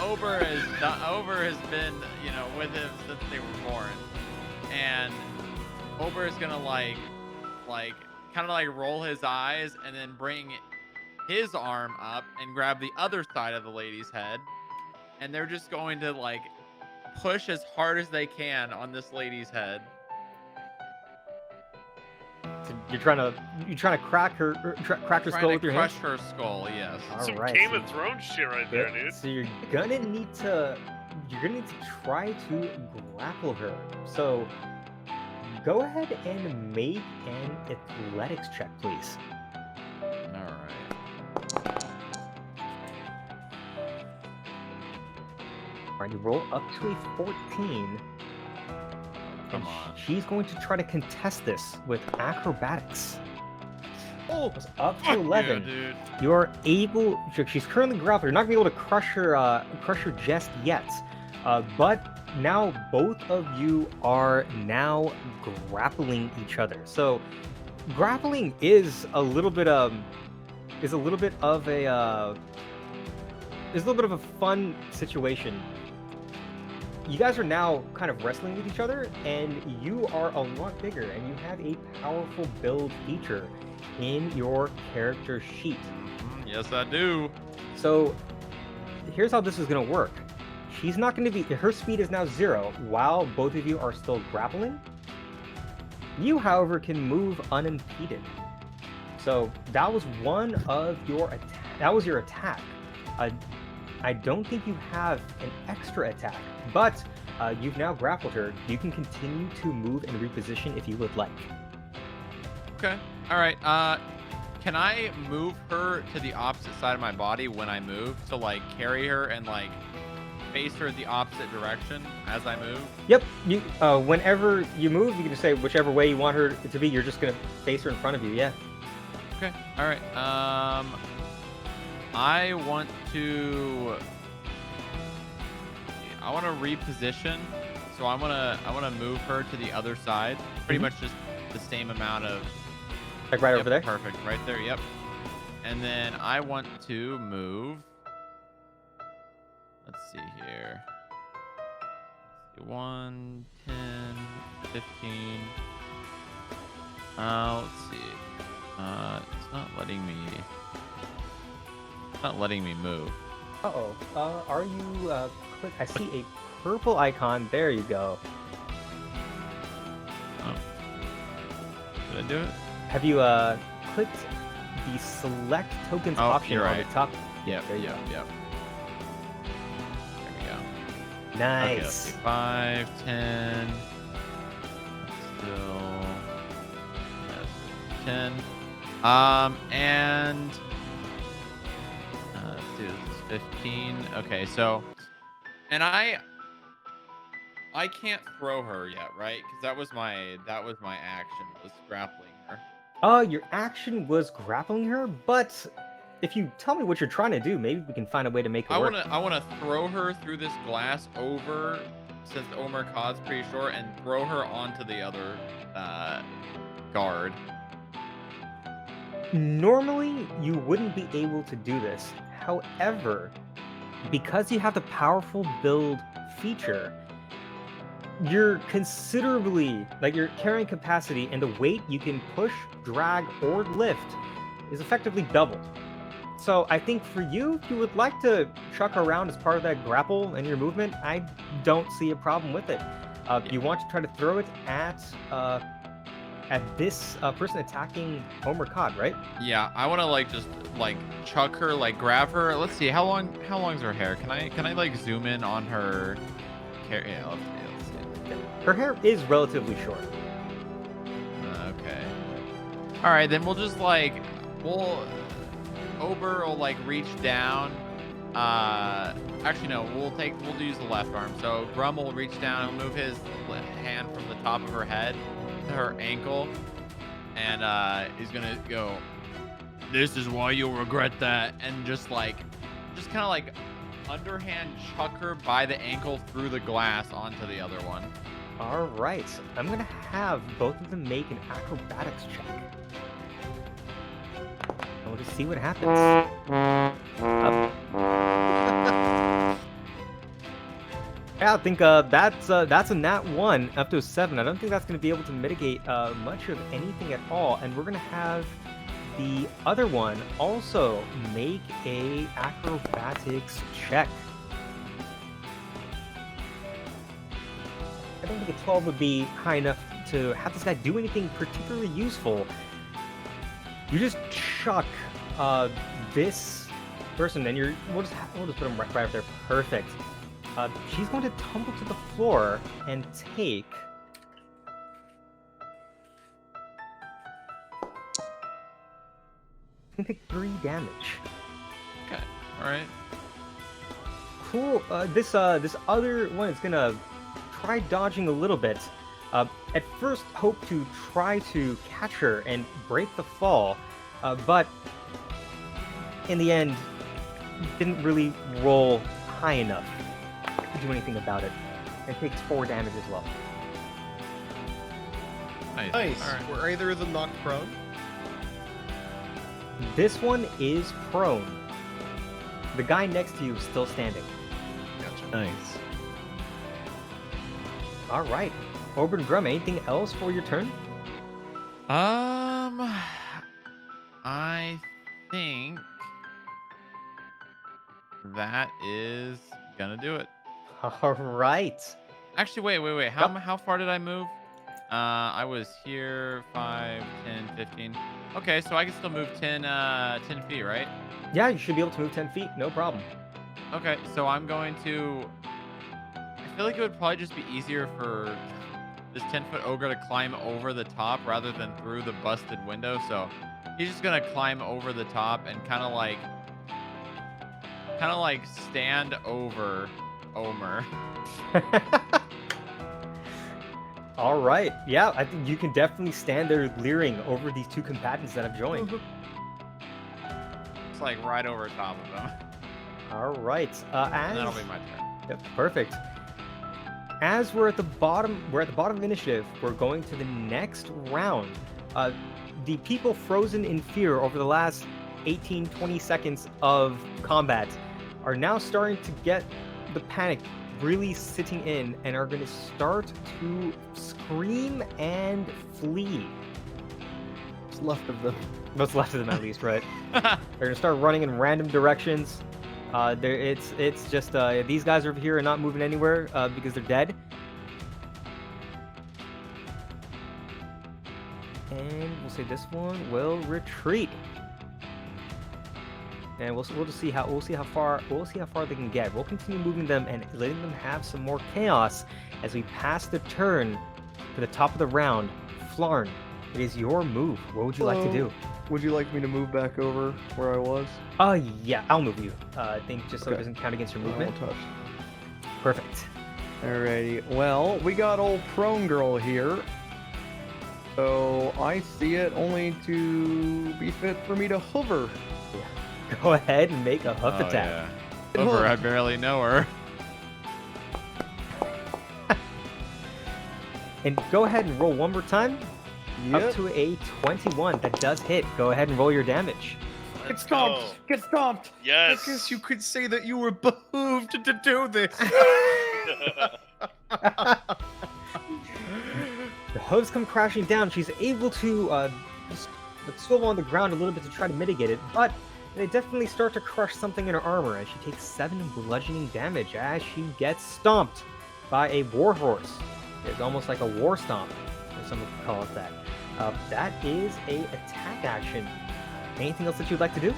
Ober has been, you know, with him since they were born, and Ober is gonna like kind of like roll his eyes and then bring his arm up and grab the other side of the lady's head, and they're just going to like push as hard as they can on this lady's head. So you're trying to crack her Trying skull to with your crush hand. her skull, yes. Some Alright, Game so- of Thrones shit right there, dude. So you're gonna need to try to grapple her. So go ahead and make an athletics check, please. All right. All right, you roll up to a 14. Come and on. She's going to try to contest this with acrobatics. It's up to 11. Yeah, dude. You are able. She's currently grappled. You're not gonna be able to crush her just yet. But now both of you are now grappling each other. So grappling is a little bit of a fun situation. You guys are now kind of wrestling with each other, and you are a lot bigger, and you have a powerful build feature in your character sheet. Yes, I do. So here's how this is going to work. She's not going to be, her speed is now 0 while both of you are still grappling. You, however, can move unimpeded. So that was one of your that was your attack. I don't think you have an extra attack, but you've now grappled her. You can continue to move and reposition if you would like. Okay. All right. Can I move her to the opposite side of my body when I move? So like carry her and like face her the opposite direction as I move? Yep. You whenever you move, you can just say whichever way you want her to be. You're just gonna face her in front of you. Yeah. Okay. All right. I want to reposition. So I want to move her to the other side. Pretty much just the same amount of. Like right over there. Perfect. Right there. Yep. And then I want to move. Let's see here. 1, 10, 15. Let's see. It's not letting me. It's not letting me move. Uh-oh. Are you click? I see a purple icon. There you go. Oh. Did I do it? Have you clicked the select tokens option you're on right. the top? Yep. There you Yep. go. Yep. There we go. Okay, let's see. Nice. 5, 10. Still. 10. And let's do this is 15. Okay, so, and I can't throw her yet, right? Because that was my action, was grappling her. Your action was grappling her, but if you tell me what you're trying to do, maybe we can find a way to make it work. I wanna throw her through this glass over, since Omer Kod's pretty short, and throw her onto the other guard. Normally, you wouldn't be able to do this. However, because you have the powerful build feature, you're considerably, like your carrying capacity and the weight you can push, drag, or lift is effectively doubled. So I think for you, if you would like to chuck her around as part of that grapple and your movement, I don't see a problem with it. You want to try to throw it at this person attacking Omer Kod, right? Yeah, I want to like just like chuck her, like grab her. Let's see how long's her hair? Can I like zoom in on her hair? Yeah, let's see. Her hair is relatively short. Okay. All right, then we'll just like Ober will like reach down. Actually no, we'll use the left arm. So Grum will reach down and move his hand from the top of her head to her ankle, and he's gonna go, "This is why you'll regret that," and just kind of like underhand chuck her by the ankle through the glass onto the other one. All right, I'm gonna have both of them make an acrobatics check. And we'll just see what happens. Yeah, I think that's a nat 1 up to a 7. I don't think that's going to be able to mitigate much of anything at all. And we're going to have the other one also make a acrobatics check. I don't think a 12 would be high enough to have this guy do anything particularly useful. You just chuck this person, and we'll just put him right up there. Perfect. She's going to tumble to the floor and take It's gonna take 3 damage. Okay. All right. Cool. This other one is gonna try dodging a little bit. At first, hope to try to catch her and break the fall. but in the end, didn't really roll high enough to do anything about it. It takes 4 damage as well. Nice. All right. Were either of them knocked prone? This one is prone. The guy next to you is still standing. Gotcha. Nice. All right. Ober and Grum, anything else for your turn? I think that is gonna do it. All right. Actually, wait. How far did I move? I was here 5, 10, 15. Okay, so I can still move 10 feet, right? Yeah, you should be able to move 10 feet. No problem. Okay, so I'm going to... I feel like it would probably just be easier for this 10-foot ogre to climb over the top rather than through the busted window. So he's just gonna climb over the top and kind of like stand over Omer. All right. Yeah, I think you can definitely stand there leering over these 2 combatants that have joined. It's like right over top of them. All right. And that'll be my turn. Yep, perfect. As we're at the bottom of initiative. We're going to the next round. The people frozen in fear over the last 18-20 seconds of combat are now starting to get the panic really sitting in and are going to start to scream and flee. What's left of them? What's left of them, at least, right? They're going to start running in random directions. It's just these guys over here are not moving anywhere because they're dead. And we'll say this one will retreat. And we'll just see how far they can get. We'll continue moving them and letting them have some more chaos as we pass the turn to the top of the round. Flarn, it is your move. What would you like to do? Would you like me to move back over where I was? Yeah, I'll move you. I think just so it Okay. doesn't count against your I movement. won't touch. Perfect. Alrighty. Well, we got old prone girl here. So I see it only to be fit for me to hover. Go ahead and make a hoof attack. Yeah. Over, I barely know her. And go ahead and roll one more time. Yep. Up to a 21. That does hit. Go ahead and roll your damage. Get stomped! Get stomped! Yes. I guess you could say that you were behooved to do this. The hooves come crashing down. She's able to just swivel on the ground a little bit to try to mitigate it, but they definitely start to crush something in her armor, and she takes 7 bludgeoning damage as she gets stomped by a warhorse. It's almost like a war stomp, as some would call it that. That is a attack action. Anything else that you'd like to do?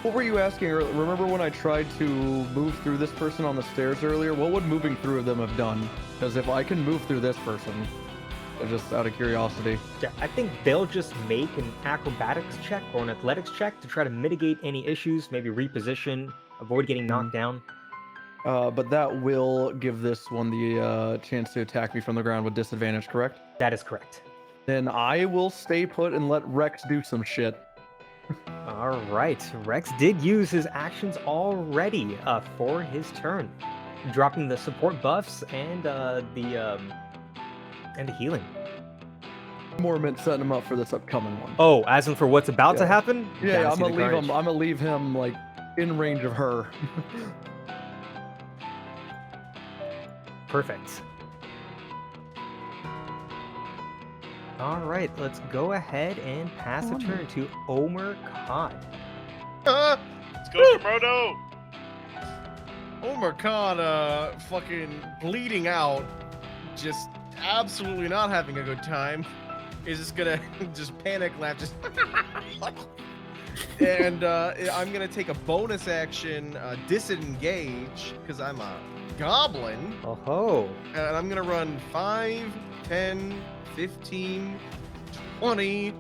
What were you asking earlier? Remember when I tried to move through this person on the stairs earlier? What would moving through them have done? Because if I can move through this person, just out of curiosity. Yeah, I think they'll just make an acrobatics check or an athletics check to try to mitigate any issues, maybe reposition, avoid getting knocked down. But that will give this one the chance to attack me from the ground with disadvantage, correct? That is correct. Then I will stay put and let Rex do some shit. All right, Rex did use his actions already for his turn, dropping the support buffs and the healing. More meant setting him up for this upcoming one. Oh, as in for what's about to Yeah. happen? Yeah, Down I'm to gonna the leave carnage. him. I'm gonna leave him like in range of her. Perfect. All right, let's go ahead and pass the turn to Omer Kod. Let's go, Komodo. Omer Kod, fucking bleeding out, just absolutely not having a good time, is just gonna just panic laugh, just and I'm gonna take a bonus action, disengage, because I'm a goblin, Oh ho! and I'm gonna run 5, 10, 15, 20,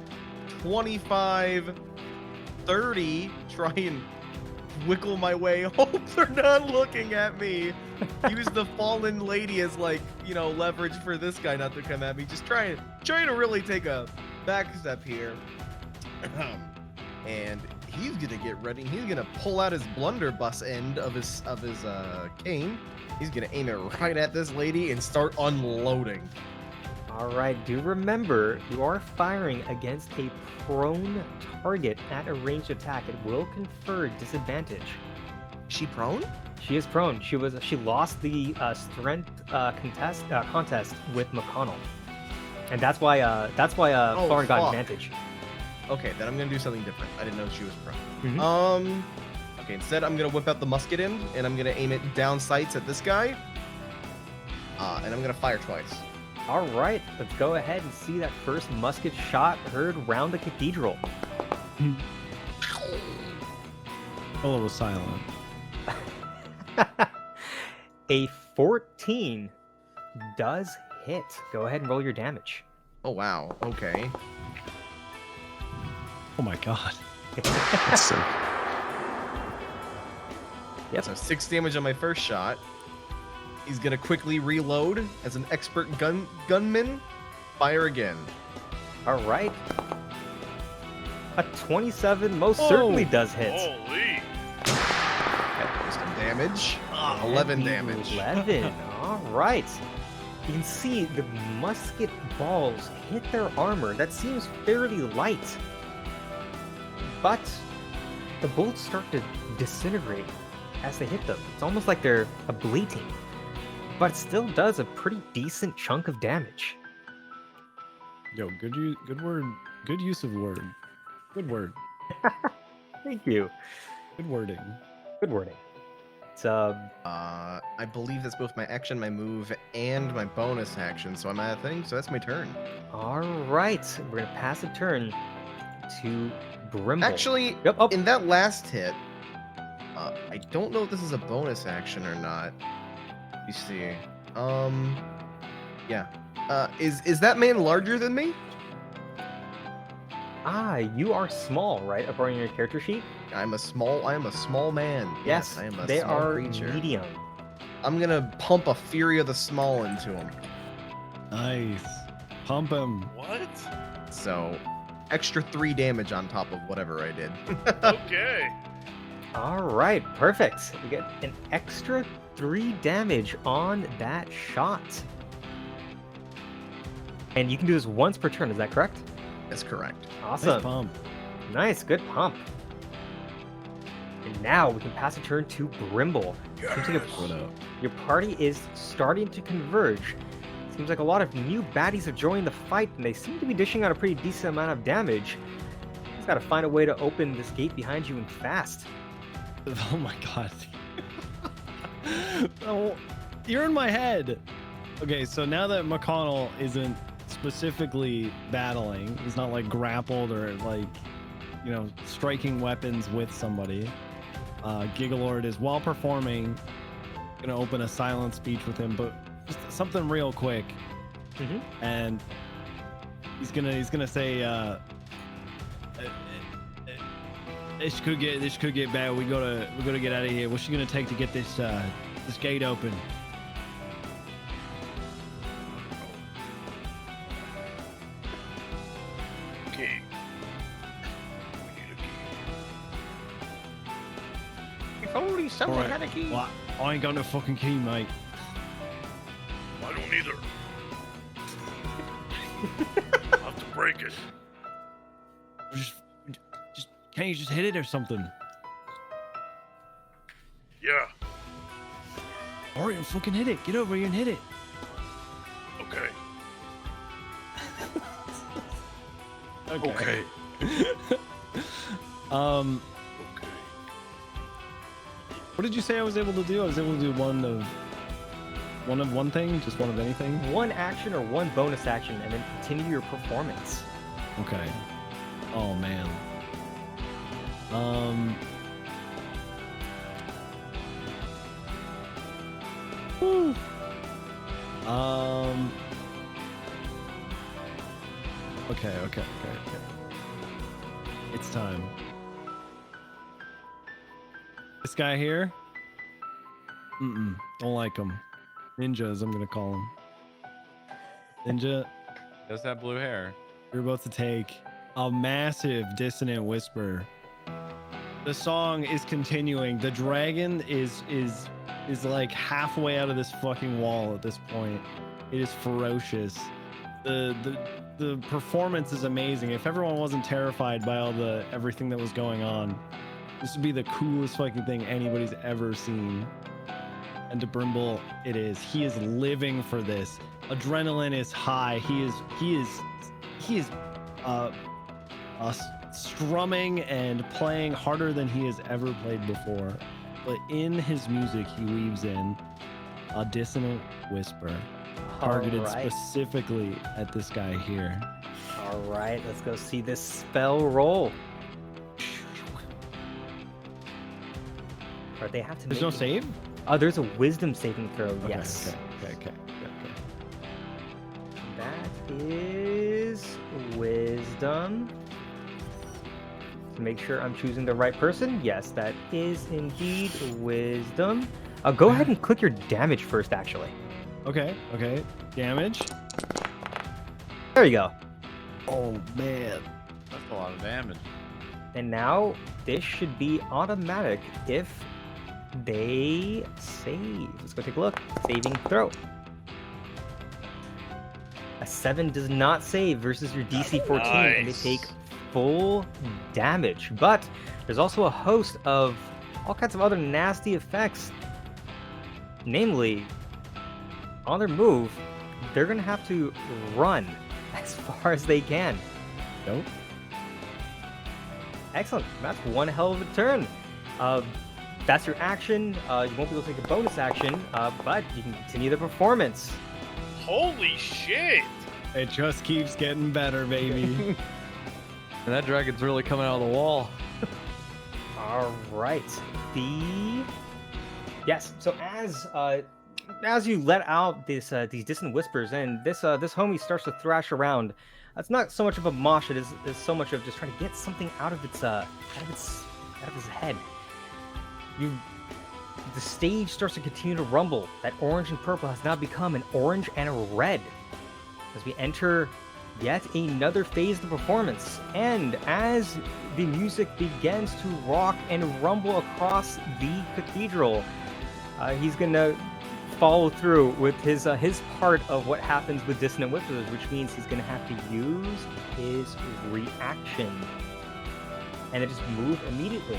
25, 30, try and wiggle my way. Hope they're not looking at me use the fallen lady as like, leverage for this guy not to come at me. Just trying to really take a back step here. And he's gonna get ready. He's gonna pull out his blunderbuss end of his cane. He's gonna aim it right at this lady and start unloading. All right, do remember, you are firing against a prone target at a ranged attack. It will confer disadvantage. Is she prone? She is prone. She lost the strength contest with McConnell, and that's why Florin got advantage. Okay, then I'm gonna do something different. I didn't know she was prone. Mhm. Okay, instead I'm gonna whip out the musket end and I'm gonna aim it down sights at this guy. And I'm gonna fire twice. All right, let's go ahead and see that first musket shot heard round the cathedral. Ella was silent. A 14 does hit. Go ahead and roll your damage. Oh wow. Okay. Oh my god. That's sick. Yep. So 6 damage on my first shot. He's gonna quickly reload as an expert gunman. Fire again. All right. A 27 most certainly does hit. Holy. There's some damage. 11 damage. 11. All right. You can see the musket balls hit their armor. That seems fairly light. But the bullets start to disintegrate as they hit them. It's almost like they're ablating. But it still does a pretty decent chunk of damage. Yo, good word. Good use of word. Good word. Thank you. Good wording. Good wording. It's I believe that's both my action, my move, and my bonus action. So I'm at a thing. So that's my turn. all right. We're gonna pass a turn to Brimble. Actually, Yep. Oh, in that last hit, I don't know if this is a bonus action or not. You see. Yeah. Is that man larger than me? you are small, right? According to your character sheet. I am a small man. Yes, I am a they small are creature. medium. I'm gonna pump a Fury of the Small into him. Nice. Pump him. What? So, extra 3 damage on top of whatever I did. Okay. All right, perfect. We get an extra 3 damage on that shot. And you can do this once per turn, is that correct? That's correct. Awesome. Nice pump. Nice, good pump. And now we can pass a turn to Brimble. Seems like What up? your party is starting to converge. Seems like a lot of new baddies have joined the fight, and they seem to be dishing out a pretty decent amount of damage. Just gotta find a way to open this gate behind you and fast. Oh my god. Oh, you're in my head. Okay, so now that McConnell isn't specifically battling, he's not like grappled or like, striking weapons with somebody. Gigalord is, while performing, gonna open a silent speech with him, but just something real quick. Mhm. And he's gonna say, this could get bad. We gotta get out of here. What's it gonna take to get this gate open? King. If only someone Alright. had a key. Well, I ain't got no fucking key, mate. I don't either. I'll have to break it. Just can't you just hit it or something? Yeah. Hurry and fucking hit it. Get over here and hit it. Okay. Okay. Okay. Um, Okay. what did you say I was able to do? I was able to do one of one thing, just one of anything. One action or one bonus action, and then continue your performance. Okay. Oh man. Whew. Okay. It's time. This guy here, Don't like them. Ninjas, I'm gonna call them. Ninja, Does have blue hair. you're about to take a massive dissonant whisper. The song is continuing. The dragon is like halfway out of this fucking wall at this point. It is ferocious. The performance is amazing. If everyone wasn't terrified by everything that was going on, this would be the coolest fucking thing anybody's ever seen. And to Brimble, it is. He is living for this. Adrenaline is high. He is strumming and playing harder than he has ever played before. But in his music, he weaves in a dissonant whisper targeted specifically at this guy here. All right, let's go see this spell roll. Or they have to. There's no save? There's a wisdom saving throw. Okay, Yes. Okay. That is wisdom. To make sure I'm choosing the right person. Yes, that is indeed wisdom. Go ahead and click your damage first, actually. Okay. Damage. There you go. Oh, man. That's a lot of damage. And now this should be automatic if they save. Let's go take a look. Saving throw. A 7 does not save versus your DC 14, and they take full damage. But there's also a host of all kinds of other nasty effects. Namely, on their move, they're going to have to run as far as they can. Nope. Excellent. That's one hell of a turn. That's your action. You won't be able to take a bonus action, but you can continue the performance. Holy shit! It just keeps getting better, baby. And that dragon's really coming out of the wall. All right. Yes. So as you let out these distant whispers, and this homie starts to thrash around. That's not so much of a mosh. It is so much of just trying to get something out of his head. The stage starts to continue to rumble. That orange and purple has now become an orange and a red. As we enter yet another phase of the performance, and as the music begins to rock and rumble across the cathedral, he's gonna follow through with his part of what happens with dissonant whispers, which means he's gonna have to use his reaction, and it just move immediately.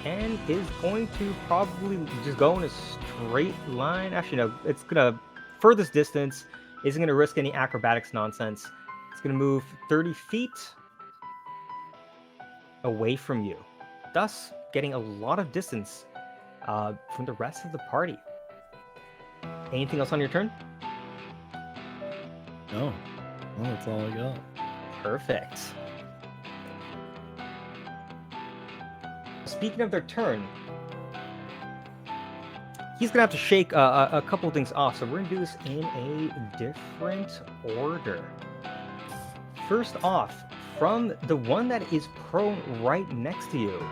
And is going to probably just go in a straight line. Actually, no, it's gonna furthest distance. Isn't gonna risk any acrobatics nonsense. It's gonna move 30 feet away from you, thus getting a lot of distance from the rest of the party. Anything else on your turn? No, that's all I got. Perfect. Speaking of their turn, he's gonna have to shake a couple of things off, so we're gonna do this in a different order. First off, from the one that is prone right next to you,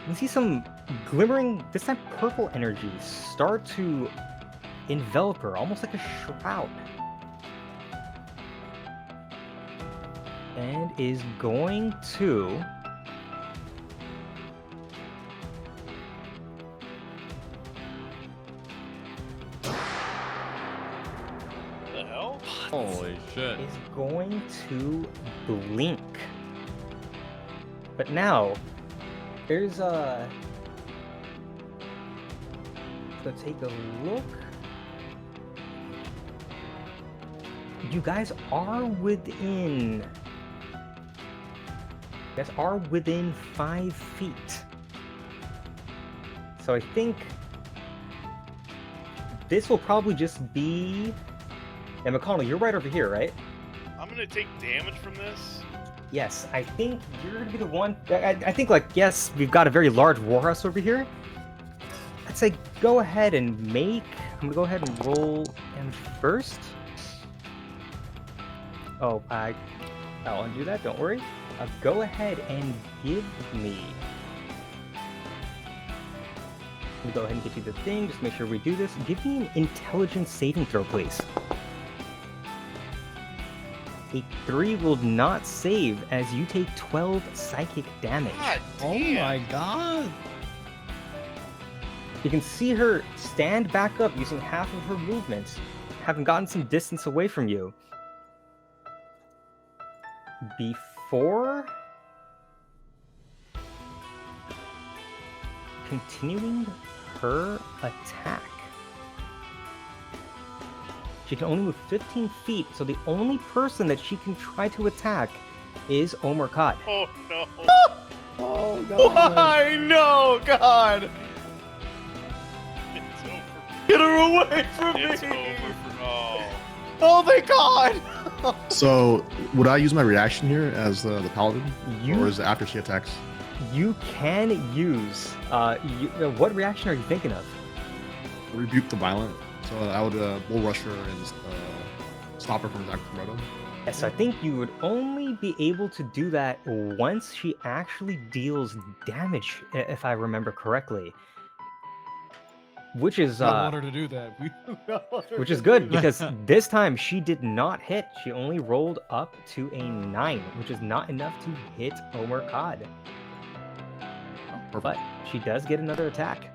you see some glimmering, this time purple energy start to envelop her, almost like a shroud. And is going to The hell? Holy shit. is going to blink. But now there's a let's take a look. You guys are within 5 feet. So I think this will probably just be. And McConnell, you're right over here, right? I'm gonna take damage from this. Yes, I think you're gonna be the one. I think, like, yes, we've got a very large warhouse over here. I'd say go ahead and make. I'm gonna go ahead and roll damage first. Oh, I'll undo that. Don't worry. Go ahead and give me Let me go ahead and get you the thing. Just make sure we do this. Give me an intelligence saving throw, please. A 3 will not save as you take 12 psychic damage. God Oh damn. my god. You can see her stand back up using half of her movement, having gotten some distance away from you. Before continuing her attack. She can only move 15 feet, so the only person that she can try to attack is Omer Kod. Oh no. Oh god. Why? No, God! It's over. Get her away from It's me! over for oh. Oh my God! So, would I use my reaction here as the paladin, You- or is it after she attacks? You can use. What reaction are you thinking of? Rebuke the violent. So I would bull rush her and stop her from attacking Komodo. Yes, I think you would only be able to do that once she actually deals damage, if I remember correctly. Which is I don't want her to do that. which is good because this time she did not hit. She only rolled up to a 9, which is not enough to hit Omer Kod. Perfect. But she does get another attack.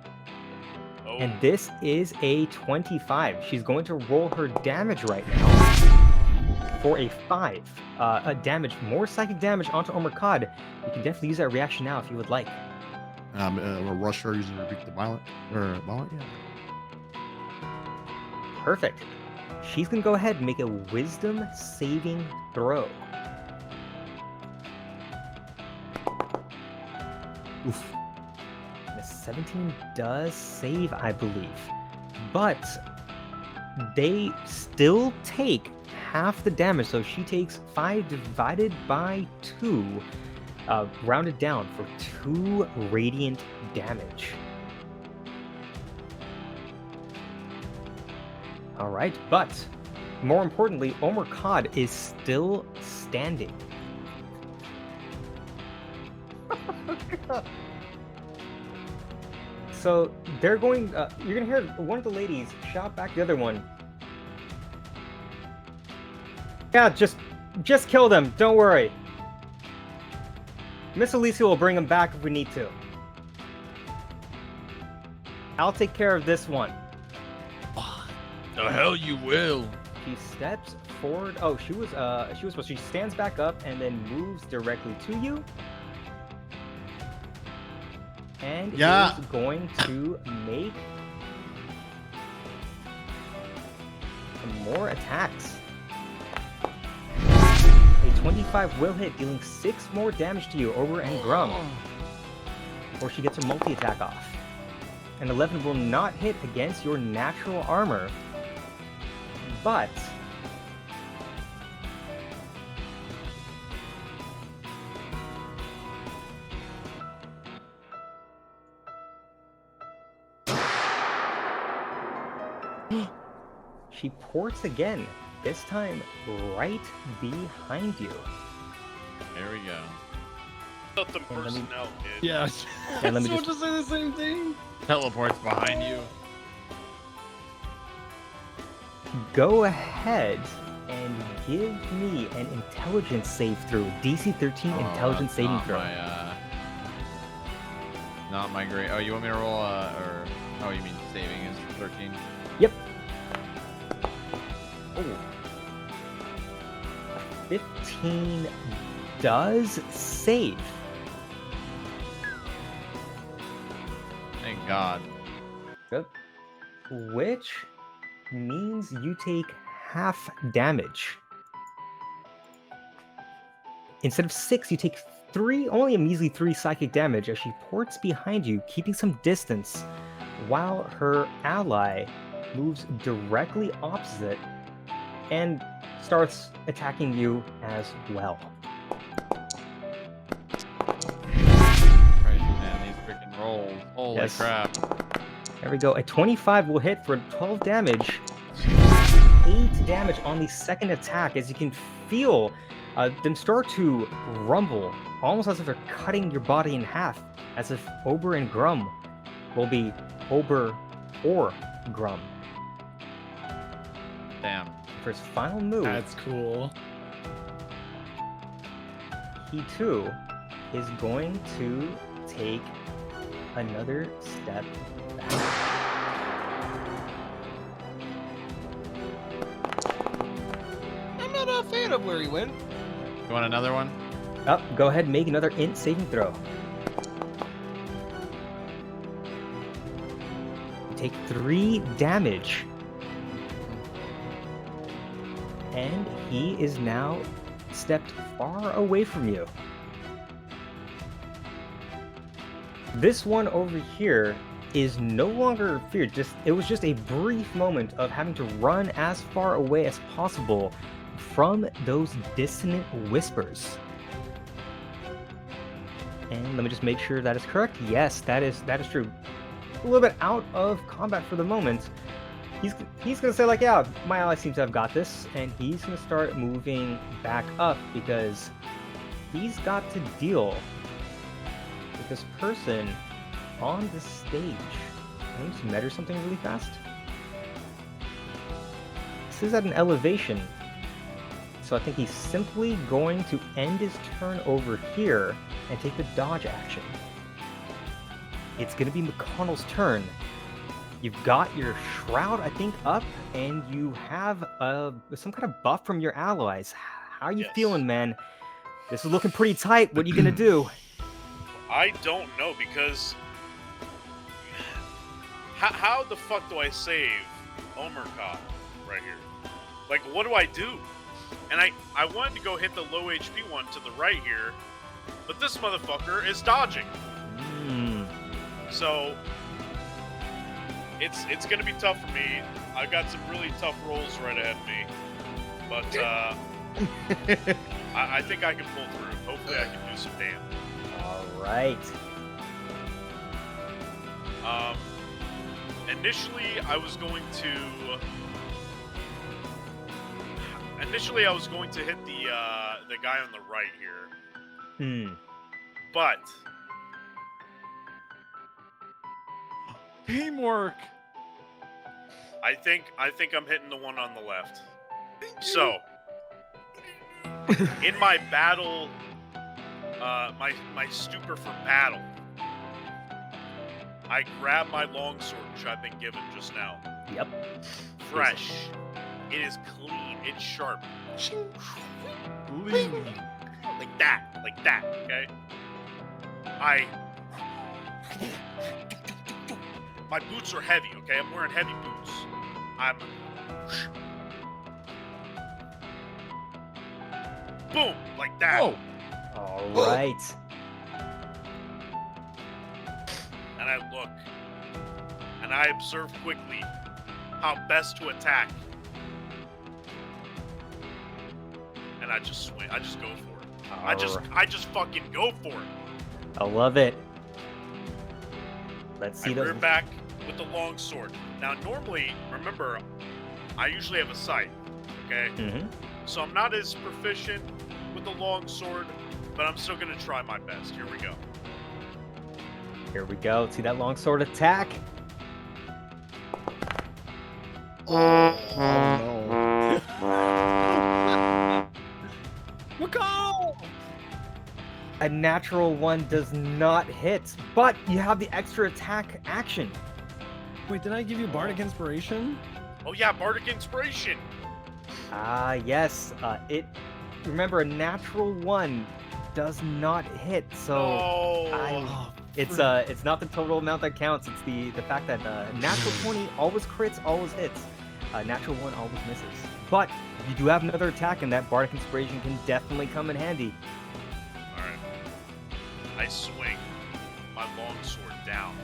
Oh. And this is a 25. She's going to roll her damage right now for a 5. Damage, more psychic damage onto Omer Kod. You can definitely use that reaction now if you would like. We'll rush her using rebuke the violent. Or violent, yeah. Perfect. She's going to go ahead and make a wisdom saving throw. Oof. The 17 does save, I believe. But they still take half the damage, so she takes 5 divided by 2, rounded down for 2 radiant damage. Alright, but more importantly, Omer Kod is still standing. So they're going. You're gonna hear one of the ladies shout back the other one. Yeah, just kill them. Don't worry. Miss Alicia will bring them back if we need to. I'll take care of this one. The hell you will. She steps forward. Oh, she was supposed. She stands back up and then moves directly to you. And Yeah. is going to make some more attacks. A 25 will hit, dealing 6 more damage to you, Ober and Grum. Before she gets her multi-attack off. An 11 will not hit against your natural armor, but she ports again, this time right behind you. There we go. Thought the let me- personnel kid. Yes. And let me I was just- about to say the same thing. Teleports behind you. Go ahead and give me an intelligence save through. DC 13 intelligence that's saving not throw. Not my great. Oh, you want me to roll or? Oh, you mean saving is 13? Yep. Oh. 15 does save. Thank God. Good. Which means you take half damage. Instead of 6, you take 3, only a measly 3 psychic damage as she ports behind you, keeping some distance, while her ally moves directly opposite and starts attacking you as well. Christ, man, these freaking rolls. Holy Yes. crap. There we go. A 25 will hit for 12 damage. 8 damage on the second attack as you can feel them start to rumble, almost as if they're cutting your body in half, as if Ober and Grum will be Ober or Grum. Damn. For his final move, That's cool. he too is going to take another step back. I'm not a fan of where he went. You want another one? Up, go ahead and make another int saving throw. You take 3 damage. And he is now stepped far away from you. This one over here is no longer feared. It was just a brief moment of having to run as far away as possible from those dissonant whispers. And let me just make sure that is correct. Yes, that is true. A little bit out of combat for the moment. He's gonna say like, yeah, my ally seems to have got this, and he's gonna start moving back up because he's got to deal with this person on the stage. Let me just measure something really fast. This is at an elevation, so I think he's simply going to end his turn over here and take the dodge action. It's gonna be McConnell's turn. You've got your shroud, I think, up, and you have some kind of buff from your allies. How are you feeling, man? This is looking pretty tight. What are you gonna do? I don't know, because how the fuck do I save Omer Kod right here? Like, what do I do? And I wanted to go hit the low HP one to the right here, but this motherfucker is dodging. So it's gonna be tough for me. I've got some really tough rolls right ahead of me, but I think I can pull through. Hopefully, I can do some damage. All right. Initially, I was going to hit the guy on the right here. But Teamwork. I think I'm hitting the one on the left. So, in my battle, my stupor for battle, I grab my longsword, which I've been given just now. Yep. Fresh. It is clean. It's sharp. Clean. Like that. Okay. My boots are heavy. Okay, I'm wearing heavy boots. Boom, like that. Oh. All right. And I look, and I observe quickly how best to attack. And I just swing. I just go for it. I just fucking go for it. I love it. Let's see I those. rear back with the long sword. Now, normally, remember, I usually have a sight. Okay. Mm-hmm. So I'm not as proficient with the long sword, but I'm still gonna try my best. Here we go. Here we go. See that longsword attack? Oh no. McConnell! A natural one does not hit, but you have the extra attack action. Wait, did I give you Bardic Inspiration? Oh yeah, Bardic Inspiration. Yes. Remember, a natural one does not hit, so Oh. it's not the total amount that counts. It's the fact that natural 20 always crits, always hits. Natural 1 always misses. But you do have another attack, and that Bardic Inspiration can definitely come in handy. Alright. I swing my long sword down.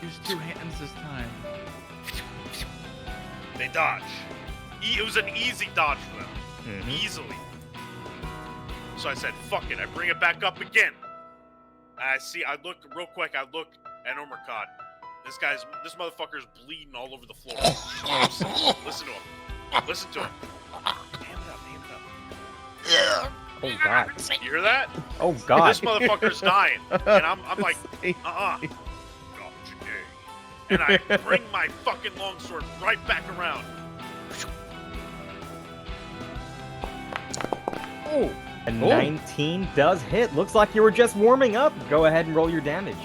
Use 2 hands this time. They dodge. It was an easy dodge for them. Mhm. Easily. So I said, fuck it. I bring it back up again. And I look real quick. I look at Omer Kod. This motherfucker's bleeding all over the floor. Listen to him. Listen to him. Damn it up. Oh god. You hear that? Oh god. This motherfucker's dying. And I'm like, and I bring my fucking longsword right back around. Oh, a 19 does hit. Looks like you were just warming up. Go ahead and roll your damage.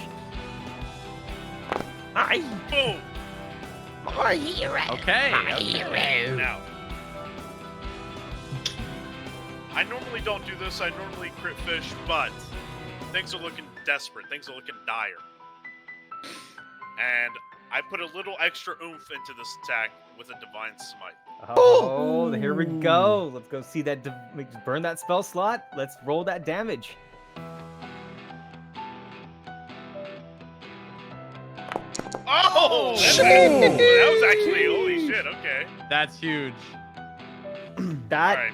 Boom. Okay. Now, I normally don't do this. I normally crit fish, but things are looking desperate. Things are looking dire. And I put a little extra oomph into this attack with a divine smite. Oh, here we go. Let's go see that. Burn that spell slot. Let's roll that damage. Oh, that was actually holy shit. Okay. That's huge. That All right.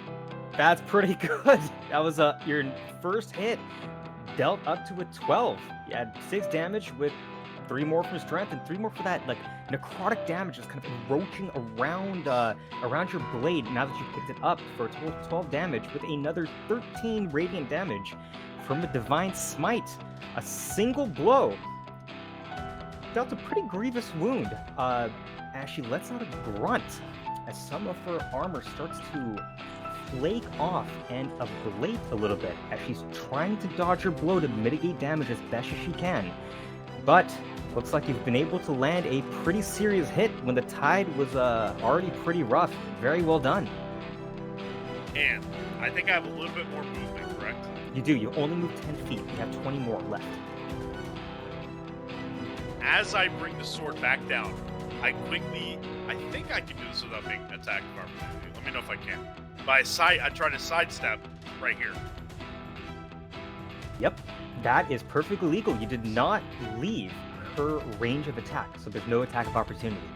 That's pretty good. That was your first hit. Dealt up to a 12. You had 6 damage with 3 more for strength and 3 more for that like necrotic damage that's kind of encroaching around your blade now that you picked it up for a total of 12 damage with another 13 radiant damage from a divine smite. A single blow dealt a pretty grievous wound as she lets out a grunt as some of her armor starts to flake off and ablate a little bit as she's trying to dodge her blow to mitigate damage as best as she can. But looks like you've been able to land a pretty serious hit when the tide was already pretty rough. Very well done. And I think I have a little bit more movement, correct? You do. You only move 10 feet. You have 20 more left. As I bring the sword back down, I think I can do this without being attacked of opportunity. Let me know if I can. By I try to sidestep right here. Yep, that is perfectly legal. You did not leave her range of attack, so there's no attack of opportunity.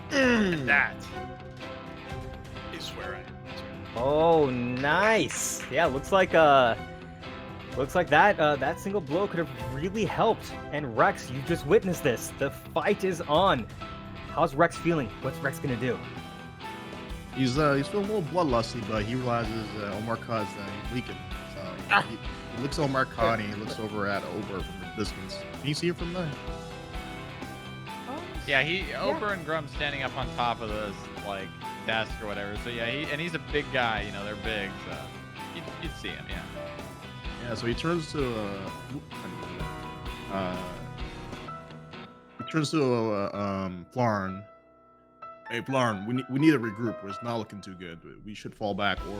And that is where I am. Oh, nice. Yeah, looks like that single blow could have really helped. And Rex, you just witnessed this. The fight is on. How's Rex feeling? What's Rex gonna do? He's feeling a little bloodlusty, but he realizes Omer Kod's leaking. So he looks at Omer Kod and he looks over at Ober from the distance. Can you see it from there? Yeah, Ober and Grum's standing up on top of this like desk or whatever. So yeah, he's a big guy. You know, they're big, so you'd see him. Yeah. Yeah. So he turns to Flarn. Hey, Flarn, we need to regroup. It's not looking too good. We should fall back, or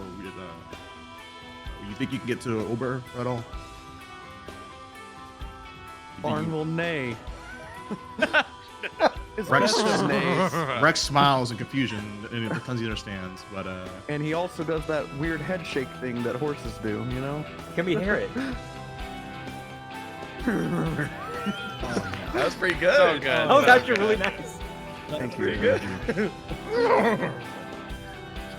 you think you can get to Ober at all? Barn will neigh. Rex, neighs. Rex smiles in confusion and pretends he understands, but And he also does that weird head shake thing that horses do, you know? Can we hear it? That was pretty good. So good. Oh, that's really nice. Thank you. Pretty good.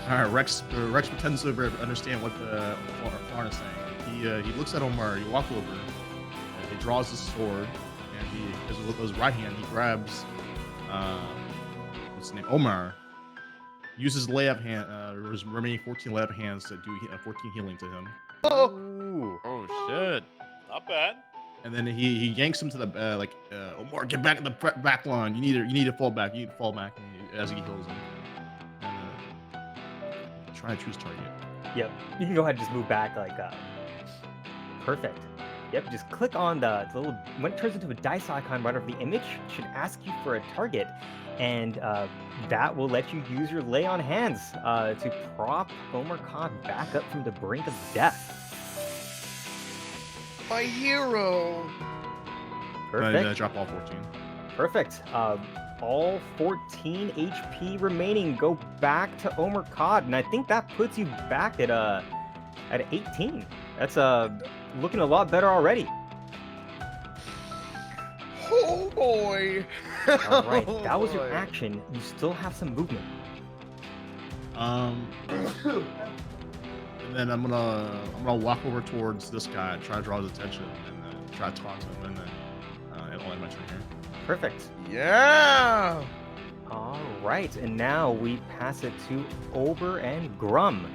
all right. Rex pretends to understand what the Flarn is saying. He looks at Omer. He walks over. He draws his sword, and with his right hand, he grabs what's his name? Omer. Uses layup hand, his remaining 14 layup hands to do 14 healing to him. Oh shit. Not bad. And then he yanks him to the Omer, get back in the back line. You need to fall back. You need to fall back as he heals him. And try to choose target. Yep. You can go ahead and just move back perfect. Yep, just click on the little, when it turns into a dice icon right over the image, it should ask you for a target, and that will let you use your lay on hands to prop Omer Kod back up from the brink of death. My hero. Perfect. Drop all 14. Perfect. All 14 HP remaining go back to Omer Kod, and I think that puts you back at 18. That's looking a lot better already. Oh boy. All right, that was your action. You still have some movement. And then I'm gonna walk over towards this guy and try to draw his attention, and then try to taunt him, and then I'll end my turn here. Perfect. Yeah. All right, and now we pass it to Ober and Grum.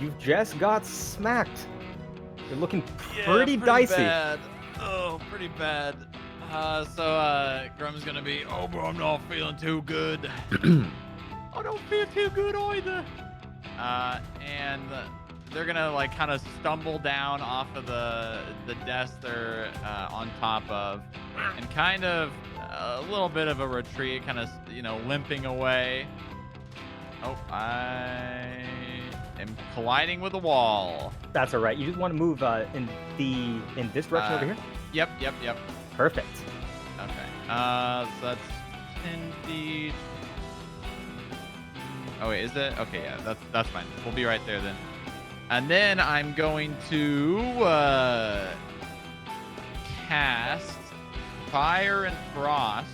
You just got smacked. You're looking pretty dicey. Bad. Oh, pretty bad. Grum's gonna be, oh, bro, I'm not feeling too good. I don't feel too good either. And they're gonna like kind of stumble down off of the desk they're on top of, and kind of a little bit of a retreat, kind of limping away. Oh, I am colliding with a wall. That's all right. You just want to move in this direction over here. Yep. Perfect. Okay. So that's 10 feet. Oh wait, is it? Okay, yeah, that's fine. We'll be right there then. And then I'm going to cast Fire and Frost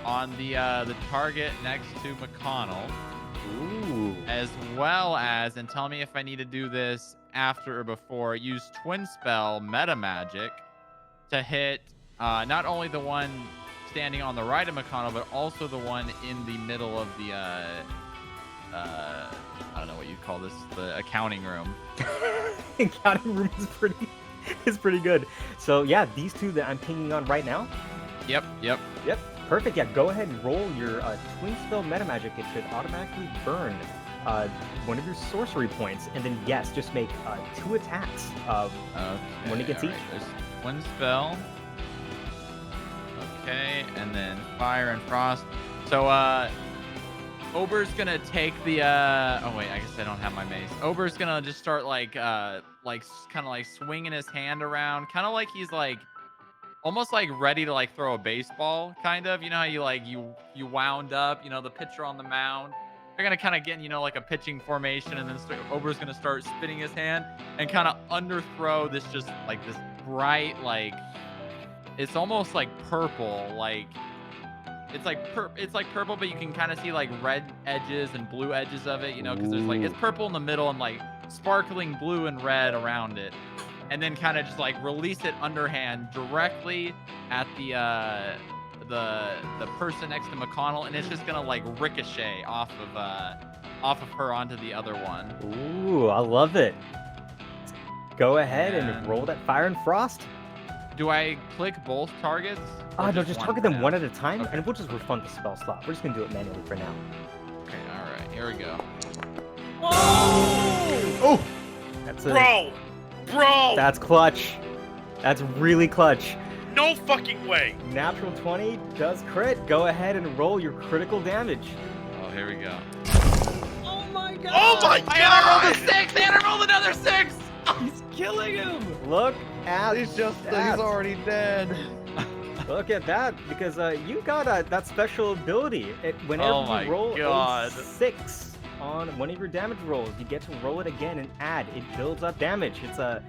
on the target next to McConnell. Ooh. As well as, and tell me if I need to do this after or before, use Twin Spell Meta Magic to hit not only the one standing on the right of McConnell, but also the one in the middle of the I don't know what you'd call this, the accounting room. Accounting room is pretty good. So yeah, these two that I'm pinging on right now. Yep. Perfect. Yeah, go ahead and roll your Twin Spell Meta Magic. It should automatically burn one of your sorcery points, and then yes, just make 2 attacks when it gets each. There's Twin Spell. Okay, and then Fire and Frost. So Ober's gonna take the oh wait, I guess I don't have my mace. Ober's gonna just start kind of like swinging his hand around, kind of like he's like almost like ready to like throw a baseball, kind of. You know how you wound up, the pitcher on the mound. They're gonna kind of get like a pitching formation, and then Ober's gonna start spinning his hand and kind of underthrow this just like this bright, like it's almost like purple, like it's like purple, but you can kind of see like red edges and blue edges of it, because there's like it's purple in the middle and like sparkling blue and red around it, and then kind of just like release it underhand directly at the person next to McConnell, and it's just gonna like ricochet off of her onto the other one. Ooh, I love it. Go ahead and roll that Fire and Frost. Do I click both targets? No, just target them one at a time, Okay. and we'll just refund the spell slot. We're just gonna do it manually for now. Okay, all right, here we go. Oh! That's Bro! That's clutch. That's really clutch. No fucking way! Natural 20 does crit. Go ahead and roll your critical damage. Oh, here we go. Oh my god! Oh my god! I rolled a 6, and I rolled another 6! He's killing him! Look at He's that. already dead. Look at that, because you got that special ability. Whenever Oh my you roll God. a 6 on one of your damage rolls, you get to roll it again and add. It builds up damage. It's a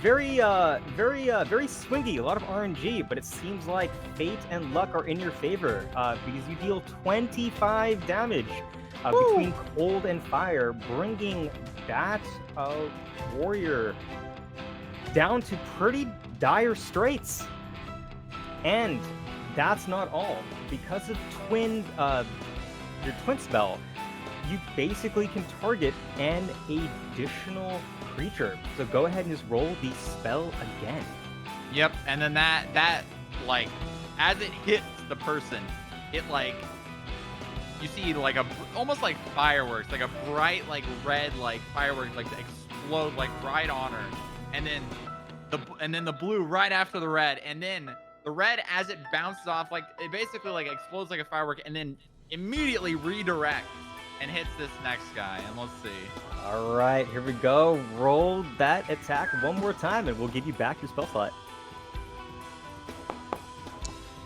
very swingy, a lot of RNG, but it seems like fate and luck are in your favor because you deal 25 damage between cold and fire, bringing that warrior down to pretty dire straits. And that's not all. Because of your twin spell, you basically can target an additional creature. So go ahead and just roll the spell again. Yep, and then that like, as it hits the person, it like, you see like almost like fireworks, like a bright like red like fireworks like explode like right on her, and then the blue right after the red, and then the red as it bounces off, like it basically like explodes like a firework, and then immediately redirects and hits this next guy. And let's see. All right, here we go. Roll that attack one more time, and we'll give you back your spell slot.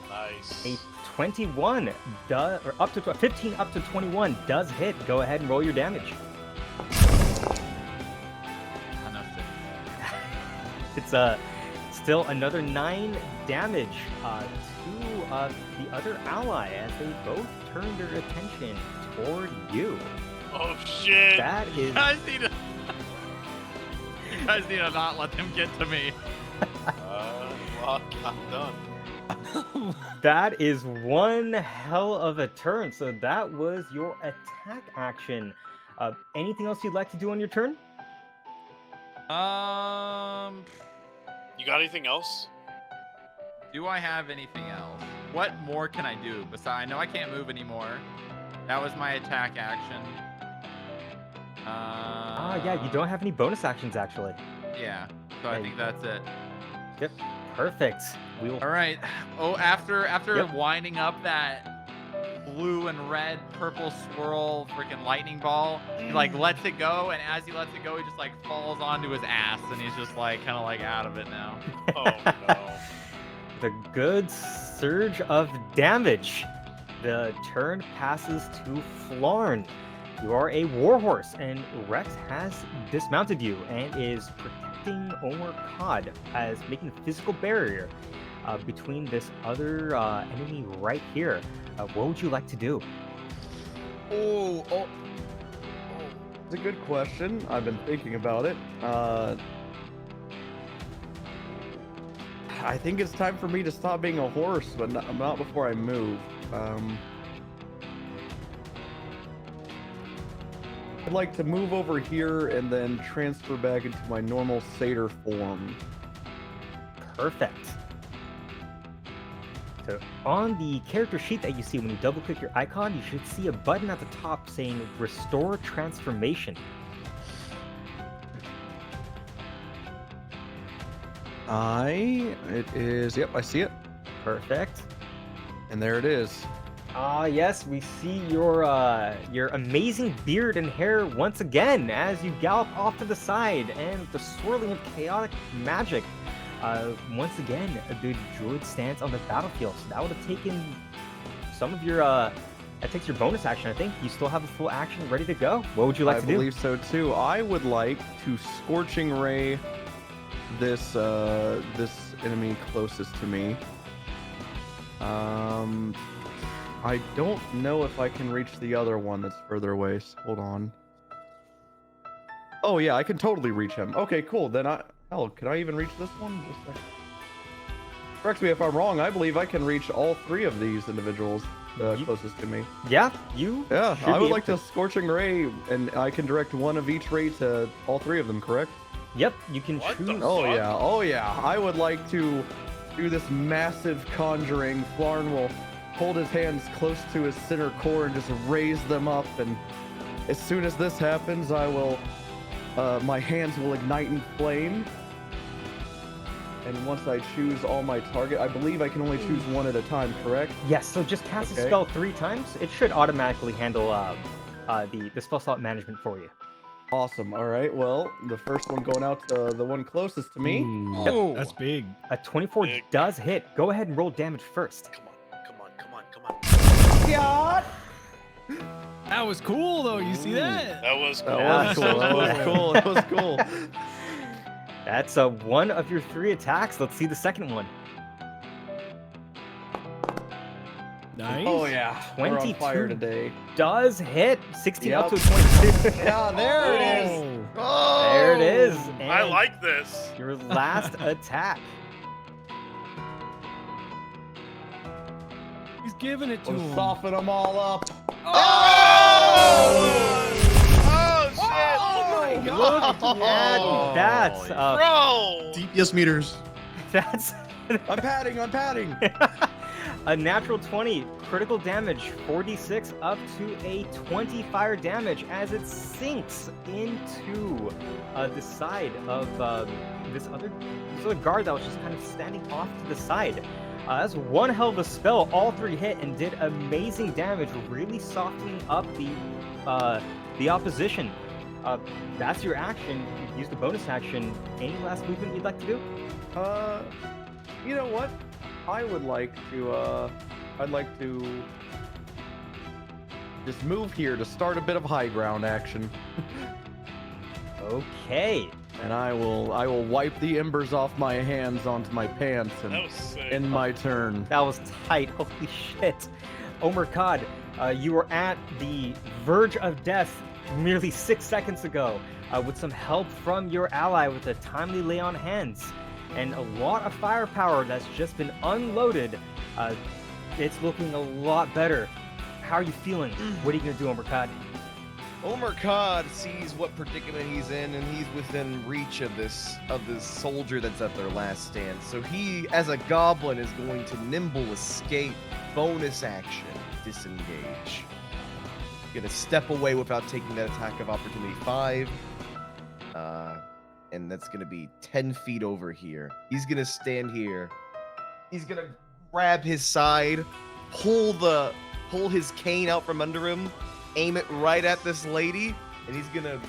Nice. A 21 does, or up to 15 up to 21 does hit. Go ahead and roll your damage. It's still another 9 damage to the other ally as they both turn their attention toward you. Oh shit! That is You guys need to not let them get to me. Well, I'm done. that is one hell of a turn. So that was your attack action. Anything else you'd like to do on your turn? You got anything else? Do I have anything else? What more can I do? Besides, I know I can't move anymore. That was my attack action. Yeah, you don't have any bonus actions actually. Yeah, so I think that's it. Yep, perfect. We will. All right. Oh, after Yep. winding up that blue and red purple swirl freaking lightning ball, he like lets it go, and as he lets it go, he just like falls onto his ass, and he's just like kind of like out of it now. Oh no. The good surge of damage. The turn passes to Flarn. You are a warhorse, and Rex has dismounted you and is protecting Omer Kod as making a physical barrier between this other enemy right here. What would you like to do? Oh. It's a good question. I've been thinking about it. I think it's time for me to stop being a horse, but not before I move. I'd like to move over here and then transfer back into my normal satyr form. Perfect. So on the character sheet that you see when you double click your icon, you should see a button at the top saying Restore Transformation. It is, yep, I see it. Perfect. And there it is. Yes, we see your amazing beard and hair once again as you gallop off to the side, and the swirling of chaotic magic. Once again, the druid stands on the battlefield. So that would have taken some of your that takes your bonus action. I think you still have a full action ready to go. What would you like to do? I believe so too. I would like to scorching ray this this enemy closest to me. I don't know if I can reach the other one that's further away. So hold on. Oh yeah, I can totally reach him. Okay, cool. Then can I even reach this one? Just a second. Correct me if I'm wrong. I believe I can reach all three of these individuals closest to me. Yeah, you. Yeah, should I be would able like to scorching ray, and I can direct one of each ray to all three of them. Correct? Yep, you can What the choose. Oh yeah. I would like to do this massive conjuring. Flarn will hold his hands close to his center core and just raise them up, and as soon as this happens, I will my hands will ignite in flame, and once I choose all my target, I believe I can only choose one at a time, correct? Yes, so just cast Okay. a spell 3 times. It should automatically handle the spell slot management for you. Awesome. All right, well, the first one going out to the one closest to me. Ooh, that's big. A 24 Big. does hit. Go ahead and roll damage first. Come on. Yeah. That was cool, though. You see that? That was cool. That was cool. That was cool. That was cool. That's one of your 3 attacks. Let's see the second one. Nice. Oh yeah, we're on 22. fire today. Does hit. 16 up to Yep. a 22. Yeah, there it is. Oh. There it is. I And like this. your last attack. He's giving it to We'll him. soften them all up. Oh shit! Oh my Look at Oh, that. Bro! DPS meters. That's I'm padding. a natural 20 critical damage, 4d6 up to a 20 fire damage as it sinks into the side of this other guard that was just kind of standing off to the side. That's one hell of a spell. All 3 hit and did amazing damage, really softening up the opposition. That's your action. You used the bonus action. Any last movement you'd like to do? You know what? I would like to. I'd like to just move here to start a bit of high ground action, Okay. and I will wipe the embers off my hands onto my pants That and was sick. end my turn. That was tight. Holy shit. Omer Kod, you were at the verge of death merely 6 seconds ago with some help from your ally with a timely lay on hands and a lot of firepower that's just been unloaded. It's looking a lot better. How are you feeling? What are you going to do, Omer Kod? Omer Kod sees what predicament he's in, and he's within reach of this soldier that's at their last stand. So he, as a goblin, is going to nimble escape, bonus action, disengage. Gonna step away without taking that attack of opportunity 5. And that's gonna be 10 feet over here. He's gonna stand here. He's gonna grab his side, pull his cane out from under him, aim it right at this lady, and he's gonna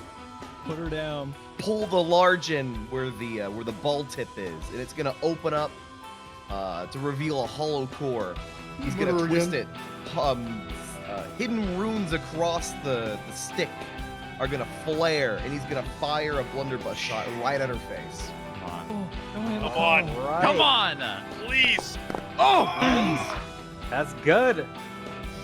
Put her down. pull the large end where the ball tip is, and it's gonna open up to reveal a hollow core. He's gonna Murder twist again. it. Hidden runes across the stick are gonna flare, and he's gonna fire a blunderbuss shot right at her face. Come on. Right. Come on! Please. Oh! That's good.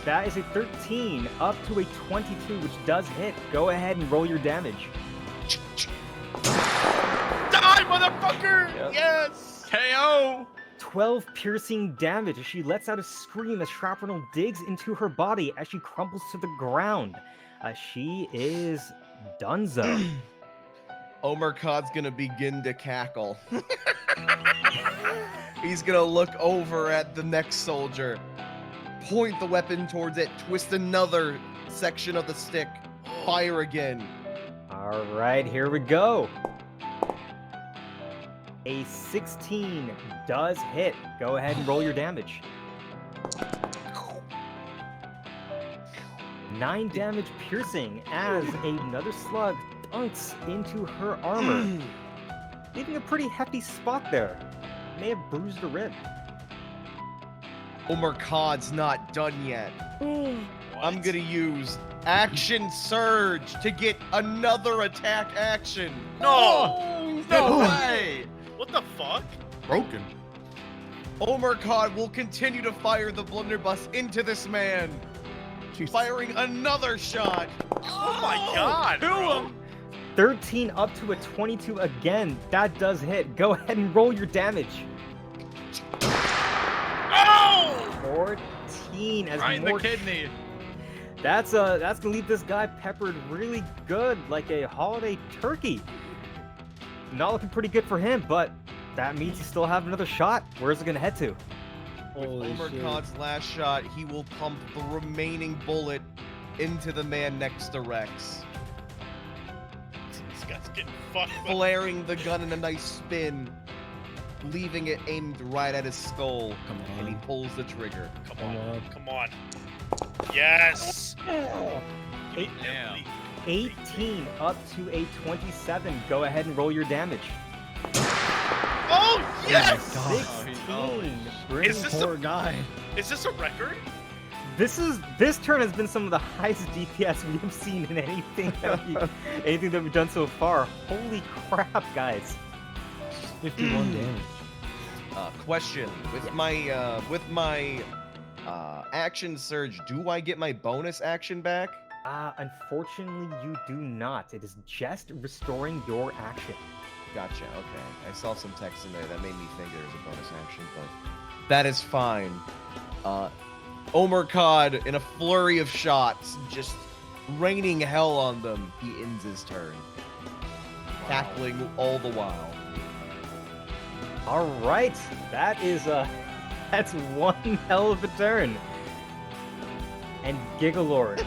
That is a 13 up to a 22, which does hit. Go ahead and roll your damage. Die, motherfucker! Yep. Yes! KO! 12 piercing damage as she lets out a scream as shrapnel digs into her body as she crumbles to the ground. She is donezo. Omer Kod's gonna begin to cackle. He's gonna look over at the next soldier, point the weapon towards it, twist another section of the stick, fire again. All right, here we go. A 16 does hit. Go ahead and roll your damage. 9 damage piercing as another slug dunks into her armor, leaving a pretty hefty spot there. May have bruised a rib. Omer Kod's not done yet. I'm gonna use action surge to get another attack action. No! No way! What the fuck? Broken. Omer Kod will continue to fire the blunderbuss into this man, firing another shot. Oh my god, bro. 13 up to a 22 again. That does hit. Go ahead and roll your damage. Oh! 14 as Right in the more kidney. That's gonna leave this guy peppered really good, like a holiday turkey. Not looking pretty good for him, but that means he still have another shot. Where's it gonna head to? Holy Omer shit. Kod's last shot, he will pump the remaining bullet into the man next to Rex, This guy's getting fucked up. flaring the gun in a nice spin, leaving it aimed right at his skull, Come and he on. pulls the trigger. Come on. Come on. Yes! Damn. 18 up to a 27. Go ahead and roll your damage. Oh, yes! God. 16. Is this Poor guy. Is this a record? This turn has been some of the highest DPS we have seen in anything that we've done so far. Holy crap, guys! 51 damage. Question: with my action surge, do I get my bonus action back? Unfortunately, you do not. It is just restoring your action. Gotcha. Okay, I saw some text in there that made me think there was a bonus action, but that is fine. Omer Kod, in a flurry of shots, just raining hell on them, he ends his turn, cackling all the while. All right, that's one hell of a turn. And Gigalord,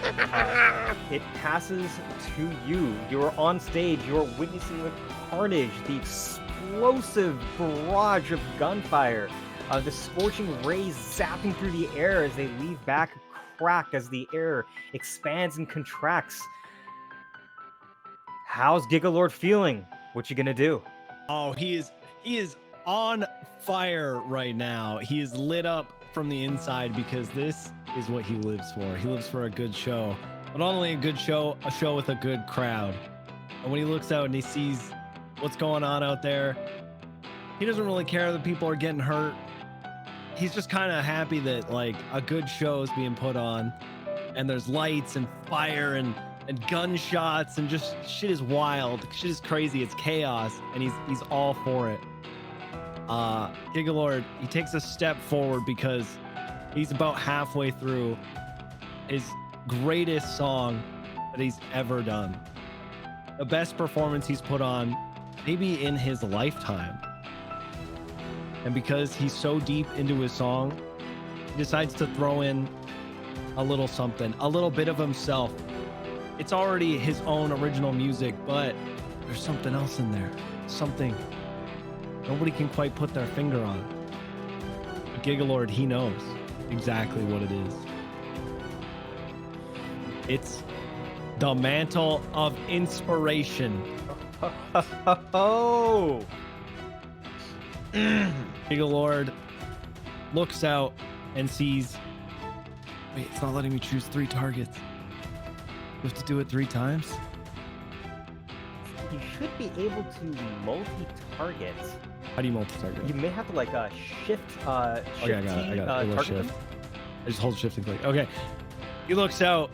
it passes to you. You're on stage. You're witnessing the carnage, the explosive barrage of gunfire, the scorching rays zapping through the air as they leave back a crack as the air expands and contracts. How's Gigalord feeling? What you gonna do? Oh, he is on fire right now. He is lit up from the inside because this is what he lives for. He lives for a good show, but not only a good show, a show with a good crowd. And when he looks out and he sees what's going on out there, he doesn't really care that people are getting hurt. He's just kind of happy that like a good show is being put on, and there's lights and fire and gunshots and just shit is wild. Shit is crazy. It's chaos, and he's all for it. Gigalord, he takes a step forward because he's about halfway through his greatest song that he's ever done. The best performance he's put on maybe in his lifetime. And because he's so deep into his song, he decides to throw in a little something, a little bit of himself. It's already his own original music, but there's something else in there. Something nobody can quite put their finger on. But Gigalord, he knows exactly what it is. It's the mantle of inspiration. Oh. Gigalord looks out and sees, wait, it's not letting me choose 3 targets. You have to do it 3 times? You should be able to multi-target. How do you multi-target? You may have to like shift. Okay, I got it. It was target shift. them. I just hold shift and click. Okay. He looks out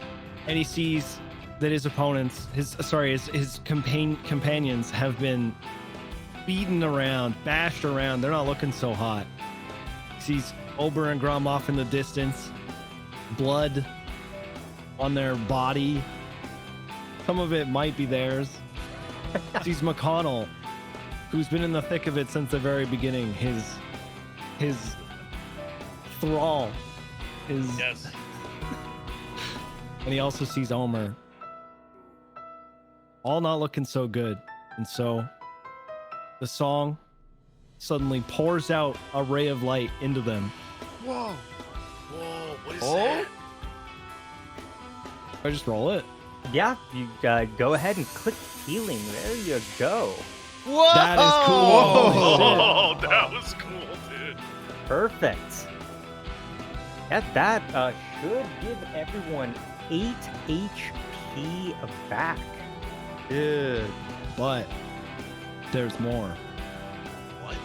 and he sees that his opponents, his companions have been beaten around, bashed around. They're not looking so hot. He sees Ober and Grum off in the distance, blood on their body. Some of it might be theirs. Sees McConnell, who's been in the thick of it since the very beginning. His thrall. Yes. And he also sees Omer. All not looking so good. And so the song suddenly pours out a ray of light into them. Whoa. Whoa, what is that? I just roll it. Yeah, you go ahead and click healing. There you go. Whoa! That is cool. Oh, that was cool, dude. Perfect. That should give everyone 8 HP back. Good. But there's more. What?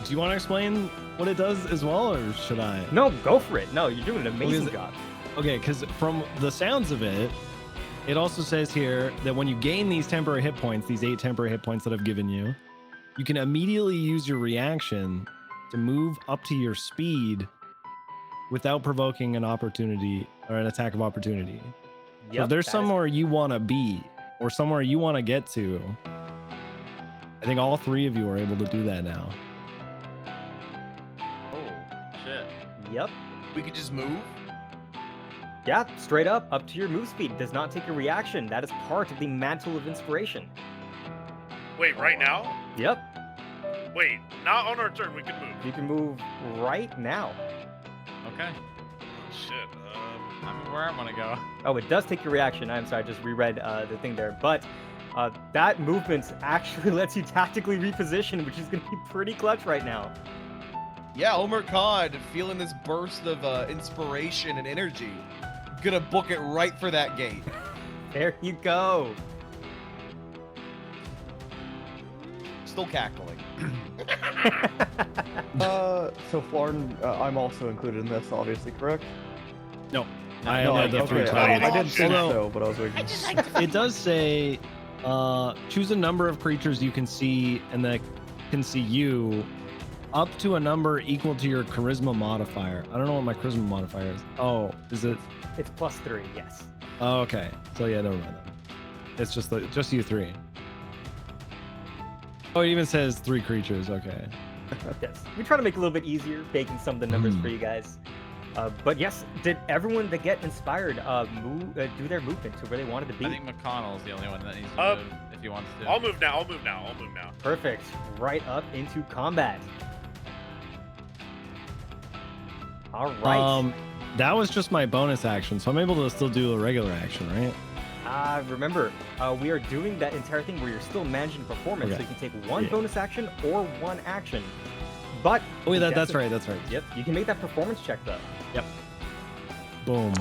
Do you want to explain what it does as well, or should I? No, go for it. No, you're doing an amazing it- job. Okay, because from the sounds of it, it also says here that when you gain these temporary hit points, these 8 temporary hit points that I've given you, you can immediately use your reaction to move up to your speed without provoking an opportunity or an attack of opportunity. So if there's somewhere you want to be or somewhere you want to get to, I think all 3 of you are able to do that now. Oh, Shit. yep. We could just move. Yeah, straight up to your move speed. Does not take a reaction. That is part of the mantle of inspiration. Wait, right now? Yep. Wait, not on our turn. We can move. You can move right now. Okay. Shit. I mean, where I want to go. Oh, it does take your reaction. I'm sorry, I just reread the thing there. But that movement actually lets you tactically reposition, which is going to be pretty clutch right now. Yeah, Omer Kod feeling this burst of inspiration and energy. Gonna book it right for that gate. There you go. Still cackling. So Flarn, I'm also included in this, obviously, correct? No, I No, only had the 3 okay, targets. I didn't think Although- so, but I was waiting. It does say choose a number of creatures you can see and that can see you up to a number equal to your charisma modifier. I don't know what my charisma modifier is. Oh, is it? It's +3, yes. Oh, okay. So yeah, never mind then. It's just you 3. Oh, it even says 3 creatures. Okay. Yes. We try to make it a little bit easier, baking some of the numbers for you guys. But yes, did everyone that get inspired do their movement to where they wanted to be? I think McConnell's the only one that needs to move if he wants to. I'll move now. Perfect. Right up into combat. All right. That was just my bonus action, so I'm able to still do a regular action, right? Remember, we are doing that entire thing where you're still managing performance, Okay. so you can take one bonus action or one action. But Oh, yeah, you that's definitely- right. That's right. Yep, you can make that performance check though. Boom.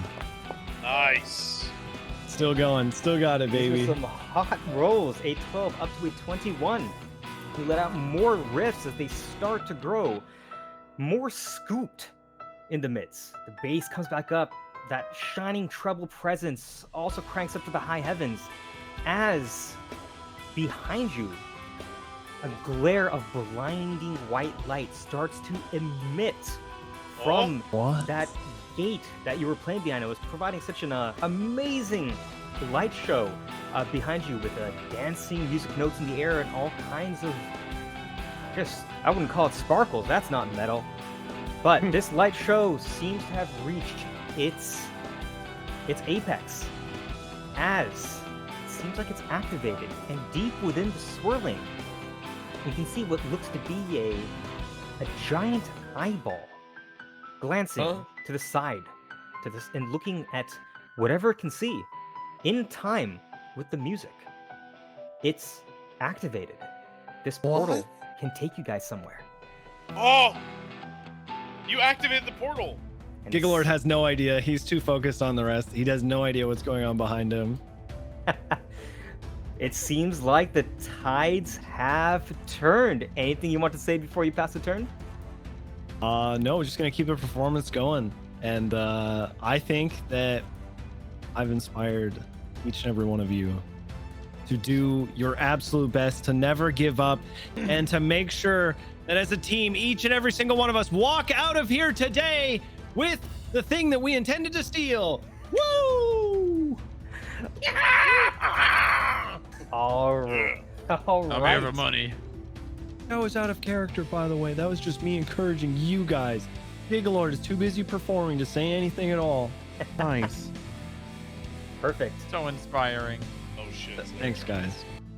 Nice. Still going. Still got it, These baby. are some hot rolls. A 12 up to a 21. We let out more riffs as they start to grow. More scooped in the midst. The bass comes back up. That shining treble presence also cranks up to the high heavens as behind you, a glare of blinding white light starts to emit from What? that gate that you were playing behind, it was providing such an amazing light show behind you with dancing music notes in the air and all kinds of, I wouldn't call it sparkles, that's not metal. But this light show seems to have reached its apex, as it seems like it's activated, and deep within the swirling, you can see what looks to be a giant eyeball glancing to the side, to this, and looking at whatever it can see in time with the music. It's activated. This portal can take you guys somewhere. Oh! You activated the portal! And Gigalord has no idea. He's too focused on the rest. He has no idea what's going on behind him. It seems like the tides have turned. Anything you want to say before you pass the turn? No, we're just gonna keep the performance going. And I think that I've inspired each and every one of you to do your absolute best, to never give up, and to make sure that as a team, each and every single one of us walk out of here today with the thing that we intended to steal. Woo! All right. All I'm right. here for money. That was out of character, by the way. That was just me encouraging you guys. Gigalord is too busy performing to say anything at all. Nice. Perfect. So inspiring. Oh shit. Thanks, guys.